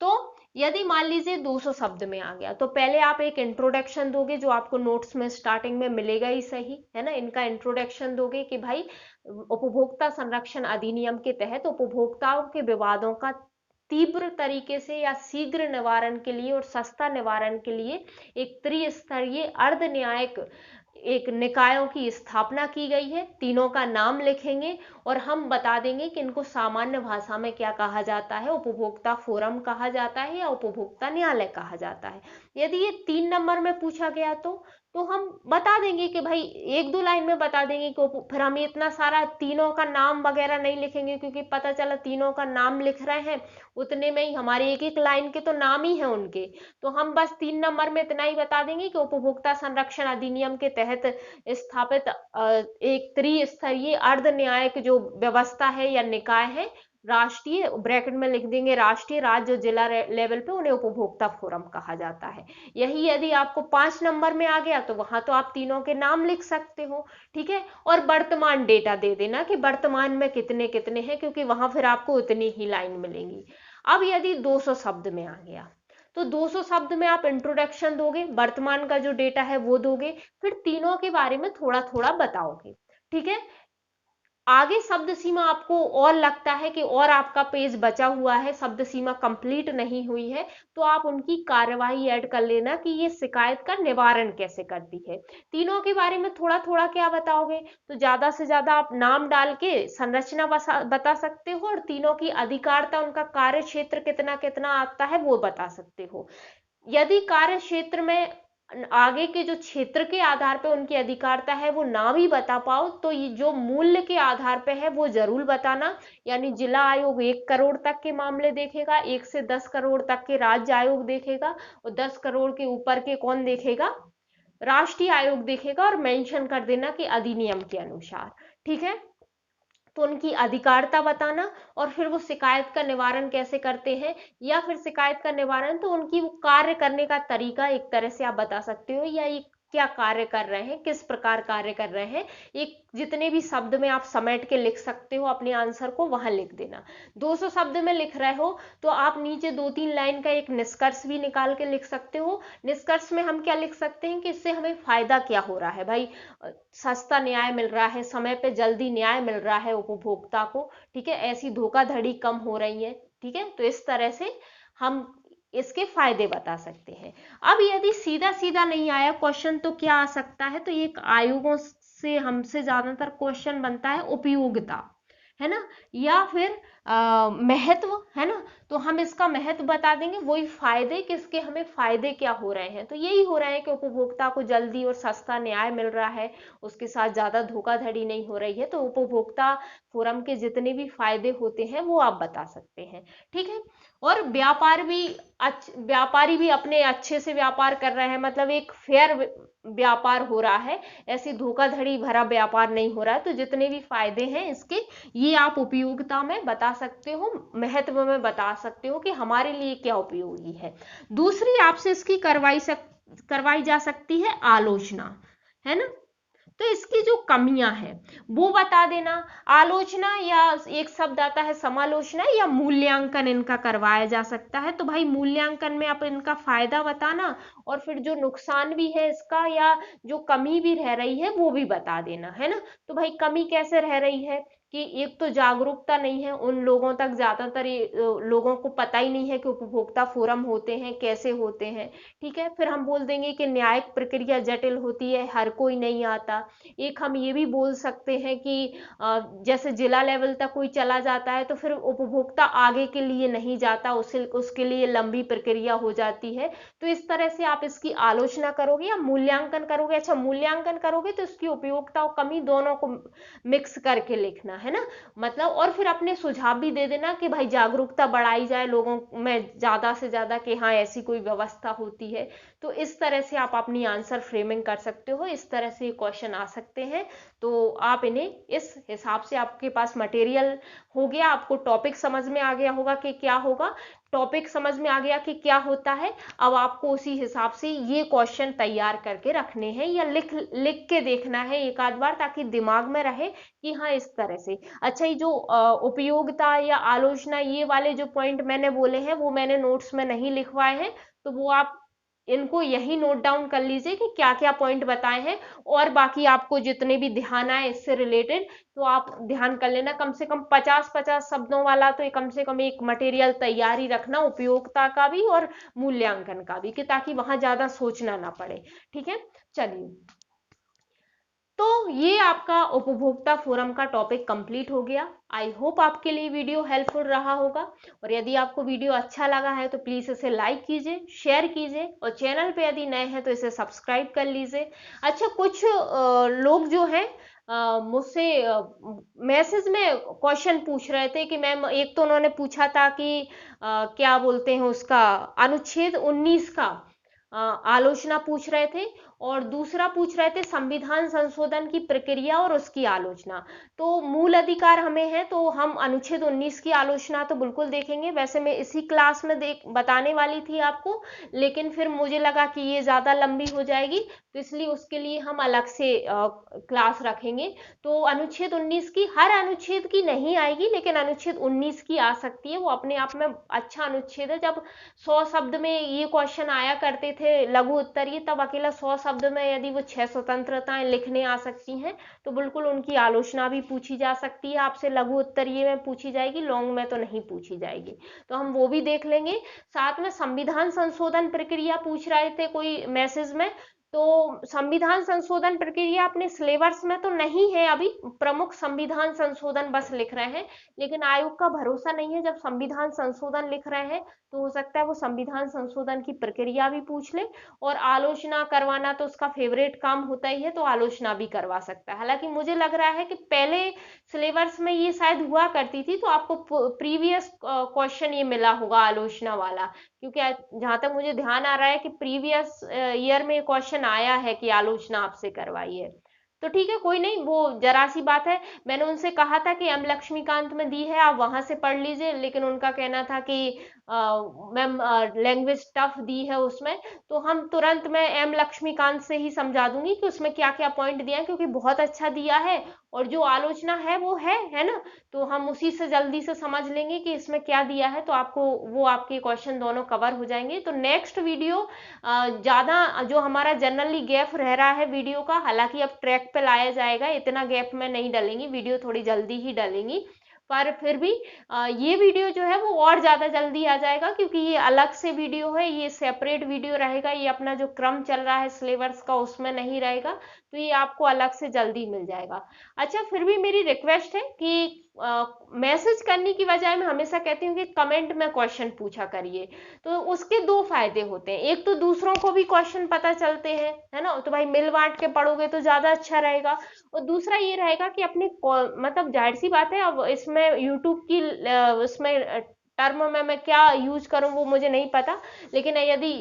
तो यदि मान लीजिए 200 शब्द में आ गया, तो पहले आप एक इंट्रोडक्शन दोगे जो आपको नोट्स में स्टार्टिंग में मिलेगा ही, सही है ना। इनका इंट्रोडक्शन दोगे कि भाई उपभोक्ता संरक्षण अधिनियम के तहत उपभोक्ताओं के विवादों का तीव्र तरीके से या शीघ्र निवारण के लिए और सस्ता निवारण के लिए एक त्रिस्तरीय अर्ध न्यायिक एक निकायों की स्थापना की गई है। तीनों का नाम लिखेंगे और हम बता देंगे कि इनको सामान्य भाषा में क्या कहा जाता है, उपभोक्ता फोरम कहा जाता है या उपभोक्ता न्यायालय कहा जाता है। यदि ये 3 नंबर में पूछा गया तो हम बता देंगे कि भाई 1-2 लाइन में बता देंगे कि फिर हम इतना सारा तीनों का नाम वगैरह नहीं लिखेंगे, क्योंकि पता चला तीनों का नाम लिख रहे हैं उतने में ही हमारे एक एक लाइन के तो नाम ही हैं उनके, तो हम बस 3 नंबर में इतना ही बता देंगे कि उपभोक्ता संरक्षण अधिनियम के तहत स्थापित एक त्रिस्तरीय अर्ध न्यायिक जो व्यवस्था है या निकाय है, राष्ट्रीय ब्रैकेट में लिख देंगे राष्ट्रीय, राज्य, जिला लेवल पे उन्हें उपभोक्ता फोरम कहा जाता है। यही यदि आपको 5 नंबर में आ गया तो वहां तो आप तीनों के नाम लिख सकते हो, ठीक है, और वर्तमान डेटा दे देना कि वर्तमान में कितने कितने हैं, क्योंकि वहां फिर आपको उतनी ही लाइन मिलेंगी। अब यदि 200 शब्द में आ गया तो 200 शब्द में आप इंट्रोडक्शन दोगे, वर्तमान का जो डेटा है वो दोगे, फिर तीनों के बारे में थोड़ा थोड़ा बताओगे, ठीक है। आगे शब्द सीमा आपको और लगता है कि और आपका पेज बचा हुआ है, शब्द सीमा कंप्लीट नहीं हुई है, तो आप उनकी कार्यवाही ऐड कर लेना कि ये शिकायत का निवारण कैसे करती है। तीनों के बारे में थोड़ा थोड़ा क्या बताओगे, तो ज्यादा से ज्यादा आप नाम डाल के संरचना बता सकते हो और तीनों की अधिकारिता, उनका कार्य क्षेत्र कितना कितना आता है वो बता सकते हो। यदि कार्य क्षेत्र में आगे के जो क्षेत्र के आधार पर उनकी अधिकारिता है वो ना भी बता पाओ तो ये जो मूल्य के आधार पे है वो जरूर बताना। यानी जिला आयोग 1 करोड़ तक के मामले देखेगा, 1 से 10 करोड़ तक के राज्य आयोग देखेगा और 10 करोड़ के ऊपर के कौन देखेगा, राष्ट्रीय आयोग देखेगा, और मेंशन कर देना कि अधिनियम के अनुसार, ठीक है। तो उनकी अधिकारिता बताना और फिर वो शिकायत का निवारण कैसे करते हैं, या फिर शिकायत का निवारण तो उनकी वो कार्य करने का तरीका एक तरह से आप बता सकते हो, या ये क्या कार्य कर रहे हैं, किस प्रकार कार्य कर रहे हैं, एक जितने भी शब्द में आप समेट के लिख सकते हो अपने आंसर को वहां लिख देना। 200 शब्द में लिख रहे हो तो आप नीचे 2-3 लाइन का एक निष्कर्ष भी निकाल के लिख सकते हो। निष्कर्ष में हम क्या लिख सकते हैं कि इससे हमें फायदा क्या हो रहा है, भाई सस्ता न्याय मिल रहा है, समय पे जल्दी न्याय मिल रहा है उपभोक्ता को, ठीक है, ऐसी धोखाधड़ी कम हो रही है, ठीक है। तो इस तरह से हम इसके फायदे बता सकते हैं। अब यदि सीधा सीधा नहीं आया क्वेश्चन तो क्या आ सकता है, तो एक आयोगों से हमसे ज्यादातर क्वेश्चन बनता है उपयोगिता, है ना, या फिर महत्व, है ना, तो हम इसका महत्व बता देंगे, वही फायदे किसके, हमें फायदे क्या हो रहे हैं, तो यही हो रहा है कि उपभोक्ता को जल्दी और सस्ता न्याय मिल रहा है, उसके साथ ज्यादा धोखाधड़ी नहीं हो रही है, तो उपभोक्ता फोरम के जितने भी फायदे होते हैं वो आप बता सकते हैं, ठीक है। और व्यापारी भी अपने अच्छे से व्यापार कर रहे हैं, मतलब एक फेयर व्यापार हो रहा है, ऐसी धोखाधड़ी भरा व्यापार नहीं हो रहा है, तो जितने भी फायदे हैं इसके ये आप उपयोगिता में बता सकते हो, महत्व में बता सकते हो कि हमारे लिए क्या उपयोगी है। दूसरी आपसे इसकी करवाई जा सकती है आलोचना, है ना, तो इसकी जो कमियां हैं वो बता देना। आलोचना या एक शब्द आता है समालोचना या मूल्यांकन इनका करवाया जा सकता है, तो भाई मूल्यांकन में आप इनका फायदा बताना और फिर जो नुकसान भी है इसका या जो कमी भी रह रही है वो भी बता देना, है ना। तो भाई कमी कैसे रह रही है कि एक तो जागरूकता नहीं है उन लोगों तक, ज्यादातर लोगों को पता ही नहीं है कि उपभोक्ता फोरम होते हैं, कैसे होते हैं, ठीक है। फिर हम बोल देंगे कि न्यायिक प्रक्रिया जटिल होती है, हर कोई नहीं आता। एक हम ये भी बोल सकते हैं कि जैसे जिला लेवल तक कोई चला जाता है तो फिर उपभोक्ता आगे के लिए नहीं जाता, उसके लिए लंबी प्रक्रिया हो जाती है। तो इस तरह से आप इसकी आलोचना करोगे या मूल्यांकन करोगे। अच्छा, मूल्यांकन करोगे तो इसकी उपयोगिता और कमी दोनों को मिक्स करके लिखना, है ना, मतलब। और फिर अपने सुझाव भी दे देना कि भाई जागरूकता बढ़ाई जाए लोगों में ज्यादा से ज्यादा कि हाँ ऐसी कोई व्यवस्था होती है। तो इस तरह से आप अपनी आंसर फ्रेमिंग कर सकते हो, इस तरह से क्वेश्चन आ सकते हैं। तो आप इन्हें इस हिसाब से, आपके पास मटेरियल हो गया, आपको टॉपिक समझ में आ गया होगा कि क्या होगा, टॉपिक समझ में आ गया कि क्या होता है। अब आपको उसी हिसाब से ये क्वेश्चन तैयार करके रखने हैं या लिख लिख के देखना है एक आध बार, ताकि दिमाग में रहे कि हाँ इस तरह से। अच्छा, ये जो उपयोगिता या आलोचना ये वाले जो पॉइंट मैंने बोले हैं वो मैंने नोट्स में नहीं लिखवाए हैं, तो वो आप इनको यही नोट डाउन कर लीजिए कि क्या क्या पॉइंट बताए हैं, और बाकी आपको जितने भी ध्यान आए इससे रिलेटेड तो आप ध्यान कर लेना। कम से कम 50-50 शब्दों वाला तो कम से कम एक मटेरियल तैयारी रखना, उपयोगिता का भी और मूल्यांकन का भी, कि ताकि वहां ज्यादा सोचना ना पड़े। ठीक है, चलिए, तो ये आपका उपभोक्ता फोरम का टॉपिक कंप्लीट हो गया। आई होप आपके लिए वीडियो हेल्पफुल रहा होगा, और यदि आपको वीडियो अच्छा लगा है तो प्लीज इसे लाइक कीजिए, शेयर कीजिए, और चैनल पे यदि नए हैं तो इसे सब्सक्राइब कर लीजिए। अच्छा, कुछ लोग जो हैं मुझसे मैसेज में क्वेश्चन पूछ रहे थे कि मैम, एक तो उन्होंने पूछा था कि क्या बोलते हैं उसका, अनुच्छेद 19 का आलोचना पूछ रहे थे, और दूसरा पूछ रहे थे संविधान संशोधन की प्रक्रिया और उसकी आलोचना। तो मूल अधिकार हमें है, तो हम अनुच्छेद 19 की आलोचना तो बिल्कुल देखेंगे। वैसे मैं इसी क्लास में बताने वाली थी आपको, लेकिन फिर मुझे लगा कि ये ज्यादा लंबी हो जाएगी, तो इसलिए उसके लिए हम अलग से क्लास रखेंगे। तो अनुच्छेद 19 की, हर अनुच्छेद की नहीं आएगी, लेकिन अनुच्छेद 19 की आ सकती है। वो अपने आप में अच्छा अनुच्छेद है। जब 100 शब्द में ये क्वेश्चन आया करते थे लघु उत्तरीय, तब अकेला 100 शब्द में यदि वो 6 स्वतंत्रताएं लिखने आ सकती हैं, तो बिल्कुल उनकी आलोचना भी पूछी जा सकती है आपसे। लघु उत्तरीय में पूछी जाएगी, लॉन्ग में तो नहीं पूछी जाएगी, तो हम वो भी देख लेंगे। साथ में संविधान संशोधन प्रक्रिया पूछ रहे थे कोई मैसेज में, तो संविधान संशोधन प्रक्रिया अपने सिलेबस में तो नहीं है अभी, प्रमुख संविधान संशोधन बस लिख रहे हैं, लेकिन आयोग का भरोसा नहीं है। जब संविधान संशोधन लिख रहे हैं तो हो सकता है वो संविधान संशोधन की प्रक्रिया भी पूछ ले, और आलोचना करवाना तो उसका फेवरेट काम होता ही है, तो आलोचना भी करवा सकता है। हालांकि मुझे लग रहा है कि पहले सिलेबस में ये शायद हुआ करती थी, तो आपको प्रीवियस क्वेश्चन ये मिला होगा आलोचना वाला, क्योंकि जहां तक मुझे ध्यान आ रहा है कि प्रीवियस ईयर में क्वेश्चन आया है कि आलोचना आपसे करवाई है। तो ठीक है, कोई नहीं, वो जरा सी बात है। मैंने उनसे कहा था कि एम लक्ष्मीकांत में दी है, आप वहां से पढ़ लीजिए, लेकिन उनका कहना था कि मैम लैंग्वेज टफ दी है उसमें, तो हम तुरंत मैं एम लक्ष्मीकांत से ही समझा दूंगी कि उसमें क्या क्या पॉइंट दिया है, क्योंकि बहुत अच्छा दिया है, और जो आलोचना है वो है ना, तो हम उसी से जल्दी से समझ लेंगे कि इसमें क्या दिया है, तो आपको वो आपके क्वेश्चन दोनों कवर हो जाएंगे। तो नेक्स्ट वीडियो ज्यादा जो हमारा जनरली गैप रह रहा है वीडियो का, हालांकि अब ट्रैक पे लाया जाएगा, इतना गैप में नहीं डालेंगी वीडियो, थोड़ी जल्दी ही डालेंगी, पर फिर भी ये वीडियो जो है वो और ज्यादा जल्दी आ जाएगा, क्योंकि ये अलग से वीडियो है, ये सेपरेट वीडियो रहेगा, ये अपना जो क्रम चल रहा है सिलेबस का उसमें नहीं रहेगा, तो ये आपको अलग से जल्दी मिल जाएगा। अच्छा, फिर भी मेरी रिक्वेस्ट है कि मैसेज करने की बजाय मैं हमेशा कहती हूँ कि कमेंट में क्वेश्चन पूछा करिए। तो उसके दो फायदे होते हैं, एक तो दूसरों को भी क्वेश्चन पता चलते हैं, है ना, तो भाई मिल बांट के पढ़ोगे तो ज्यादा अच्छा रहेगा। और दूसरा ये रहेगा कि अपने मतलब जाहिर सी बात है, अब इसमें यूट्यूब की इसमें टर्म में मैं क्या यूज करूं वो मुझे नहीं पता, लेकिन यदि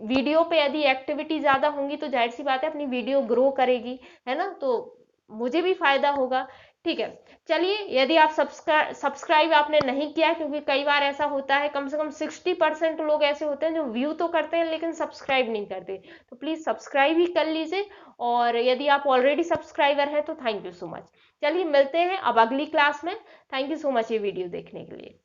वीडियो पे यदि एक्टिविटी ज्यादा होंगी तो जाहिर सी बात है अपनी वीडियो ग्रो करेगी, है ना, तो मुझे भी फायदा होगा। ठीक है, चलिए, यदि आप सब्सक्राइब आपने नहीं किया, क्योंकि कई बार ऐसा होता है, कम से कम 60% लोग ऐसे होते हैं जो व्यू तो करते हैं लेकिन सब्सक्राइब नहीं करते, तो प्लीज सब्सक्राइब ही कर लीजिए। और यदि आप ऑलरेडी सब्सक्राइबर हैं तो थैंक यू सो मच। चलिए, मिलते हैं अब अगली क्लास में। थैंक यू सो मच ये वीडियो देखने के लिए।